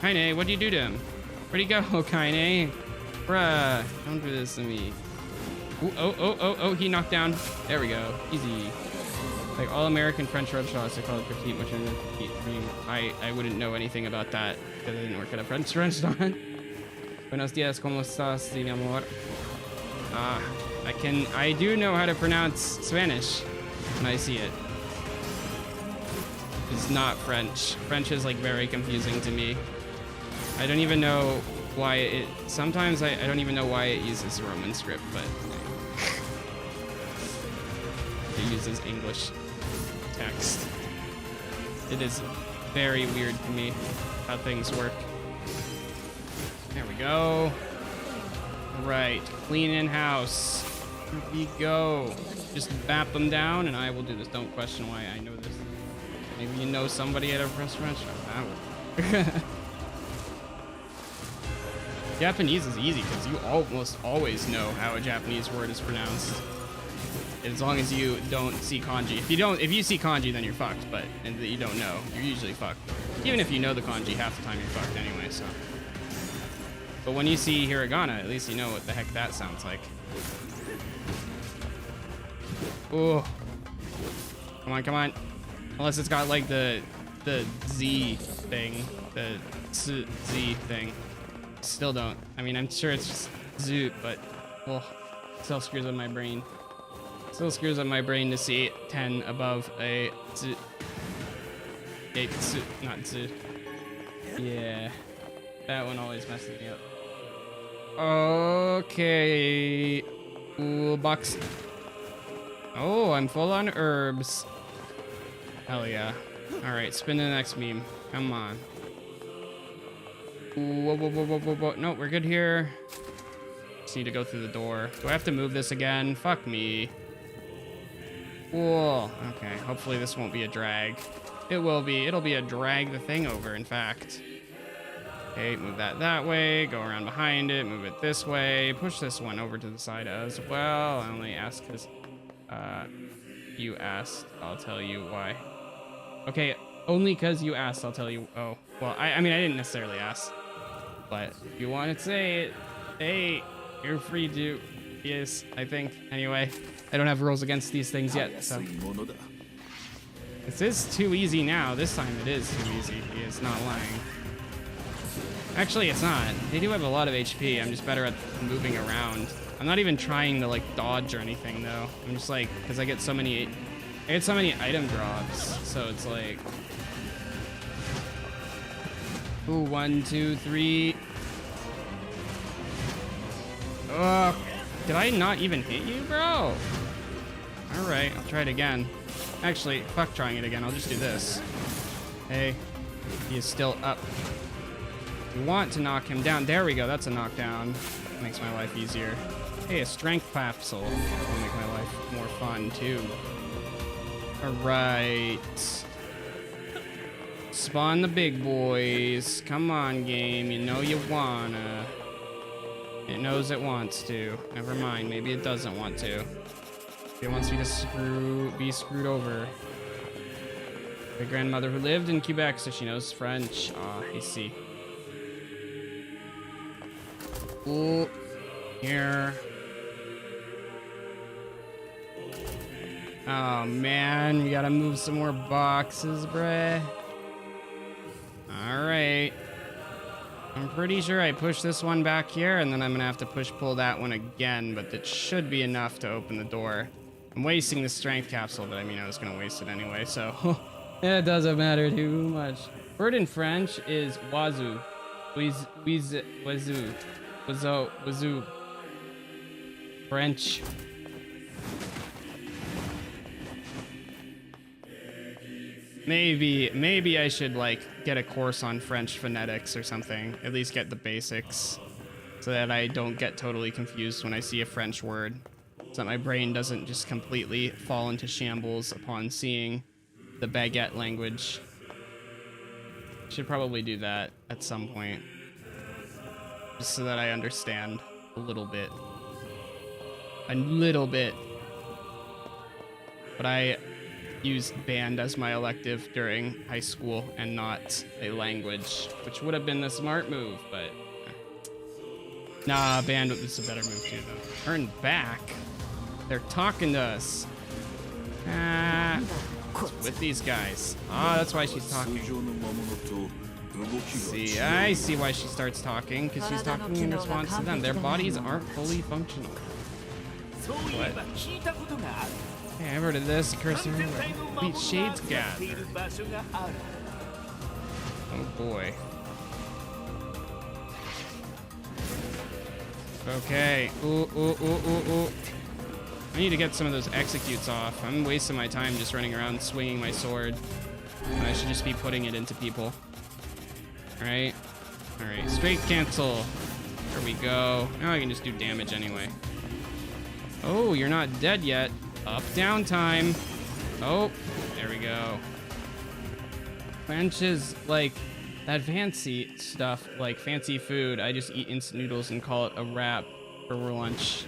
Speaker 1: K-Kainé, what'd you do to him? Where'd he go, K-Kainé? Bruh, don't do this to me. Ooh, oh, he knocked down. There we go. Easy. Like all American French restaurants, they call it petite, which is petite. I wouldn't know anything about that because I didn't work at a French restaurant. Buenos dias, ¿cómo estás, mi amor? I do know how to pronounce Spanish when I see it. It's not French. French is like very confusing to me. I don't even know why sometimes I don't even know why it uses Roman script, but it uses English text. It is very weird to me how things work. There we go. Right, clean in house. Here we go. Just bap them down and I will do this. Don't question why I know this. Maybe you know somebody at a restaurant. That would. Japanese is easy because you almost always know how a Japanese word is pronounced. As long as you don't see kanji. If you see kanji, then you're fucked. But and you don't know, you're usually fucked. Even if you know the kanji, half the time you're fucked anyway. So. But when you see hiragana, at least you know what the heck that sounds like. Oh, come on. Unless it's got like the Z thing, the Z thing. Still don't. I mean, I'm sure it's just zoot, but still screws up my brain. Still screws up my brain to see 10 above a z. Not z. Yeah, that one always messes me up. Okay, ooh, box. Oh, I'm full on herbs. Hell yeah. All right, spin to the next meme. Come on. Whoa. No, we're good here. Just need to go through the door. Do I have to move this again? Fuck me. Cool. Okay, hopefully this won't be a drag. It will be. It'll be a drag the thing over, in fact. Okay, move that way. Go around behind it. Move it this way. Push this one over to the side as well. I only asked because you asked. I'll tell you why. Okay, only because you asked, I'll tell you. Oh, well, I mean, I didn't necessarily ask. But if you want to say it, hey, you're free to. Yes, I think. Anyway, I don't have rules against these things yet, so. This is too easy now. This time it is too easy. He is not lying. Actually, it's not. They do have a lot of HP. I'm just better at moving around. I'm not even trying to, like, dodge or anything, though. I'm just, like, because I get so many item drops, so it's like... Ooh, 1, 2, 3. Ugh. Did I not even hit you, bro? Alright, I'll try it again. Actually, fuck trying it again. I'll just do this. Hey, he is still up. You want to knock him down. There we go. That's a knockdown. Makes my life easier. Hey, a strength capsule. Will make my life more fun, too. Alright. Spawn the big boys. Come on, game. You know you wanna. It knows it wants to. Never mind. Maybe it doesn't want to. It wants me to be screwed over. My grandmother who lived in Quebec, so she knows French. Ah, I see. Ooh. Here. Oh man, we gotta move some more boxes, bruh. Alright. I'm pretty sure I push this one back here, and then I'm gonna have to push-pull that one again, but that should be enough to open the door. I'm wasting the strength capsule, but I mean, I was gonna waste it anyway, so it doesn't matter too much. Word in French is wazoo. Wazoo. Wazoo. French. Maybe I should like get a course on French phonetics or something. At least get the basics so that I don't get totally confused when I see a French word. So that my brain doesn't just completely fall into shambles upon seeing the baguette language. Should probably do that at some point. Just so that I understand a little bit. A little bit. But I used band as my elective during high school and not a language, which would have been the smart move, but nah, band was a better move too though. Turn back. They're talking to us. With these guys. Ah, that's why she's talking. See, I see why she starts talking, because she's talking in response to them. Their bodies aren't fully functional. What? Hey, I've heard of this. Cursor. Complete shades gather. Oh boy. Okay. Ooh. I need to get some of those executes off. I'm wasting my time just running around swinging my sword. And I should just be putting it into people. Alright. Alright. Straight cancel. There we go. Now I can just do damage anyway. Oh, you're not dead yet. Up, down time. Oh, there we go. French is like that fancy stuff, like fancy food. I just eat instant noodles and call it a wrap for lunch.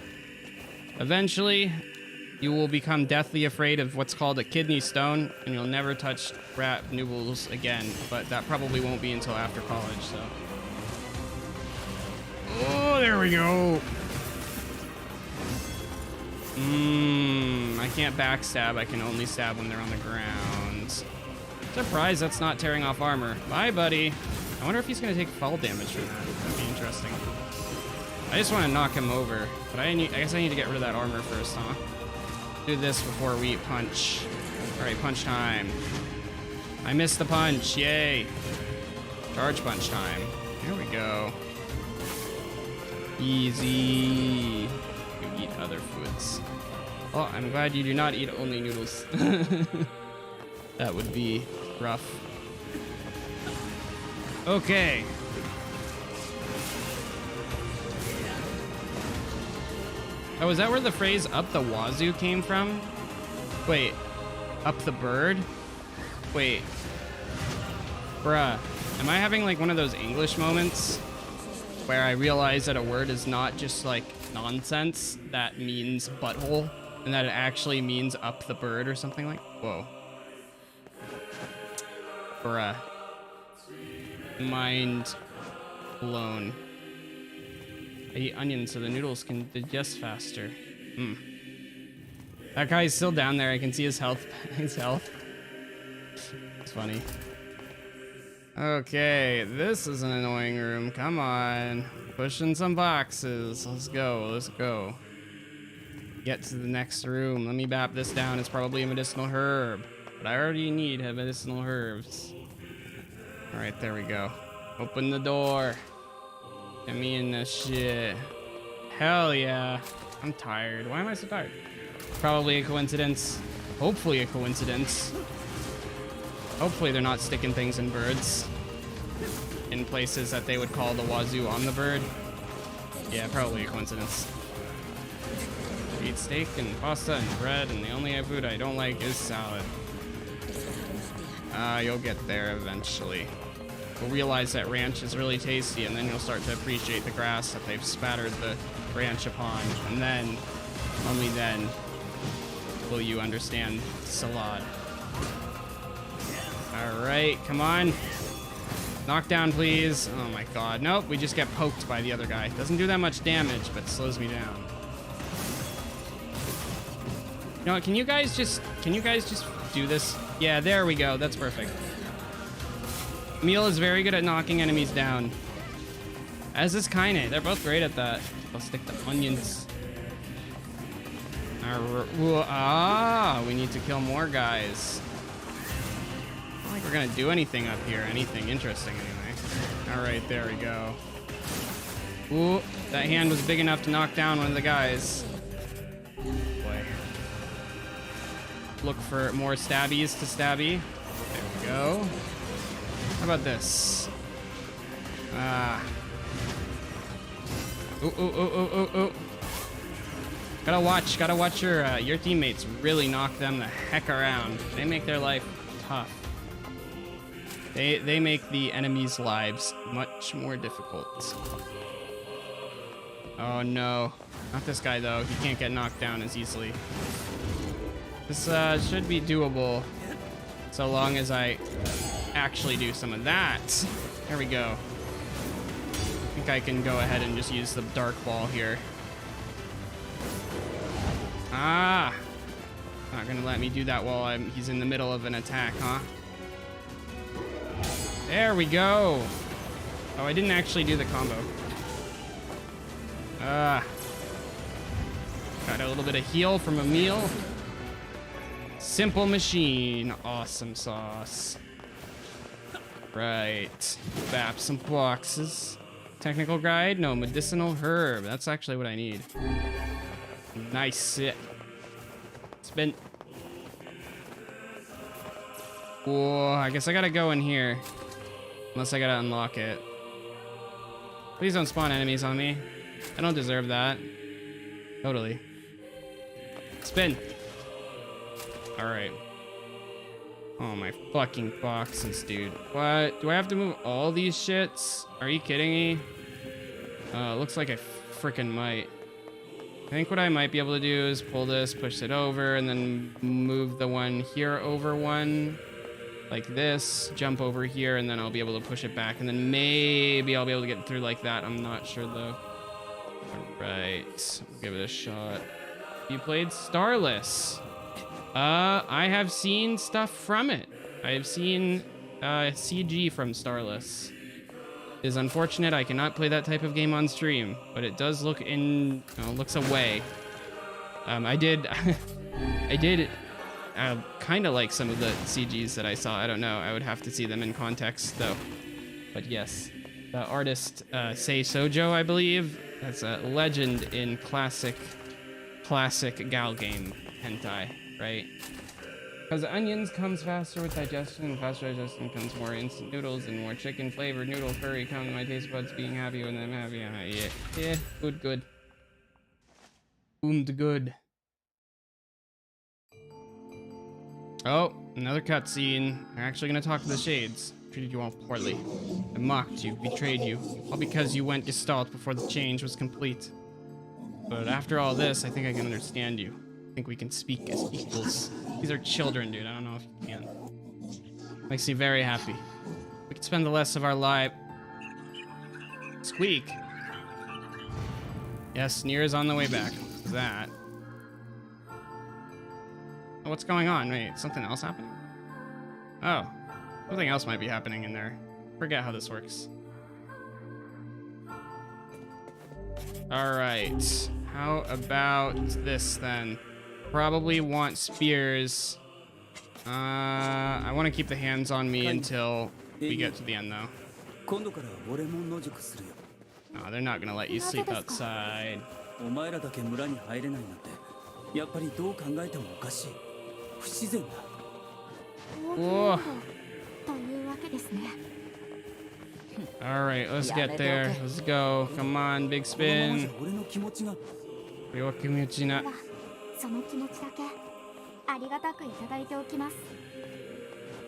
Speaker 1: Eventually, you will become deathly afraid of what's called a kidney stone, and you'll never touch wrap noodles again. But that probably won't be until after college, so. Oh, there we go. I can't backstab. I can only stab when they're on the ground. Surprised that's not tearing off armor. Bye, buddy. I wonder if he's gonna take fall damage from that. That'd be interesting. I just want to knock him over, but I guess I need to get rid of that armor first, huh? Do this before we punch. All right, punch time. I missed the punch. Yay! Charge punch time. Here we go. Easy. You eat other foods. Oh, I'm glad you do not eat only noodles. That would be rough. Okay. Oh, is that where the phrase up the wazoo came from? Wait, up the bird? Wait. Bruh, am I having like one of those English moments where I realize that a word is not just like nonsense that means butthole, and that it actually means up the bird or something like? Whoa. Bruh. Mind blown. I eat onions so the noodles can digest faster. That guy's still down there. I can see his health. It's funny. Okay, this is an annoying room. Come on. Pushing some boxes. Let's go. Get to the next room. Let me bap this down. It's probably a medicinal herb. But I already need medicinal herbs. Alright, there we go. Open the door. Get me in this shit. Hell yeah. I'm tired. Why am I so tired? Probably a coincidence. Hopefully a coincidence. Hopefully they're not sticking things in birds. in places that they would call the wazoo on the bird. Yeah, probably a coincidence. I eat steak and pasta and bread, and the only food I don't like is salad. You'll get there eventually. You'll realize that ranch is really tasty, and then you'll start to appreciate the grass that they've spattered the ranch upon, and then, only then, will you understand salad. Alright, come on. Knockdown, please. Oh my god. Nope, we just get poked by the other guy. Doesn't do that much damage, but slows me down. You know what, can you guys just do this? Yeah, there we go. That's perfect. Emil is very good at knocking enemies down. As is K-Kainé. They're both great at that. I'll stick the onions. We need to kill more guys. I don't think we're gonna do anything up here. Anything interesting, anyway. Alright, there we go. Ooh, that hand was big enough to knock down one of the guys. Boy. Look for more stabbies to stabby. There we go. How about this? Ooh. Gotta watch your teammates really knock them the heck around. They make their life tough. They make the enemies' lives much more difficult. Oh no. Not this guy though. He can't get knocked down as easily. This should be doable. So long as I actually do some of that. There we go. I think I can go ahead and just use the dark ball here. Ah! Not gonna let me do that while he's in the middle of an attack, huh? There we go! Oh, I didn't actually do the combo. Got a little bit of heal from Emil. Simple machine. Awesome sauce. Right. Bap some boxes. Technical guide? No, medicinal herb. That's actually what I need. Nice. Spin. Whoa, I guess I gotta go in here. Unless I gotta unlock it. Please don't spawn enemies on me. I don't deserve that. Totally. Spin. Alright. Oh my fucking boxes, dude. What? Do I have to move all these shits? Are you kidding me? Looks like I freaking might. I think what I might be able to do is pull this, push it over, and then move the one here over one. Like this. Jump over here, and then I'll be able to push it back. And then maybe I'll be able to get through like that. I'm not sure, though. Alright. Give it a shot. You played Starless. I have seen stuff from it. I have seen CG from Starless. It is unfortunate I cannot play that type of game on stream, but it does look looks away. I did kind of like some of the CGs that I saw. I don't know. I would have to see them in context though. But yes, the artist Sei Sojo, I believe, that's a legend in classic gal game hentai. Right? Because onions comes faster with digestion, and faster digestion comes more instant noodles, and more chicken flavored noodle curry come to my taste buds being happy when I'm happy. Yeah, good. Good. Oh, another cutscene. I'm actually gonna talk to the Shades. Treated you all poorly. I mocked you, betrayed you, all because you went gestalt before the change was complete. But after all this, I think I can understand you. I think we can speak as equals. These are children, dude. I don't know if you can. Makes me very happy. We can spend the rest of our life. Squeak. Yes, NieR is on the way back. What's that? Oh, what's going on? Wait, something else happening? Oh, something else might be happening in there. Forget how this works. All right. How about this then? Probably want spears. I want to keep the hands on me until we get to the end, though. No, they're not gonna let you sleep outside. Whoa. All right, let's get there. Let's go. Come on, big
Speaker 4: このままじ
Speaker 1: spin.
Speaker 4: ゃ俺の気持ちが
Speaker 1: 弱気持ちな。
Speaker 2: その気持ちだけありがたくいただいておきます。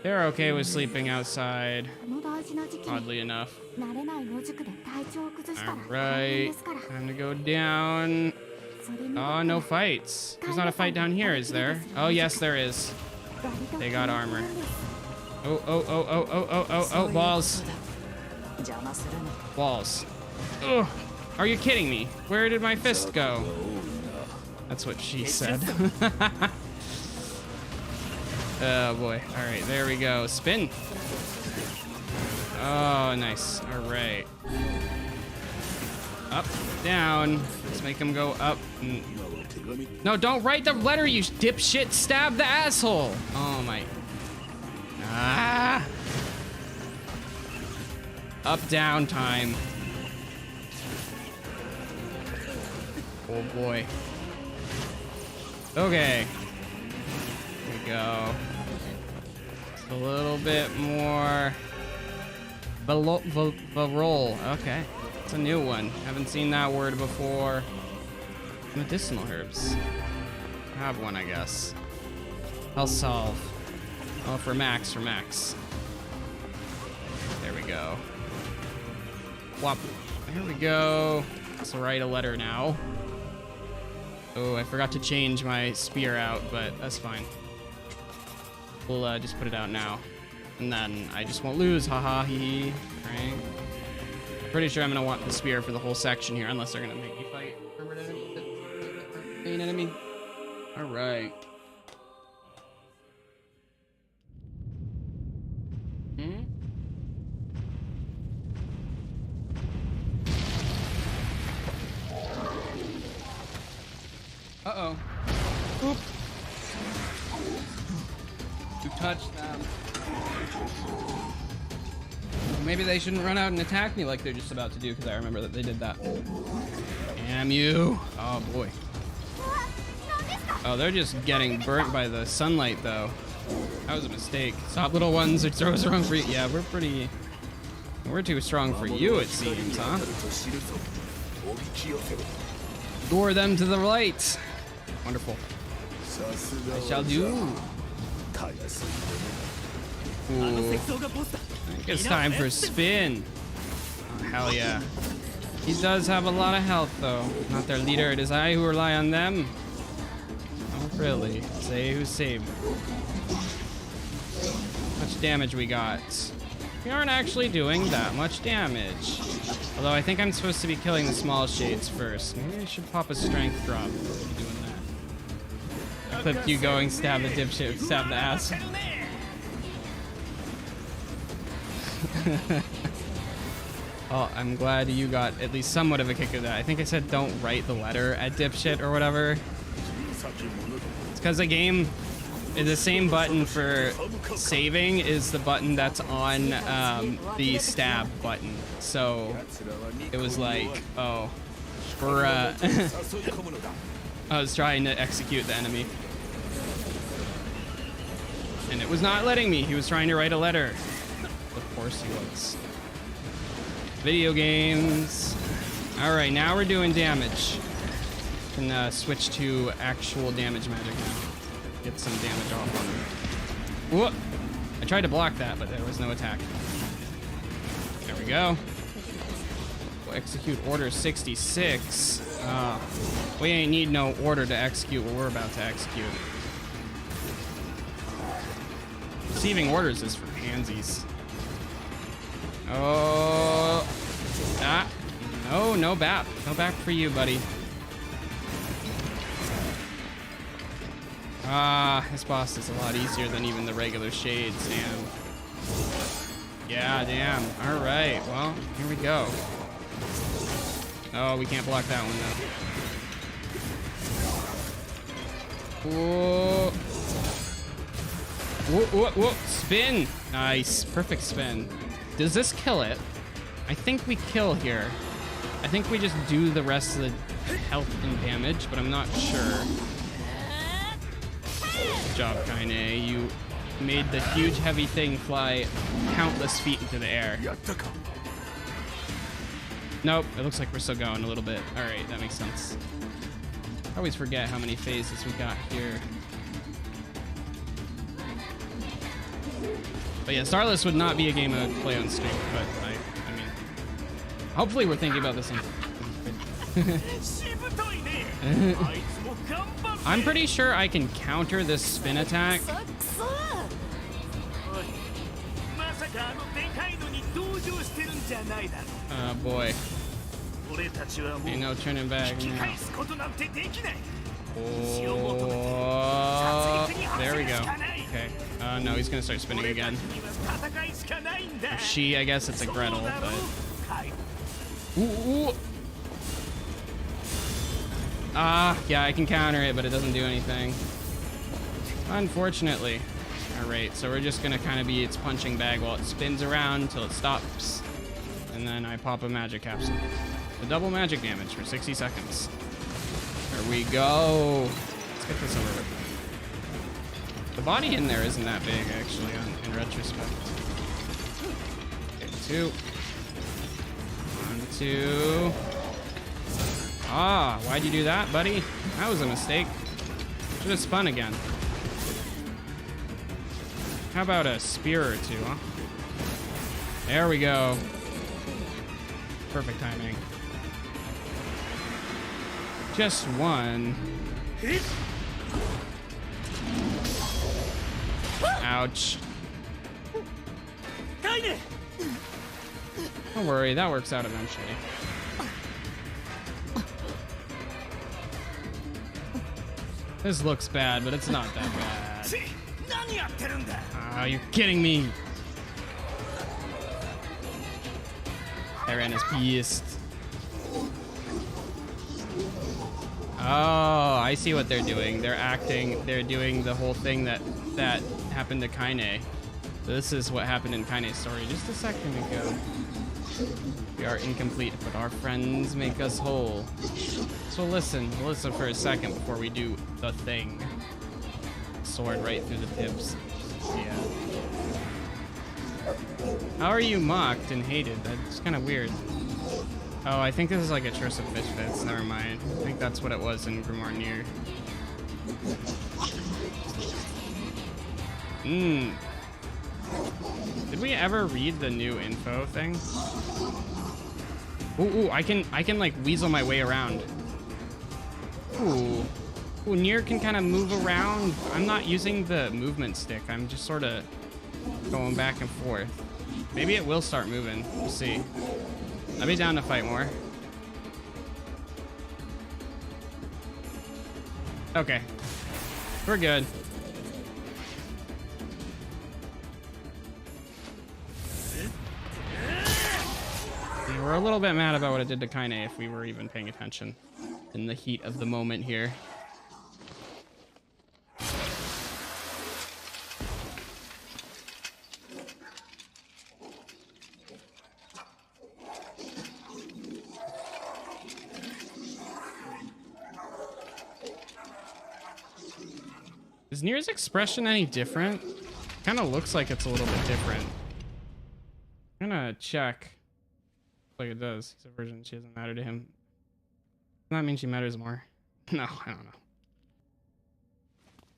Speaker 1: They're okay with sleeping outside,
Speaker 2: この大事な時期に
Speaker 1: oddly enough.
Speaker 2: 慣れない野宿で体調を崩したら
Speaker 1: All
Speaker 2: 大変
Speaker 1: right,
Speaker 2: ですから。
Speaker 1: time to go down.
Speaker 2: それに
Speaker 1: Oh, no fights. There's not a fight down here, is there? Oh, yes, there is.
Speaker 2: 割と
Speaker 1: They got armor.
Speaker 2: 簡単です。
Speaker 1: Oh, oh, oh, oh, oh, oh, oh,
Speaker 3: そう
Speaker 1: oh,
Speaker 3: いう
Speaker 1: balls.
Speaker 3: ことだ。邪魔するな。
Speaker 1: Balls. Ugh. Are you kidding me? Where did my fist go? That's what she said. Oh boy. All right, there we go. Spin. Oh, nice. All right. Up, down. Let's make him go up. No, don't write the letter, you dipshit. Stab the asshole. Oh my. Ah. Up, down time. Oh boy. Okay. Here we go. Just a little bit more. Roll. Okay. It's a new one. Haven't seen that word before. Medicinal herbs. I have one, I guess. I'll solve. Oh, for Max, for Max. There we go. Whop. There we go. Let's write a letter now. Oh, I forgot to change my spear out, but that's fine. We'll just put it out now. And then I just won't lose. Haha, hee hee. Right? Pretty sure I'm gonna want the spear for the whole section here, unless they're gonna make me fight main enemy. Alright. Hmm? Uh-oh. Oop. You touched them. Maybe they shouldn't run out and attack me like they're just about to do, because I remember that they did that. Damn you. Oh, boy. Oh, they're just getting burnt by the sunlight, though. That was a mistake. Stop, little ones. It throws wrong for you. Yeah, we're too strong for you, it seems, huh? Lure them to the light. Wonderful. I shall do. Ooh. I think it's time for a spin. Oh, hell yeah. He does have a lot of health, though. Not their leader. It is I who rely on them. Oh, really? Say who saved. How much damage we got? We aren't actually doing that much damage. Although I think I'm supposed to be killing the small shades first. Maybe I should pop a strength drop. Doing that. Clip you going, stab the dipshit, stab the ass. Oh, I'm glad you got at least somewhat of a kick of that. I think I said don't write the letter at dipshit or whatever. It's because the game, the same button for saving is the button that's on the stab button. So it was like, oh, we're I was trying to execute the enemy. And it was not letting me. He was trying to write a letter. Of course he was. Video games. All right, now we're doing damage. Can switch to actual damage magic now. Get some damage off on him. Whoop! I tried to block that, but there was no attack. There we go. We'll execute order 66. We ain't need no order to execute what we're about to execute. Receiving orders is for pansies. Oh. Ah. No, no BAP. No BAP for you, buddy. Ah, this boss is a lot easier than even the regular shades, damn. Yeah, damn. Alright, well, here we go. Oh, we can't block that one, though. Whoa. Whoa, whoa, whoa. Spin. Nice. Perfect spin. Does this kill it? I think we kill here. I think we just do the rest of the health and damage, but I'm not sure. Good job, K-Kainé. You made the huge heavy thing fly countless feet into the air. Nope, it looks like we're still going a little bit. All right, that makes sense. I always forget how many phases we got here. But yeah, Starless would not be a game I would play on stream, but I mean, hopefully we're thinking about this in. I'm pretty sure I can counter this spin attack. Oh boy. Ain't no turning back now. Oh, there we go. Okay. No, he's gonna start spinning again. Or she, I guess it's a Gretel, but. Ooh. Yeah, I can counter it, but it doesn't do anything. Unfortunately. Alright, so we're just gonna kind of be its punching bag while it spins around until it stops. And then I pop a magic capsule. The double magic damage for 60 seconds. There we go. Let's get this over with. The body in there isn't that big, actually, in retrospect. Okay, 2. 1, 2. Ah, why'd you do that, buddy? That was a mistake. Should have spun again. How about a spear or two, huh? There we go. Perfect timing. Just one. Ouch. Don't worry, that works out eventually. This looks bad, but it's not that bad. Oh, you're kidding me. Eren is pissed. Oh, I see what they're doing. They're doing the whole thing that happened to K-Kainé. So this is what happened in Kaine's story just a second ago. We are incomplete, but our friends make us whole. So listen for a second before we do the thing. Sword right through the tips. Yeah. How are you mocked and hated? That's kind of weird. Oh, I think this is like a Curse of Fish Bits. Never mind. I think that's what it was in Grimoire NieR. Did we ever read the new info thing? Ooh, I can like weasel my way around. Ooh, NieR can kind of move around. I'm not using the movement stick. I'm just sort of going back and forth. Maybe it will start moving. We'll see. I'll be down to fight more. Okay, we're good. We're a little bit mad about what it did to K-Kainé if we were even paying attention in the heat of the moment here. Is NieR's expression any different? Kind of looks like it's a little bit different. I'm gonna check. Like it does. He's a virgin. She doesn't matter to him. Doesn't that mean she matters more? No, I don't know.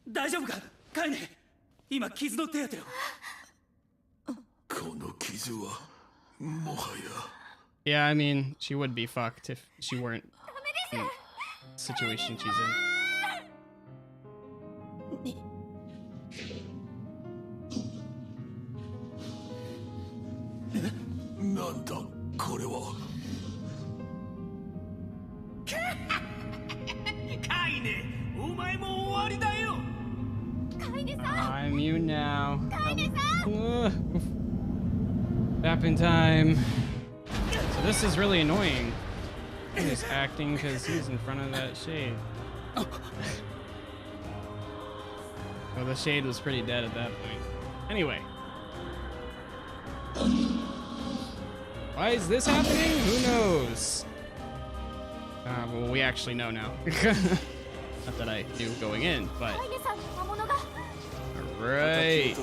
Speaker 4: 大丈夫か、カイネ。今傷の手当てを。
Speaker 5: この傷はもはや。
Speaker 1: Yeah, I mean, she would be fucked if she weren't in the situation she's in.
Speaker 5: なんだこれは。
Speaker 4: カイネ、お前も終わりだよ。
Speaker 1: I'm immune now. Back in time. So this is really annoying. He's acting because he's in front of that shade. Well, the shade was pretty dead at that point. Anyway. Why is this happening? Who knows? Well, we actually know now. Not that I knew going in, but... Alright.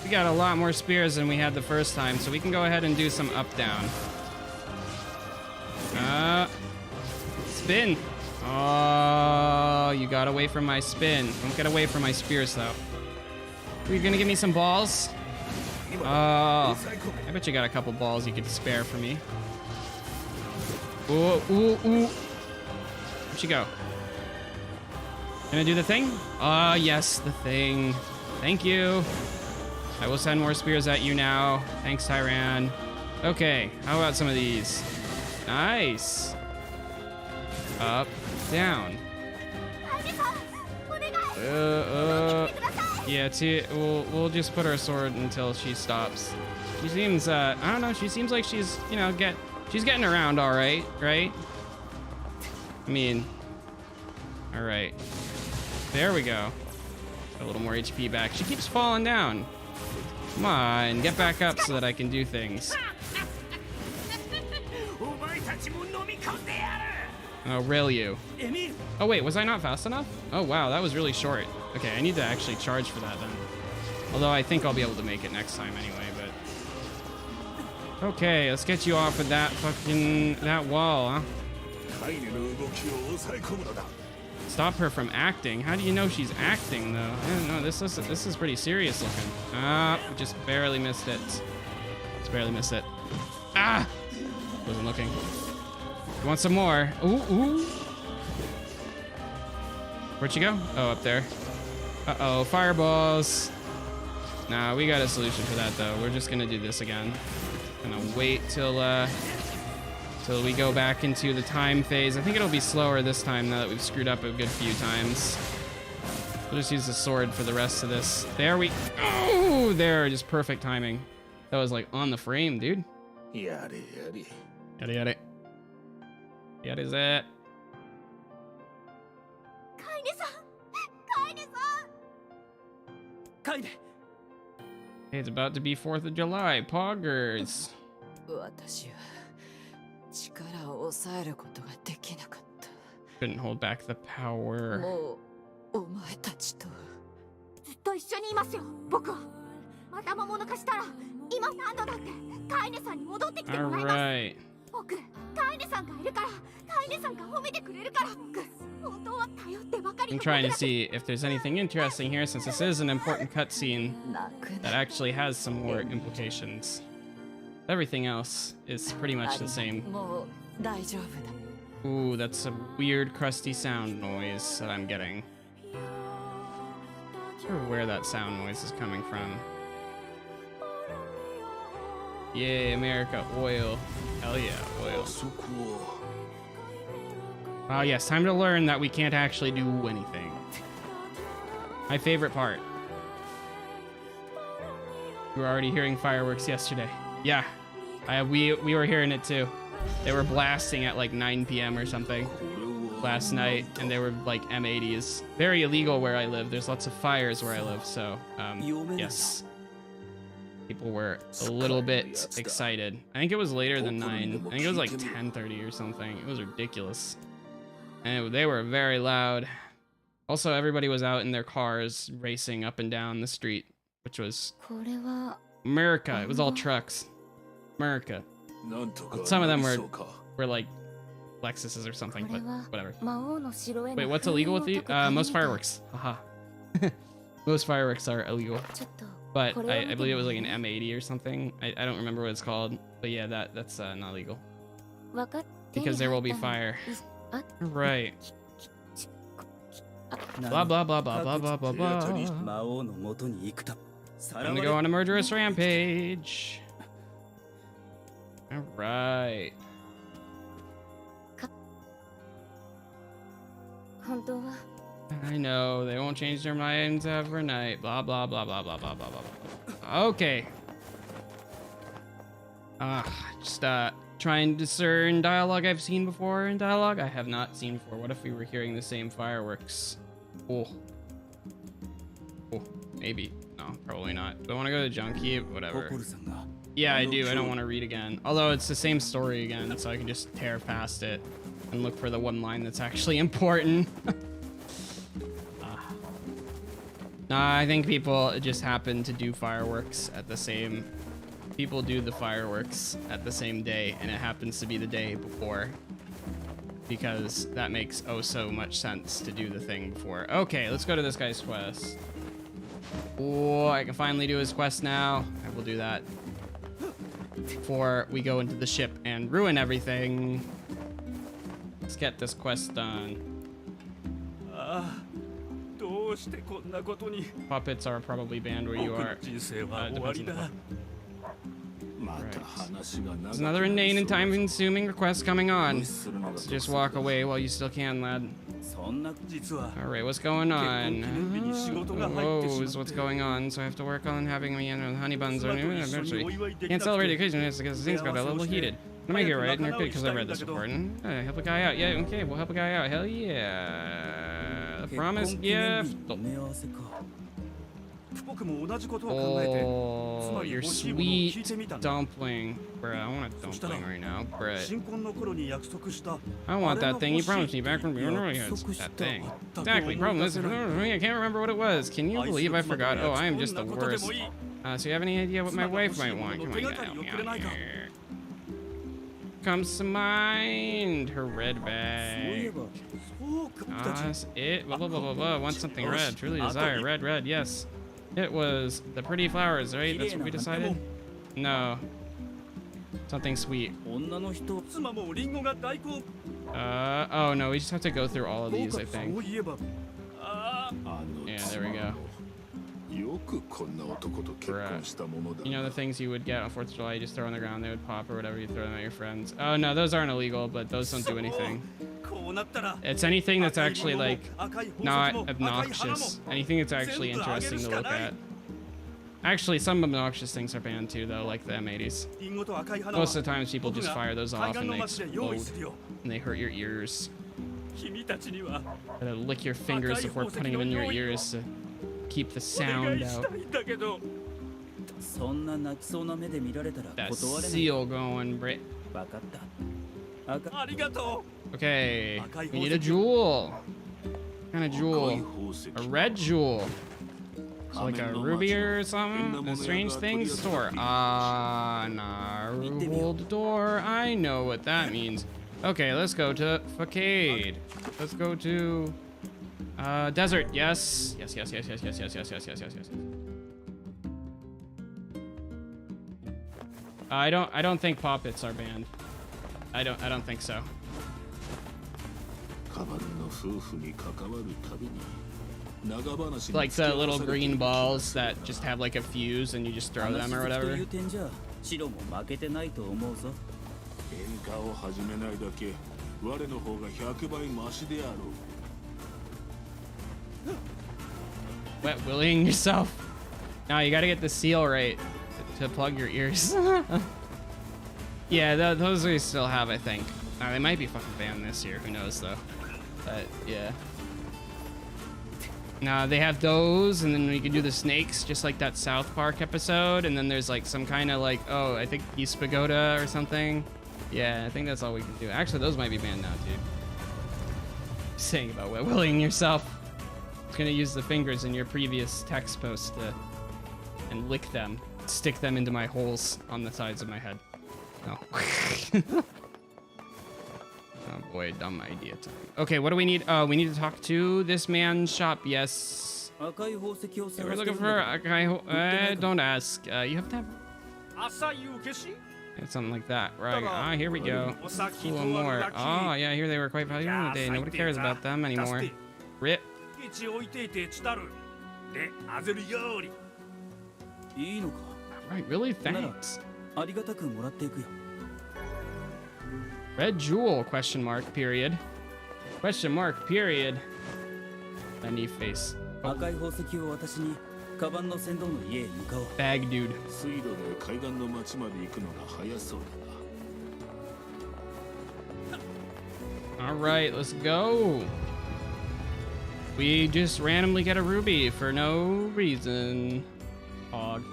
Speaker 1: We got a lot more spears than we had the first time, so we can go ahead and do some up-down. Spin. Oh, you got away from my spin. Don't get away from my spears, though. Are you gonna give me some balls? Oh, I bet you got a couple balls you could spare for me. Ooh, ooh, ooh. Where'd she go? Gonna do the thing? Ah, yes, the thing. Thank you. I will send more spears at you now. Thanks, Tyran. Okay, how about some of these? Nice. Up, down. Yeah, we'll just put our sword until she stops. She seems, I don't know, she seems like she's, you know, she's getting around all right, right? I mean, all right. There we go. A little more HP back. She keeps falling down. Come on, get back up so that I can do things. Oh, really you? Oh, wait, was I not fast enough? Oh, wow, that was really short. Okay, I need to actually charge for that then. Although I think I'll be able to make it next time anyway, but... Okay, let's get you off of that that wall, huh? Stop her from acting. How do you know she's acting, though? I don't know, this is pretty serious looking. Ah, just barely missed it. Just barely missed it. Ah! Wasn't looking. You want some more? Ooh, ooh. Where'd she go? Oh, up there. Uh-oh, fireballs. Nah, we got a solution for that, though. We're just gonna do this again. Gonna wait till we go back into the time phase. I think it'll be slower this time now that we've screwed up a good few times. We'll just use the sword for the rest of this. There we... Oh, there, just perfect timing. That was like on the frame, dude. Yada, yada. Yada is that?
Speaker 4: Kaine!
Speaker 1: Hey, it's about to be 4th of July. Poggers.
Speaker 3: 私は力を抑えることができなかった。
Speaker 1: Couldn't hold back the power.
Speaker 3: もうお前たちと
Speaker 2: ずっと一緒にいますよ、僕は。また魔物化したら、今何度だってカイネさんに戻ってきてもらいます。
Speaker 1: Alright.
Speaker 2: 僕、カイネさんがいるから、カイネさんが褒めてくれるから、僕、本当は頼ってばかり
Speaker 1: I'm
Speaker 2: の
Speaker 1: trying to see if there's anything interesting here since this is an important cutscene
Speaker 3: 泣く
Speaker 1: that
Speaker 3: な。
Speaker 1: actually has some more implications. Everything else is pretty much the same.
Speaker 3: もう大丈夫だ。
Speaker 1: Ooh, that's a weird crusty sound noise that I'm getting. Not sure where that sound noise is coming from. Yay, America, oil. Hell yeah, oil. Oh yes, time to learn that we can't actually do anything. My favorite part. We were already hearing fireworks yesterday. Yeah, we were hearing it too. They were blasting at like 9 p.m. or something last night, and they were like M80s. Very illegal where I live. There's lots of fires where I live, so yes. People were a little bit excited. I think it was later than 9. I think it was like 10:30 or something. It was ridiculous. And they were very loud. Also, everybody was out in their cars racing up and down the street, which was America. It was all trucks. America. Some of them were like Lexuses or something, but whatever. Wait, what's illegal with the most fireworks? Haha. Most fireworks are illegal. But I believe it was like an M80 or something. I don't remember what it's called. But yeah, that's not legal. Because there will be fire. Right. Blah blah blah blah blah blah blah blah. I'm gonna go on a murderous rampage. Alright. I know, they won't change their minds overnight. Blah blah blah blah blah blah blah blah. Okay. Just trying to discern dialogue I've seen before in dialogue I have not seen before. What if we were hearing the same fireworks? Oh. Oh, maybe. No, probably not. Do I want to go to Junkie? Whatever. Yeah, I do. I don't want to read again. Although it's the same story again, so I can just tear past it and look for the one line that's actually important. Nah, I think people just happen to do fireworks at the same... People do the fireworks at the same day, and it happens to be the day before. Because that makes oh so much sense to do the thing before. Okay, let's go to this guy's quest. Oh, I can finally do his quest now. I will do that before we go into the ship and ruin everything. Let's get this quest done. Puppets are probably banned where you are. Depends on the puppet. Right. There's another inane and time-consuming request coming on. So just walk away while you still can, lad. Alright, what's going on? What's going on? So I have to work on having me in honey buns or anniversary. Can't celebrate the occasion because things got a little heated. I make it right, and you're good because I read this report. And help a guy out. Yeah, okay, we'll help a guy out. Hell yeah. A promise gift. Oh, your sweet dumpling. Bruh, I want a dumpling right now. Bruh. I want that thing you promised me back from that thing. Exactly. Problem is, I can't remember what it was. Can you believe I forgot? Oh, I am just the worst. So you have any idea what my wife might want? Come on, you gotta help me out here. Comes to mind. Her red bag. It. Blah, blah, blah, blah, blah. Want something red. Truly desire. Red, red, yes. It was the pretty flowers, right? That's what we decided? No. Something sweet. Oh no, we just have to go through all of these, I think. Yeah, there we go. Bruh. You know the things you would get on 4th of July, you just throw on the ground, they would pop or whatever, you throw them at your friends. Oh no, those aren't illegal, but those don't do anything. It's anything that's actually like not obnoxious. Anything that's actually interesting to look at. Actually, some obnoxious things are banned too, though, like the M80s. Most of the times people just fire those off and they explode and they hurt your ears. Gotta lick your fingers before putting them in your ears to keep the sound out. That seal going, Brit. Okay, we need a jewel. What kind of jewel? A red jewel. So like a ruby or something? A strange thing store. Nah, hold door. I know what that means. Okay, let's go to Facade. Let's go to desert. Yes. Yes. I don't think poppets are banned. I don't think so. Like the little green balls that just have like a fuse and you just throw them or whatever. Wet willying yourself. No, you gotta get the seal right to plug your ears. Yeah, those we still have, I think. They might be fucking banned this year. Who knows, though? But, yeah. No, they have those, and then we can do the snakes, just like that South Park episode. And then there's, like, some kind of, like, oh, I think East Pagoda or something. Yeah, I think that's all we can do. Actually, those might be banned now, too. Saying about wet willying yourself. I was gonna use the fingers in your previous text post and lick them. Stick them into my holes on the sides of my head. No. Oh boy, dumb idea time. Okay, what do we need? Oh, we need to talk to this man's shop. Yes. Yeah, we're looking for Akai. Don't ask. You have to have something like that, right? Ah, here we go. Cool, more. Oh, yeah, here they were quite valuable today. Nobody cares about them anymore. Rip. Right, really? Thanks. Red jewel, question mark, period. Question mark, period. A knee face. Oh. Bag dude. Alright, let's go. We just randomly get a ruby for no reason. Hog.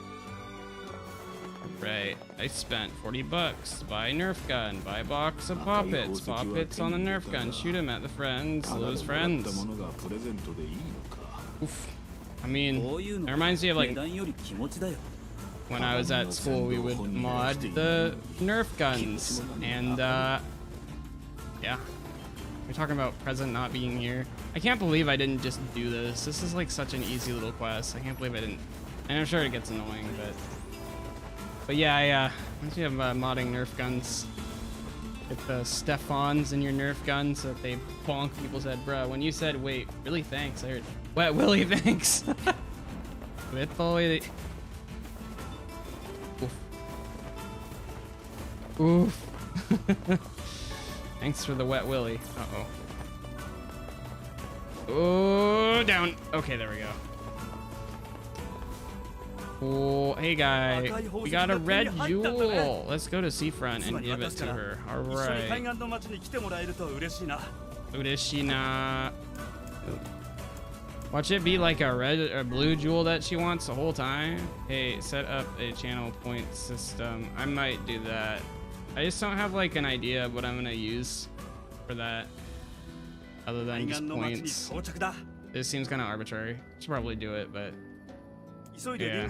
Speaker 1: Right, I spent 40 bucks to buy a Nerf gun, buy a box of poppets, poppets on the Nerf gun, shoot him at the friends, lose friends. Oof. I mean,
Speaker 4: こういうの
Speaker 1: it reminds me of
Speaker 4: 値
Speaker 1: like
Speaker 4: 段より気持ちだよ
Speaker 1: when I was at school, we would mod the Nerf guns, and yeah. We're talking about Present not being here. I can't believe I didn't just do this. This is like such an easy little quest. I can't believe I didn't. And I'm sure it gets annoying, but yeah, once you have modding Nerf guns, get the Stephans in your Nerf guns so that they bonk people's head. Bruh, when you said, wait, really thanks, I heard, Wet Willy, thanks. Wet Willy. Oof. Oof. Thanks for the Wet Willy. Uh-oh. Oh, down. Okay, there we go. Oh, hey guy, we got a red jewel. Let's go to Seafront and give it to her. All right. Ureshina. Watch it be like a red or blue jewel that she wants the whole time. Hey, set up a channel point system. I might do that. I just don't have like an idea of what I'm gonna use for that, other than just points. This seems kind of arbitrary. Should probably do it, but yeah.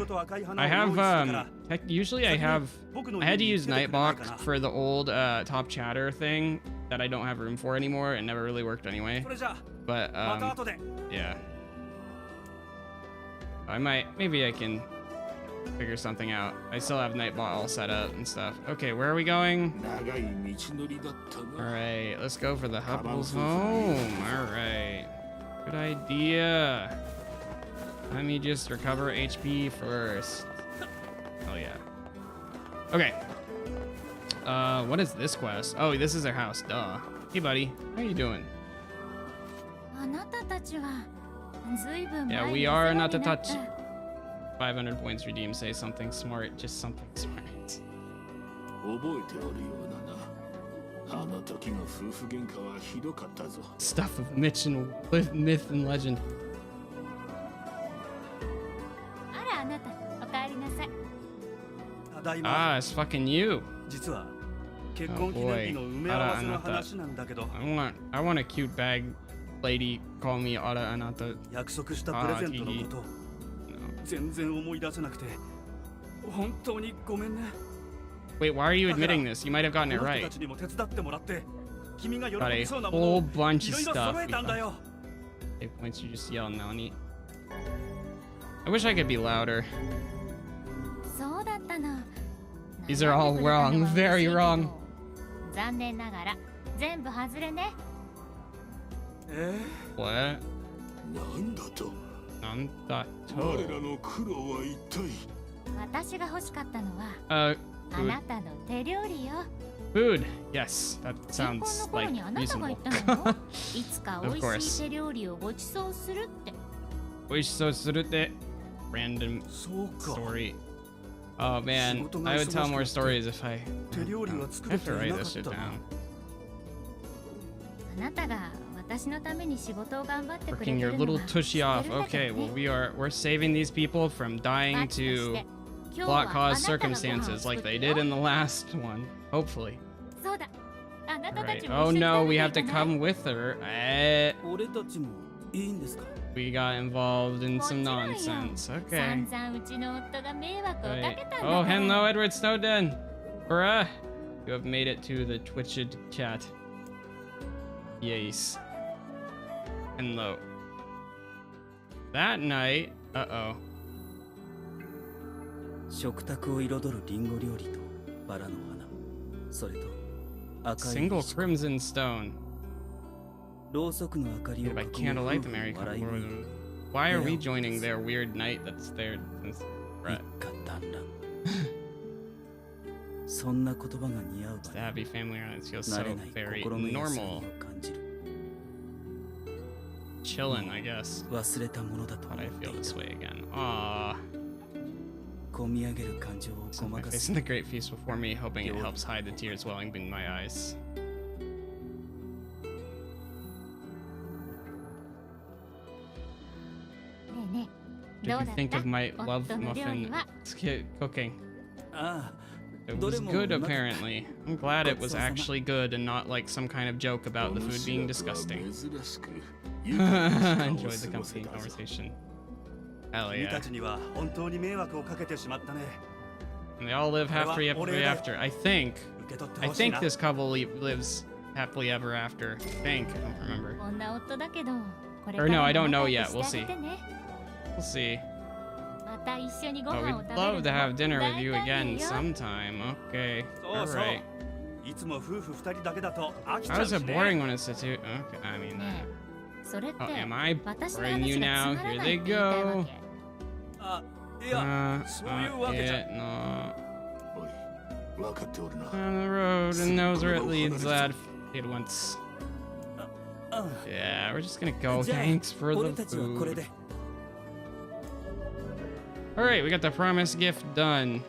Speaker 1: I have usually I had to use Nightbox for the old top chatter thing that I don't have room for anymore. It never really worked anyway. But yeah, maybe I can figure something out. I still have Nightbot all set up and stuff. Okay, where are we going? Alright, let's go for the Hubble's home. Alright. Good idea. Let me just recover HP first. Oh yeah. Okay. What is this quest? Oh, this is their house, duh. Hey buddy, how you doing? Yeah, we are Anatatachi. 500 points redeemed. Say something smart. Just something smart. Stuff of myth and legend. Ah, it's fucking you. Oh boy. Ara Anata. I want a cute bag lady call me Ara Anata. Ah, Tiki. Wait, why are you admitting this? You might have gotten it right. Got a whole bunch of stuff. 8 points, you just yell Nani. I wish I could be louder. These are all wrong, very wrong. What? なんだと。
Speaker 2: 私が欲しかったのは、あなたの手料理よ。
Speaker 1: Food. Yes, that sounds like reasonable. Of course. ごちそうするって random story. Oh man, I would tell more stories if I have to write this shit down. Working your little tushy off. Okay, well we're saving these people from dying to plot cause circumstances like they did in the last one. Hopefully. Right. Oh no, we have to come with her. We got involved in some nonsense. Okay. Right. Oh, Henlo, Edward Snowden. Bruh. You have made it to the Twitched chat. Yes. Henlo. That night. Uh-oh.
Speaker 4: 食卓を彩るリンゴ料理とバラの花、それと赤い
Speaker 1: Single crimson stone.
Speaker 4: ろうそくの明かりを
Speaker 1: By
Speaker 4: 囲む
Speaker 1: candlelight,
Speaker 4: 夫
Speaker 1: the
Speaker 4: 婦
Speaker 1: merry
Speaker 4: の笑い
Speaker 1: couple.
Speaker 4: 声に
Speaker 1: Why are we joining their weird night that's there since
Speaker 4: 一家団らんそんな言葉が似合う
Speaker 1: the
Speaker 4: 場に
Speaker 1: happy family around it feels
Speaker 4: 慣
Speaker 1: so
Speaker 4: れない
Speaker 1: very
Speaker 4: 心の安らぎ
Speaker 1: normal.
Speaker 4: を感じる
Speaker 1: Chillin', I guess.
Speaker 4: 忘れたものだと
Speaker 1: But
Speaker 4: 思
Speaker 1: I
Speaker 4: って
Speaker 1: feel
Speaker 4: い
Speaker 1: this
Speaker 4: た
Speaker 1: way again. Aww.
Speaker 4: 込み上げる感情を
Speaker 1: Set
Speaker 4: ごま
Speaker 1: my
Speaker 4: か
Speaker 1: face
Speaker 4: す
Speaker 1: in the great feast before me, hoping it helps hide the tears welling in my eyes. Did you think of my love muffin cooking?
Speaker 4: ああ
Speaker 1: It was good, apparently. I'm glad it was actually good and not like some kind of joke about the food being disgusting. I enjoyed the company conversation. Hell
Speaker 4: 君
Speaker 1: yeah.
Speaker 4: たちには本当に迷惑をかけてしまったね。
Speaker 1: And they all live happily ever after. I think
Speaker 4: 受け取ってほしいな。
Speaker 1: this couple lives happily ever after. I think. I don't remember.
Speaker 2: こんな夫だけど、これ
Speaker 1: Or
Speaker 2: から
Speaker 1: no, I
Speaker 2: も
Speaker 1: don't know
Speaker 2: 仲
Speaker 1: yet.
Speaker 2: 良く
Speaker 1: We'll
Speaker 2: してあ
Speaker 1: see.
Speaker 2: げてね。
Speaker 1: We'll see.
Speaker 2: また一緒にご
Speaker 1: Oh,
Speaker 2: 飯
Speaker 1: we'd
Speaker 2: を食べる
Speaker 1: love
Speaker 2: の
Speaker 1: to have dinner with you
Speaker 2: 大歓
Speaker 1: again
Speaker 2: 迎よ。
Speaker 1: sometime. Okay.
Speaker 4: そうそう。
Speaker 1: Alright.
Speaker 4: いつも夫婦二人だけだと飽きちゃ
Speaker 1: How
Speaker 4: う
Speaker 1: is
Speaker 4: し
Speaker 1: it
Speaker 4: ね。
Speaker 1: boring when it's the two? Okay, I mean,
Speaker 2: ねえ、それって
Speaker 1: oh, am I
Speaker 2: 私の
Speaker 1: boring you
Speaker 2: 話が
Speaker 1: now?
Speaker 2: つまら
Speaker 1: Here
Speaker 2: ない
Speaker 1: they
Speaker 2: って言いたいわ
Speaker 1: go.
Speaker 2: け。
Speaker 4: あ、いや、そういうわけじゃ。
Speaker 1: Yeah, no.
Speaker 5: おい、分かっておるな。
Speaker 1: On the road and knows where it leads, lad. It once.
Speaker 4: うん。
Speaker 1: Yeah, we're just gonna go.
Speaker 4: じゃあ
Speaker 1: Thanks for
Speaker 4: 俺
Speaker 1: the
Speaker 4: たちはこれ
Speaker 1: food.
Speaker 4: で。
Speaker 1: Alright, we got the promised gift done.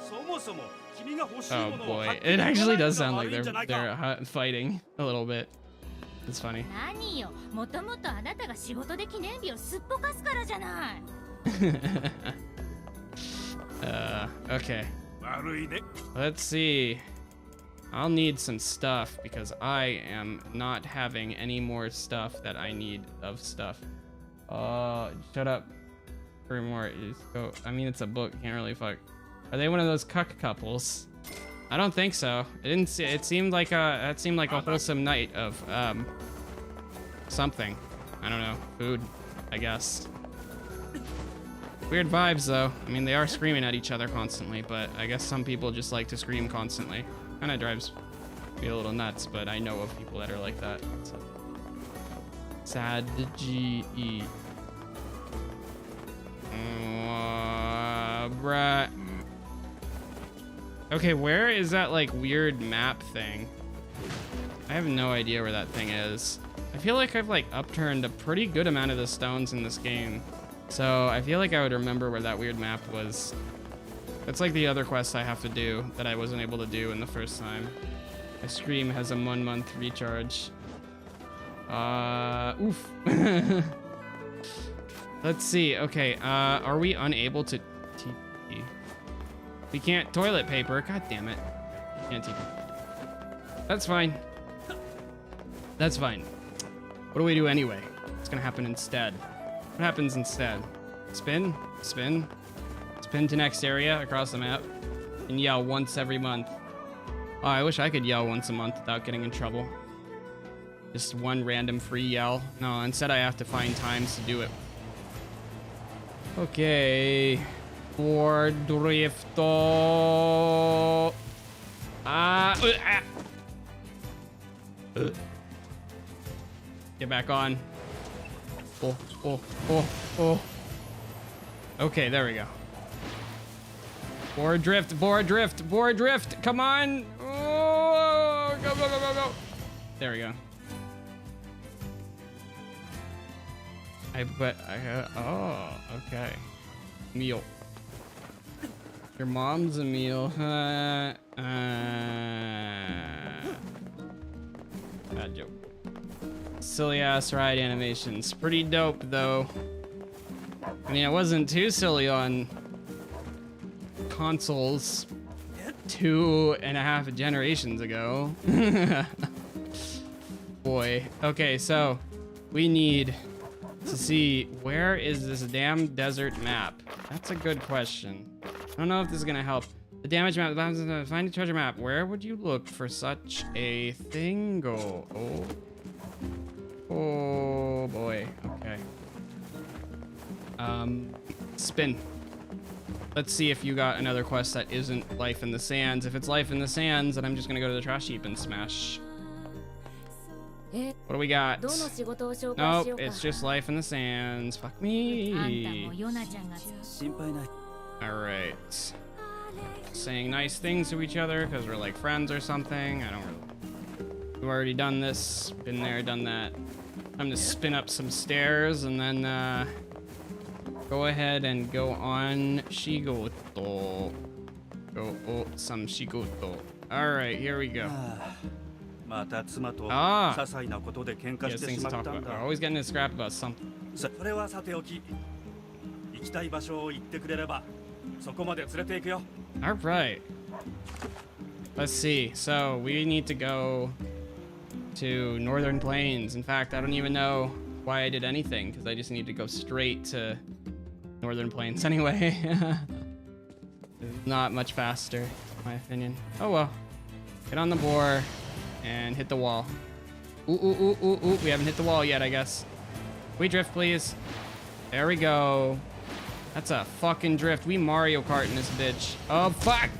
Speaker 4: そもそも君が欲しい
Speaker 1: Oh
Speaker 4: ものを
Speaker 1: boy,
Speaker 4: 買って
Speaker 1: it
Speaker 4: くれない
Speaker 1: actually
Speaker 4: の
Speaker 1: does
Speaker 4: が
Speaker 1: sound
Speaker 4: 悪
Speaker 1: like
Speaker 4: いんじゃないか。
Speaker 1: they're fighting a little bit. It's funny.
Speaker 2: 何よ、もともとあなたが仕事で記念日をすっぽかすからじゃない。
Speaker 1: Okay.
Speaker 4: 悪いね。
Speaker 1: Let's see. I'll need some stuff because I am not having any more stuff that I need of stuff. Shut up. For more. Just go. I mean, it's a book. Can't really fuck. Are they one of those cuck couples? I don't think so. It didn't see. It seemed like a wholesome night of something. I don't know. Food, I guess. Weird vibes though. I mean, they are screaming at each other constantly, but I guess some people just like to scream constantly. Kind of drives me a little nuts, but I know of people that are like that. So. Sad G-E. Bruh. Okay, where is that like weird map thing? I have no idea where that thing is. I feel like I've like upturned a pretty good amount of the stones in this game. So I feel like I would remember where that weird map was. That's like the other quest I have to do that I wasn't able to do in the first time. My stream has a 1 month recharge. Oof. Let's see. Okay, are we unable to TP? We can't toilet paper. God damn it. Can't TP. That's fine. That's fine. What do we do anyway? What's gonna happen instead? What happens instead? Spin, spin, spin to next area across the map, and yell once every month. Oh, I wish I could yell once a month without getting in trouble. Just one random free yell. No, instead I have to find times to do it. Okay. For drifto. Get back on. Oh, oh, oh, oh. Okay, there we go. Board drift, board drift, board drift. Come on. Oh, go, go, go, go, go. There we go. Oh, okay. Meal. Your mom's a meal. Bad joke. Silly ass ride animations. Pretty dope though. I mean, it wasn't too silly on consoles 2.5 generations ago. Boy. Okay, so we need to see where is this damn desert map. That's a good question. I don't know if this is gonna help. The damage map, find a treasure map. Where would you look for such a thing? Go. Oh. Oh boy. Okay. Spin. Let's see if you got another quest that isn't Life in the Sands. If it's Life in the Sands, then I'm just gonna go to the trash heap and smash. What do we got? Nope, it's just Life in the Sands. Fuck me. Alright. Saying nice things to each other because we're like friends or something. I don't really. We've already done this. Been there, done that. Time to spin up some stairs and then go ahead and go on Shigoto. Go some Shigoto. Alright, here we go.
Speaker 4: Ah. Yes, things to talk about. We're
Speaker 1: always getting a scrap about something. Alright. Let's see. So, we need to go to Northern Plains. In fact, I don't even know why I did anything, because I just need to go straight to Northern Plains anyway. Not much faster, in my opinion. Oh well. Get on the boar and hit the wall. Ooh, ooh, ooh, ooh, ooh. We haven't hit the wall yet, I guess. We drift, please. There we go. That's a fucking drift. We Mario Kart in this bitch. Oh, fuck!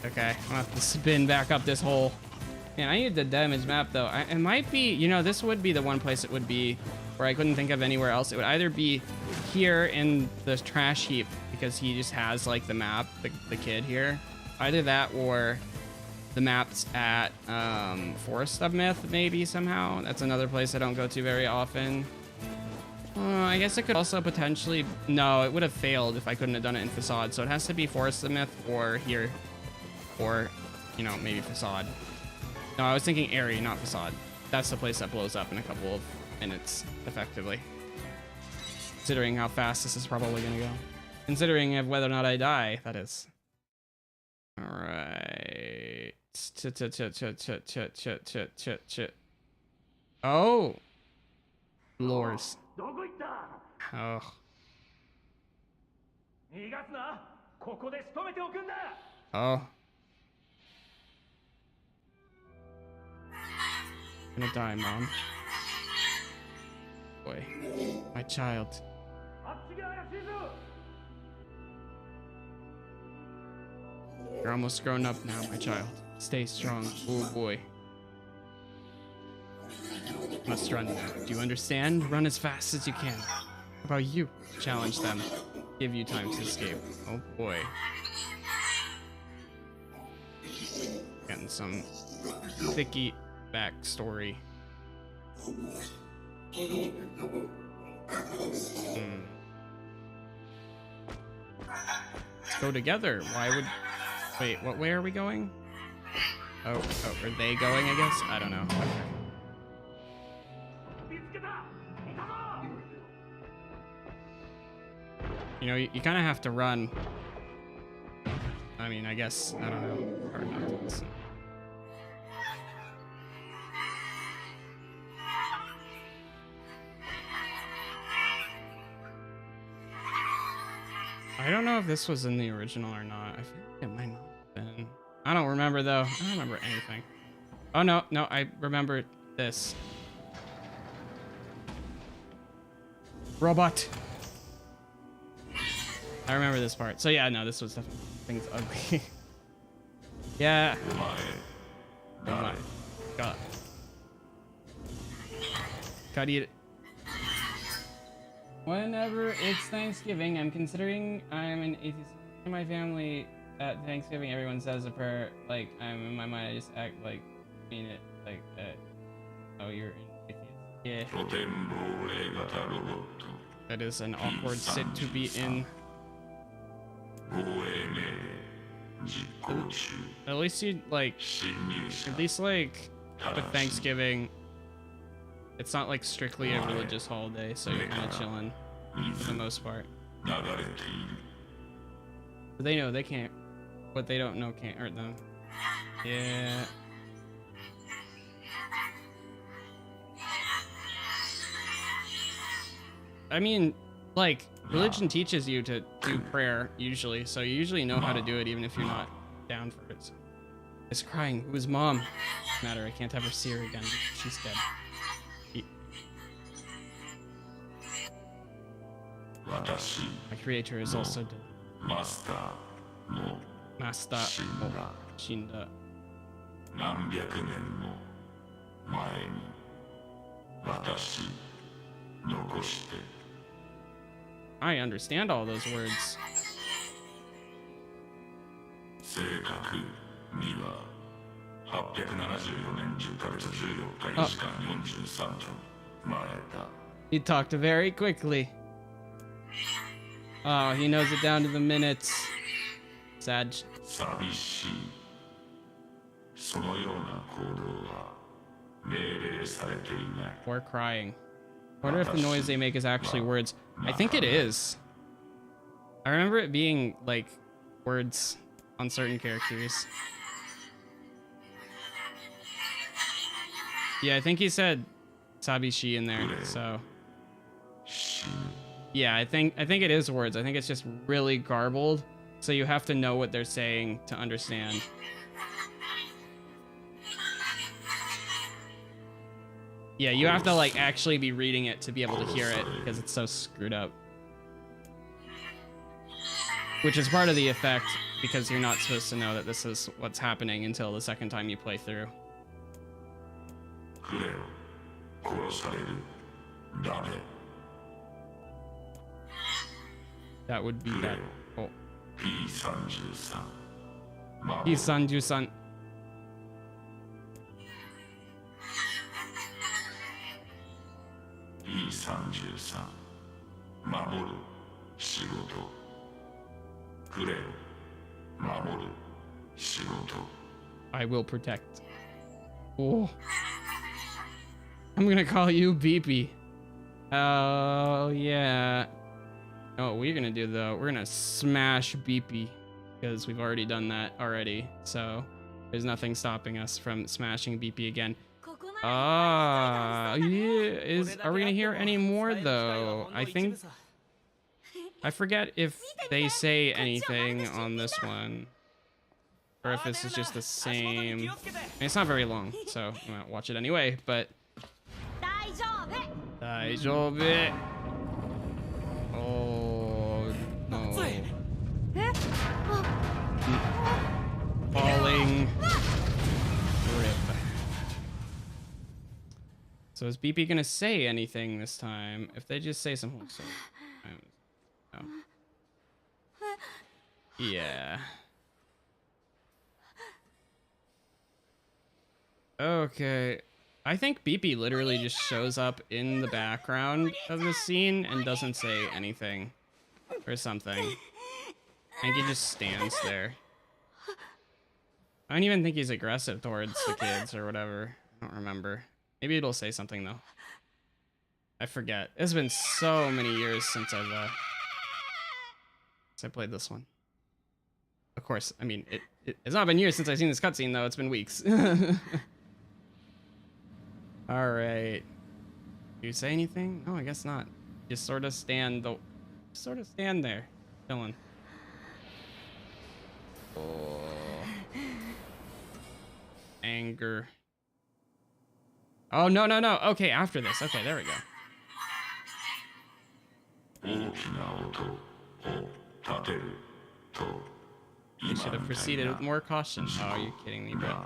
Speaker 1: Okay, I'm gonna have to spin back up this hole. Man, I need the damage map, though. It might be, you know, this would be the one place it would be where I couldn't think of anywhere else. It would either be here in the trash heap, because he just has, like, the map, the kid here. Either that or the maps at Forest of Myth, maybe, somehow. That's another place I don't go to very often. I guess it could also potentially... No, it would have failed if I couldn't have done it in Facade. So it has to be Forest of Myth or here. Or, you know, maybe Facade. No, I was thinking Airy, not Facade. That's the place that blows up in a couple of minutes, effectively. Considering how fast this is probably going to go. Considering of whether or not I die, that is. Alright. Oh! Lures. Oh. Oh. I'm gonna die, Mom. Boy. My child. You're almost grown up now, my child. Stay strong. Oh boy. Must run now. Do you understand? Run as fast as you can. How about you? Challenge them. Give you time to escape. Oh boy. Getting some thicky backstory. Let's go together. Why would... Wait, what way are we going? Oh, are they going, I guess? I don't know. Okay. You know, you kind of have to run. I mean, I guess, I don't know. Hard not to listen. I don't know if this was in the original or not. I feel like it might not have been. I don't remember, though. I don't remember anything. Oh, no, I remember this. Robot. I remember this part. So yeah, no, this was definitely things ugly. Yeah. Oh my god. Cut it. Whenever it's Thanksgiving, I'm considering I'm an atheist. In my family, at Thanksgiving, everyone says a prayer. Like, I'm in my mind, I just act like, mean it, like that. Oh, you're an atheist. Yeah. That is an awkward sit to be in. At least you like, with Thanksgiving, it's not like strictly a religious holiday, so you're kind of chilling for the most part. But they know they can't, what they don't know can't hurt them. Yeah. I mean, like, religion teaches you to do prayer, usually, so you usually know how to do it even if you're not down for it. So. It's crying. Who's Mom? Doesn't matter, I can't ever see her again. She's dead. My creator is also dead. Master Shinda. I understand all those words. He talked very quickly. Oh, he knows it down to the minutes. Sad. Or crying. I wonder if the noise they make is actually words. I think it is. I remember it being like words on certain characters. Yeah, I think he said Sabishi in there, so Yeah, I think it is words. I think it's just really garbled, so you have to know what they're saying to understand. Yeah, you have to like actually be reading it to be able to hear it because it's so screwed up. Which is part of the effect because you're not supposed to know that this is what's happening until the second time you play through. That would be that. Oh. P33. I will protect. Oh. I'm gonna call you Beepy. Oh, yeah. Oh, what we're gonna do though, we're gonna smash Beepy because we've already done that already. So there's nothing stopping us from smashing Beepy again. Ah, yeah. Are we gonna hear any more though? I forget if they say anything on this one, or if this is just the same. I mean, it's not very long, so I'm gonna watch it anyway. But. 大丈夫. Oh no. Falling. Rip. So is BP gonna say anything this time? If they just say something. No. Yeah. Okay. I think BP literally just shows up in the background of the scene and doesn't say anything or something. I think he just stands there. I don't even think he's aggressive towards the kids or whatever. I don't remember. Maybe it'll say something though. I forget. It's been so many years since I played this one. Of course, I mean, it's not been years since I've seen this cutscene though. It's been weeks. All right. Do you say anything? No, I guess not. Just sort of stand there, chilling. Oh. Anger. Oh, no. Okay, after this. Okay, there we go. You should have proceeded with more caution. Oh, are you kidding me, bro?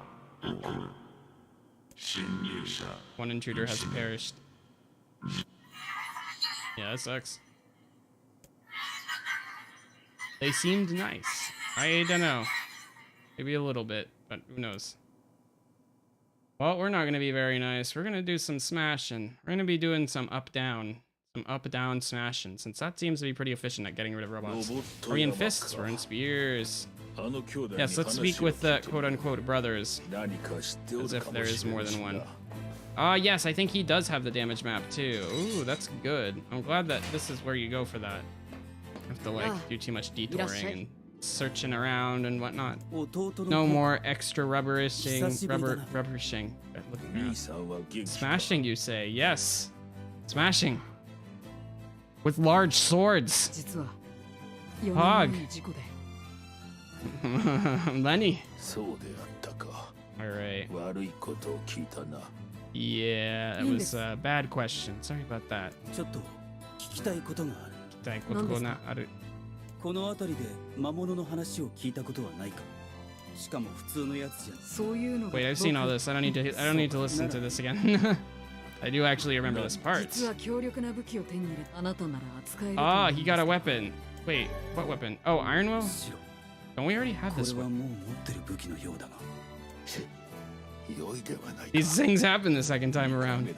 Speaker 1: One intruder has perished. Yeah, that sucks. They seemed nice. I don't know. Maybe a little bit, but who knows? Well, we're not going to be very nice. We're going to do some smashing. We're going to be doing some up-down smashing, since that seems to be pretty efficient at getting rid of robots. Are we in fists? We're in spears. Yes, let's speak with the quote-unquote brothers, as if there is more than one. Yes, I think he does have the damage map too. Ooh, that's good. I'm glad that this is where you go for that. You have to like do too much detouring and searching around and whatnot. No more extra rubberishing. Smashing, you say? Yes, smashing with large swords. Hog. Lenny. Alright. Yeah, that was a bad question. Sorry about that. 聞きたいことがある。
Speaker 4: この辺りで魔物の話を聞いたことはないか。しかも普通のやつじゃん。そういうのが。
Speaker 1: Wait, I've seen all this. I don't need to listen to this again. I do actually remember this part. Ah, he got a weapon. Wait, what weapon? Oh, Iron Will? Don't we already have this weapon? These things happen the second time around.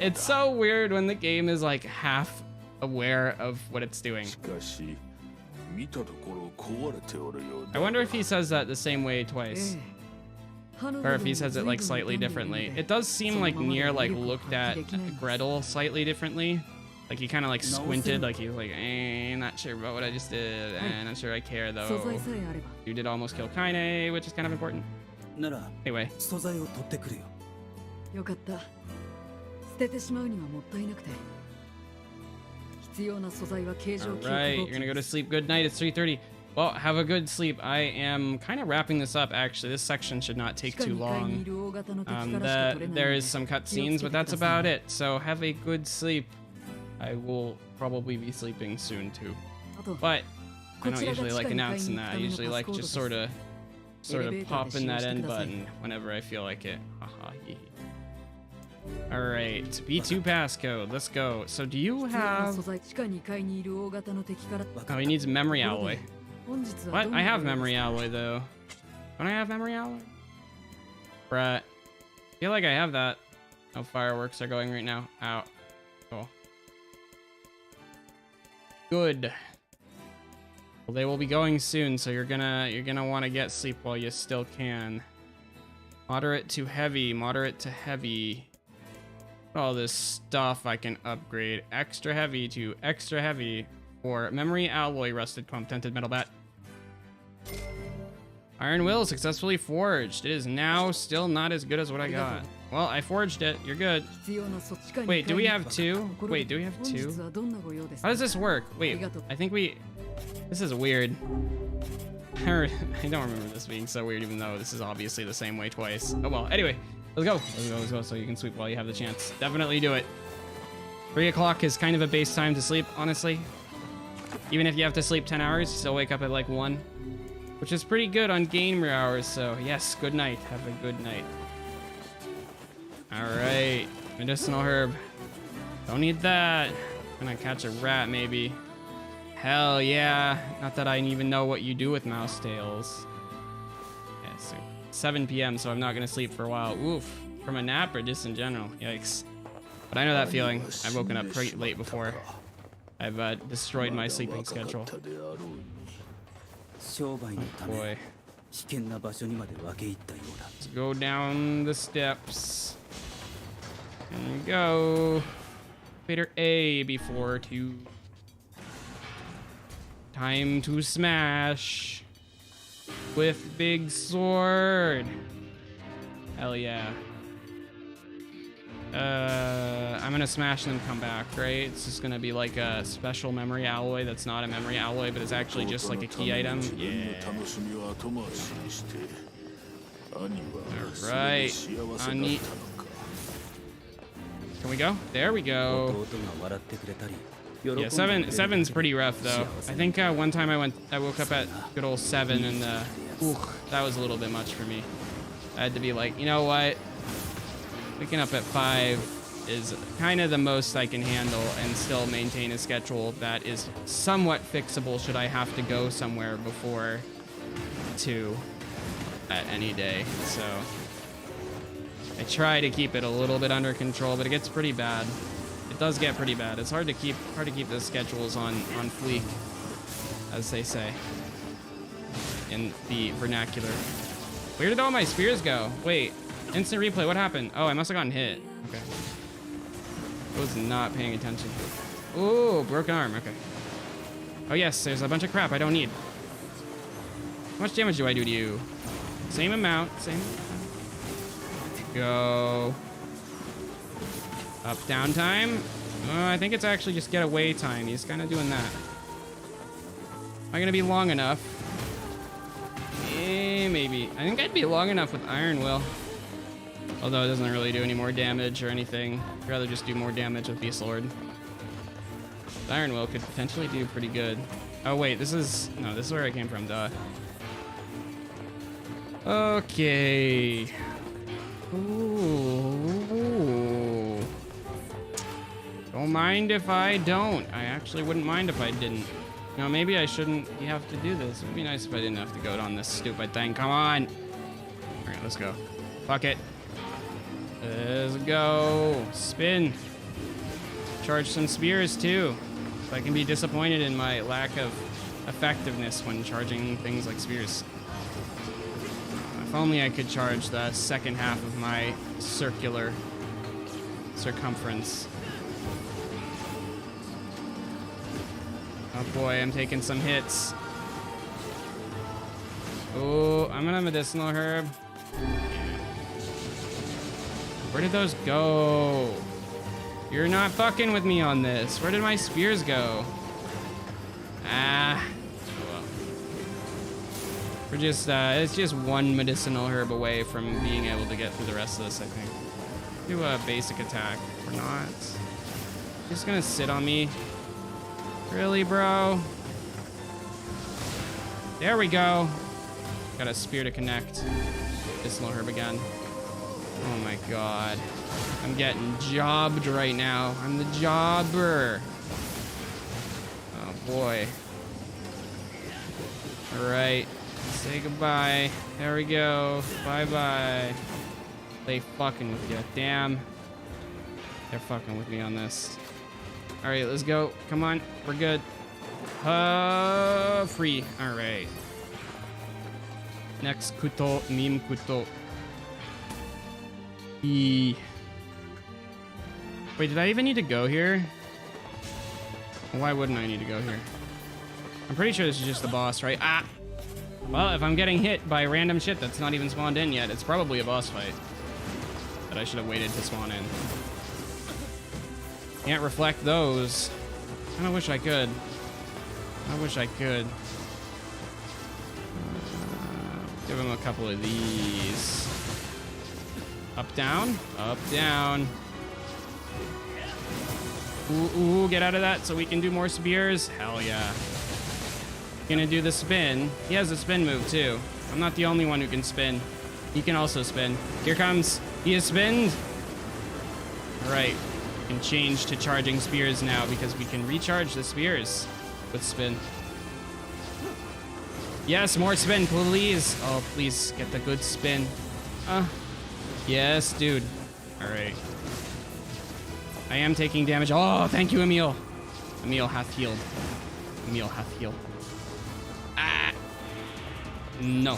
Speaker 1: It's so weird when the game is like half aware of what it's doing. I wonder if he says that the same way twice. Or if he says it like slightly differently. It does seem like NieR like looked at Gretel slightly differently. Like he kind of like squinted, like he was like, not sure about what I just did, not sure I care though. You did almost kill K-Kainé, which is kind of important. Anyway. Alright, you're gonna go to sleep. Good night. It's 3:30. Well, have a good sleep. I am kind of wrapping this up, actually. This section should not take too long. There is some cutscenes, but that's about it. So have a good sleep. I will probably be sleeping soon, too. But I don't usually like announcing that. I usually like just sort of popping that end button whenever I feel like it. Haha. Alright, B2 passcode. Let's go. So do you have... Oh, he needs memory alloy. What? I have memory alloy, though. Don't I have memory alloy? Bruh. I feel like I have that. Oh, fireworks are going right now. Ow. Cool. Good. Well, they will be going soon, so you're gonna want to get sleep while you still can. Moderate to heavy. Moderate to heavy. All this stuff I can upgrade. Extra heavy to extra heavy for memory alloy, rusted clump, tinted metal bat. Iron will successfully forged. It is now still not as good as what I got. Well, I forged it. You're good. Wait, do we have two? Wait, do we have two? How does this work? Wait, I think we... This is weird. I don't remember this being so weird, even though this is obviously the same way twice. Oh well, anyway. Let's go. Let's go so you can sleep while you have the chance. Definitely do it. 3 o'clock is kind of a base time to sleep, honestly. Even if you have to sleep 10 hours, you still wake up at like 1. Which is pretty good on gamer hours, so yes, good night. Have a good night. Alright. Medicinal herb. Don't need that. Gonna catch a rat, maybe. Hell yeah. Not that I even know what you do with mouse tails. Yeah, so 7 p.m., so I'm not gonna sleep for a while. Oof. From a nap or just in general? Yikes. But I know that feeling. I've woken up pretty late before. I've destroyed my sleeping schedule. Oh boy. Let's go down the steps. There we go. Fader A before 2. Time to smash. With big sword. Hell yeah. I'm gonna smash and then come back, right? It's just gonna be like a special memory alloy that's not a memory alloy, but it's actually just like a key item. Yeah. Alright. Can we go? There we go. Yeah, 7's pretty rough though. I think one time I woke up at good old 7 and that was a little bit much for me. I had to be like, you know what? Waking up at 5 is kind of the most I can handle and still maintain a schedule that is somewhat fixable should I have to go somewhere before 2 at any day. So I try to keep it a little bit under control, but it gets pretty bad. It does get pretty bad. It's hard to keep the schedules on fleek, as they say in the vernacular. Where did all my spears go? Wait, instant replay. What happened? Oh, I must have gotten hit. Okay. I was not paying attention. Ooh, broken arm. Okay. Oh yes, there's a bunch of crap I don't need. How much damage do I do to you? Same amount. Same. Go. Up, down time. I think it's actually just get away time. He's kind of doing that. Am I gonna be long enough? Maybe. I think I'd be long enough with Iron Will. Although it doesn't really do any more damage or anything. I'd rather just do more damage with Beast Lord. Iron Will could potentially do pretty good. Oh wait, this is where I came from, duh. Okay. Ooh. Don't mind if I don't. I actually wouldn't mind if I didn't. You know, maybe I shouldn't have to do this. It would be nice if I didn't have to go on this stupid thing. Come on. All right, let's go. Fuck it. Let's go. Spin. Charge some spears too. So I can be disappointed in my lack of effectiveness when charging things like spears. If only I could charge the second half of my circular circumference. Oh boy, I'm taking some hits. Oh, I'm gonna medicinal herb. Where did those go? You're not fucking with me on this. Where did my spears go? Ah. Oh well. We're just, it's just one medicinal herb away from being able to get through the rest of this, I think. Do a basic attack. Or not. Just gonna sit on me. Really, bro? There we go. Got a spear to connect. Medicinal herb again. Oh my god. I'm getting jobbed right now. I'm the jobber. Oh boy. Alright. Say goodbye. There we go. Bye-bye. They fucking with you. Damn. They're fucking with me on this. Alright, let's go. Come on. We're good. Free. Alright. Next kuto. Meme kuto. Wait, did I even need to go here? Why wouldn't I need to go here? I'm pretty sure this is just the boss, right? Ah! Well, if I'm getting hit by random shit that's not even spawned in yet, it's probably a boss fight. That I should have waited to spawn in. Can't reflect those. Kinda wish I could. I wish I could. Give him a couple of these. Up, down. Up, down. Ooh, ooh, get out of that so we can do more spears. Hell yeah. Gonna do the spin. He has a spin move too. I'm not the only one who can spin. He can also spin. Here comes. He has spinned. All right. We can change to charging spears now because we can recharge the spears with spin. Yes, more spin, please. Oh, please get the good spin. Yes, dude. All right. I am taking damage. Oh, thank you, Emil. Emil hath healed. Emil hath healed. Ah. No.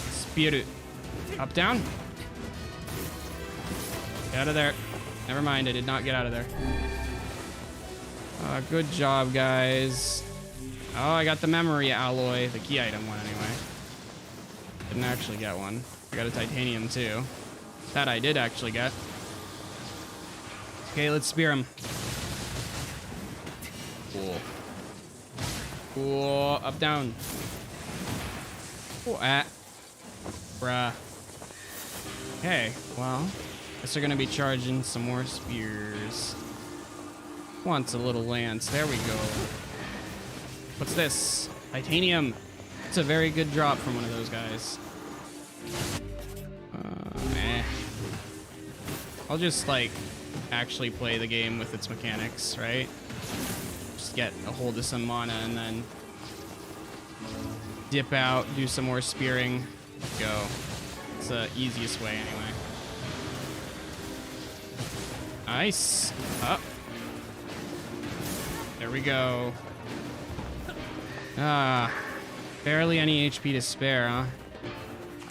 Speaker 1: Spirit. Up, down. Get out of there. Never mind, I did not get out of there. Good job, guys. Oh, I got the memory alloy. The key item one, anyway. Didn't actually get one. I got a titanium, too. That I did actually get. Okay, let's spear him. Cool. Cool. Up, down. Oh, ah. Bruh. Okay, well. Guess they're gonna be charging some more spears. Wants a little lance. There we go. What's this? Titanium. It's a very good drop from one of those guys. I'll just, like, actually play the game with its mechanics, right? Just get a hold of some mana and then dip out, do some more spearing, go. It's the easiest way, anyway. Nice. Up. There we go. Ah, barely any HP to spare, huh?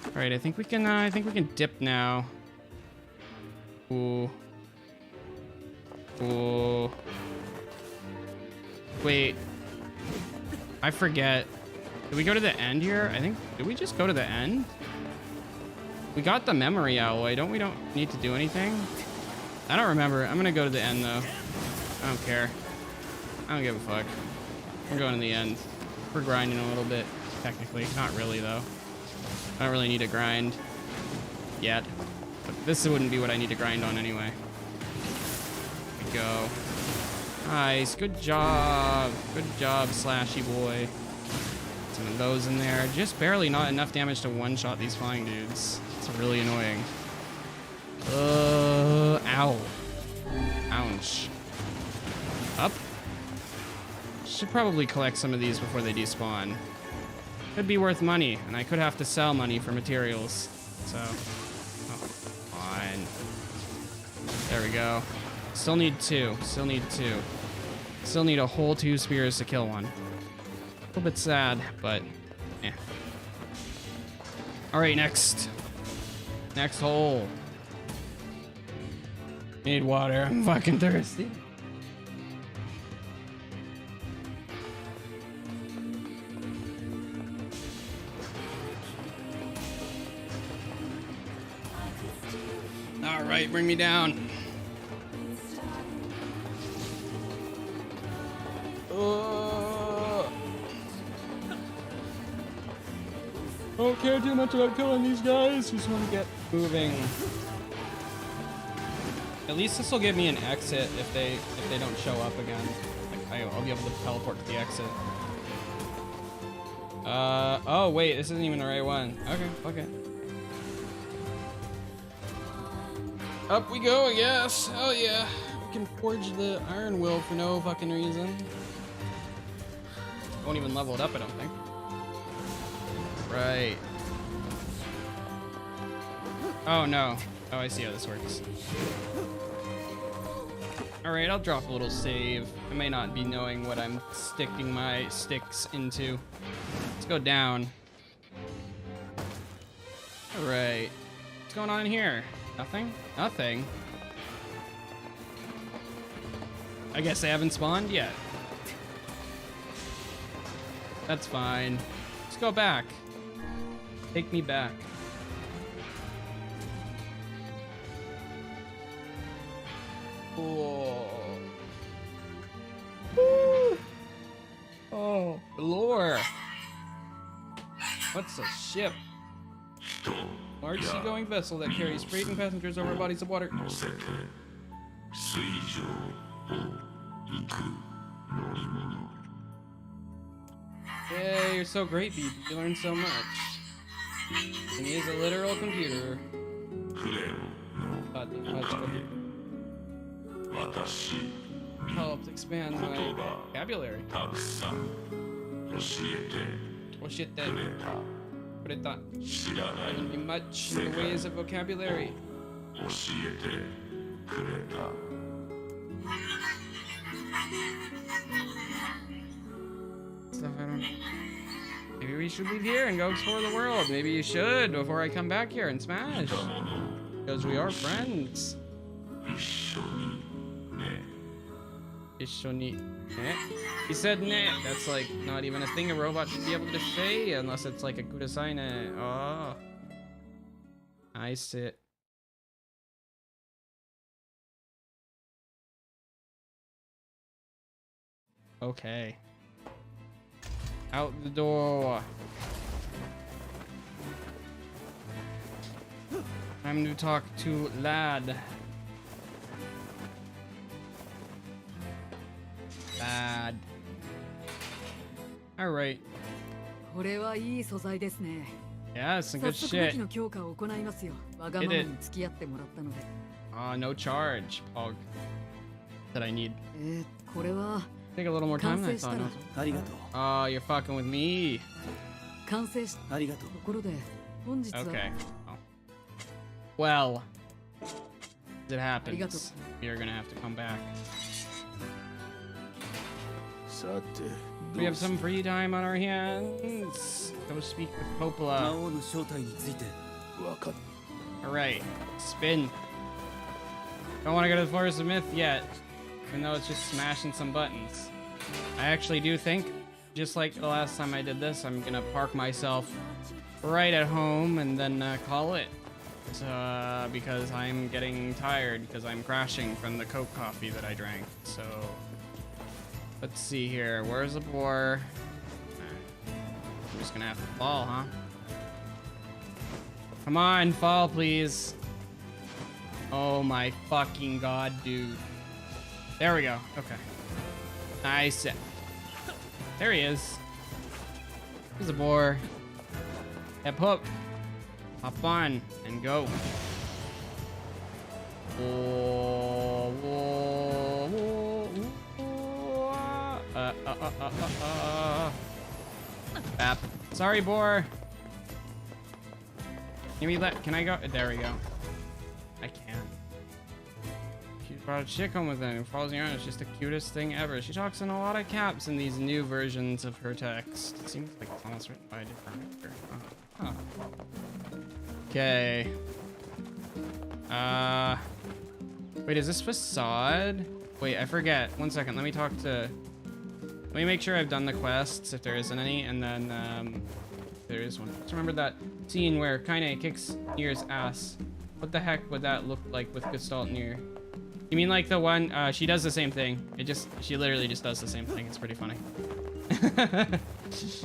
Speaker 1: All right, I think we can dip now. Ooh. Ooh. Wait. I forget. Did we go to the end here? I think, did we just go to the end? We got the memory alloy. We don't need to do anything? I don't remember. I'm gonna go to the end though. I don't care. I don't give a fuck. We're going to the end. We're grinding a little bit, technically. Not really though. I don't really need to grind yet. But this wouldn't be what I need to grind on anyway. There we go. Nice. Good job. Good job, Slashy boy. Some of those in there. Just barely not enough damage to one-shot these flying dudes. It's really annoying. Ow. Ouch. Up. Should probably collect some of these before they despawn. Could be worth money, and I could have to sell money for materials. So, oh, fine. There we go. Still need two. Still need two. Still need a whole 2 spears to kill one. A little bit sad, but eh. All right, next. Next hole. Need water. I'm fucking thirsty. All right, bring me down. Don't care too much about killing these guys. Just want to get moving. At least this will give me an exit if they don't show up again. Like, I'll be able to teleport to the exit. Oh wait, this isn't even the right one. Okay, okay. Up we go, I guess. Oh yeah. We can forge the iron will for no fucking reason. Won't even level it up, I don't think. Right. Oh no. Oh, I see how this works. Alright, I'll drop a little save. I may not be knowing what I'm sticking my sticks into. Let's go down. Alright. What's going on in here? Nothing? Nothing. I guess they haven't spawned yet. That's fine. Let's go back. Take me back. Cool. Woo. Oh, lore. What's a ship? Large seagoing vessel that carries freight and passengers over bodies of water. Yay, you're so great, BB. You learned so much. And he is a literal computer. Helped expand my vocabulary. Learned much in the ways of vocabulary. Maybe we should leave here and go explore the world. Maybe you should before I come back here and smash. Because we are friends. Ishoni. He said ne. That's like not even a thing a robot should be able to say unless it's like a kudasai ne. Oh. I sit. Okay. Out the door. Time to talk to lad. Lad. All right. Yeah, some good shit. Did it. No charge, Pog. That I need. Take a little more time than I thought. Oh, you're fucking with me. Okay. Oh. Well, it happens. You're gonna have to come back. We have some free time on our hands. Go speak with Coppola. Alright, spin. Don't want to go to the Forest of Myth yet, even though it's just smashing some buttons. I actually do think, just like the last time I did this, I'm gonna park myself right at home and then call it. Because I'm getting tired because I'm crashing from the Coke coffee that I drank. So let's see here. Where's the boar? I'm just gonna have to fall, huh? Come on, fall, please. Oh my fucking god, dude. There we go. Okay. Nice. There he is. Here's a boar. Hip hop. Hop on and go. Whoa, whoa, whoa, whoa. Bap. Sorry, boar. Can we let? Can I go? There we go. I can't. She brought a chick home with him. Who follows me around. It's just the cutest thing ever. She talks in a lot of caps in these new versions of her text. It seems like it's almost written by a different writer. Oh. Okay. Wait, is this facade? Wait, I forget. 1 second. Let me talk to. Let me make sure I've done the quests if there isn't any, and then there is one. Just remember that scene where K-Kainé kicks NieR's ass. What the heck would that look like with Gestalt NieR? You mean like the one? She does the same thing. She literally just does the same thing. It's pretty funny.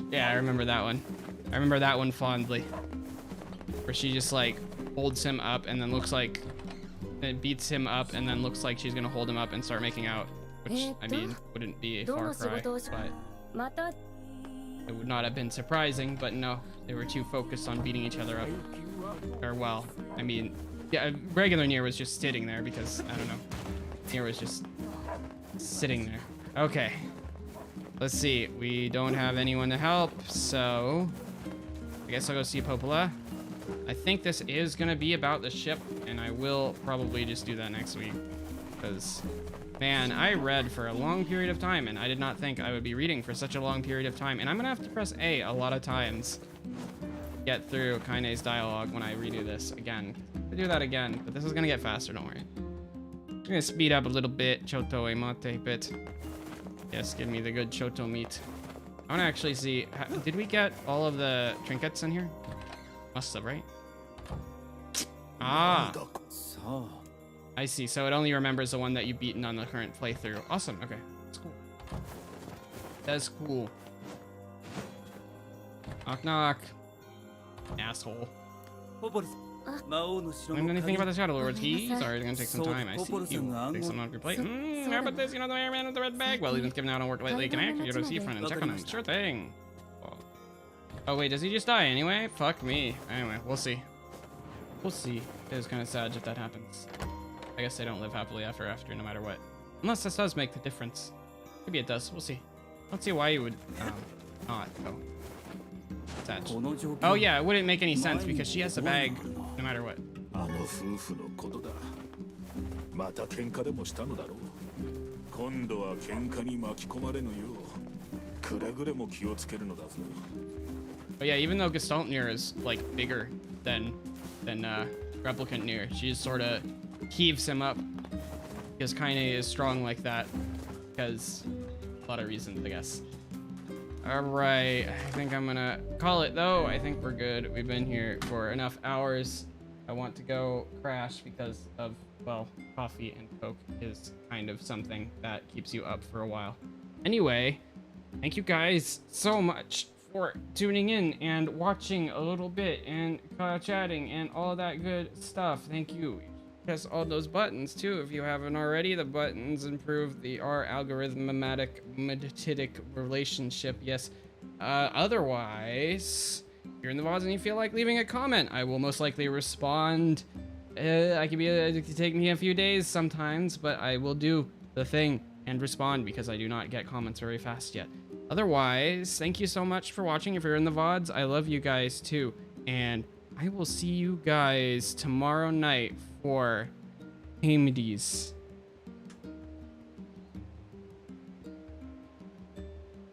Speaker 1: Yeah, I remember that one. I remember that one fondly. Where she just like holds him up and then looks like it beats him up and then looks like she's gonna hold him up and start making out. Which, I mean, wouldn't be a far cry, but it would not have been surprising, but no, they were too focused on beating each other up. Or well, I mean, yeah, regular NieR was just sitting there because, I don't know, NieR was just sitting there. Okay, let's see, we don't have anyone to help, so I guess I'll go see Popola. I think this is gonna be about the ship, and I will probably just do that next week, because, man, I read for a long period of time, and I did not think I would be reading for such a long period of time, and I'm gonna have to press A a lot of times to get through Kainé's dialogue when I redo this again. I'll do that again, but this is gonna get faster, don't worry. I'm gonna speed up a little bit, Choto Emate bit. Yes, give me the good Choto meat. I wanna actually see, did we get all of the trinkets in here? Must have, right? Ah, I see. So it only remembers the one that you've beaten on the current playthrough. Awesome. Okay, that's cool. That's cool. Knock knock. Asshole. Learned anything about the Shadow Lords? He's already gonna take some time. I see. You take some off your plate. How about this? You know the man with the red bag? Well, he's been giving out on work lately. Can I actually go to the seafront and check on him? Sure thing. Oh wait, does he just die anyway? Fuck me. Anyway, we'll see. We'll see. It is kind of sad if that happens. I guess they don't live happily ever after, no matter what. Unless this does make the difference. Maybe it does. We'll see. I don't see why you would not go. Sad. Oh yeah, it wouldn't make any sense because she has the bag no matter what.
Speaker 6: あの夫婦のことだ。また喧嘩でもしたのだろう。今度は喧嘩に巻き込まれぬよう、くれぐれも気をつけるのだぞ。
Speaker 1: But yeah, even though Gestalt NieR is like bigger than Replicant NieR, she just sort of heaves him up because Kainé is strong like that because a lot of reasons, I guess. All right, I think I'm gonna call it though. I think we're good. We've been here for enough hours. I want to go crash because of, well, coffee and Coke is kind of something that keeps you up for a while. Anyway, thank you guys so much for tuning in and watching a little bit and chatting and all that good stuff. Thank you. Press all those buttons too if you haven't already. The buttons improve our algorithmic relationship. Yes. Otherwise, if you're in the VODs and you feel like leaving a comment, I will most likely respond. It could take me a few days sometimes, but I will do the thing and respond because I do not get comments very fast yet. Otherwise, thank you so much for watching. If you're in the VODs, I love you guys too. And I will see you guys tomorrow night for Hades.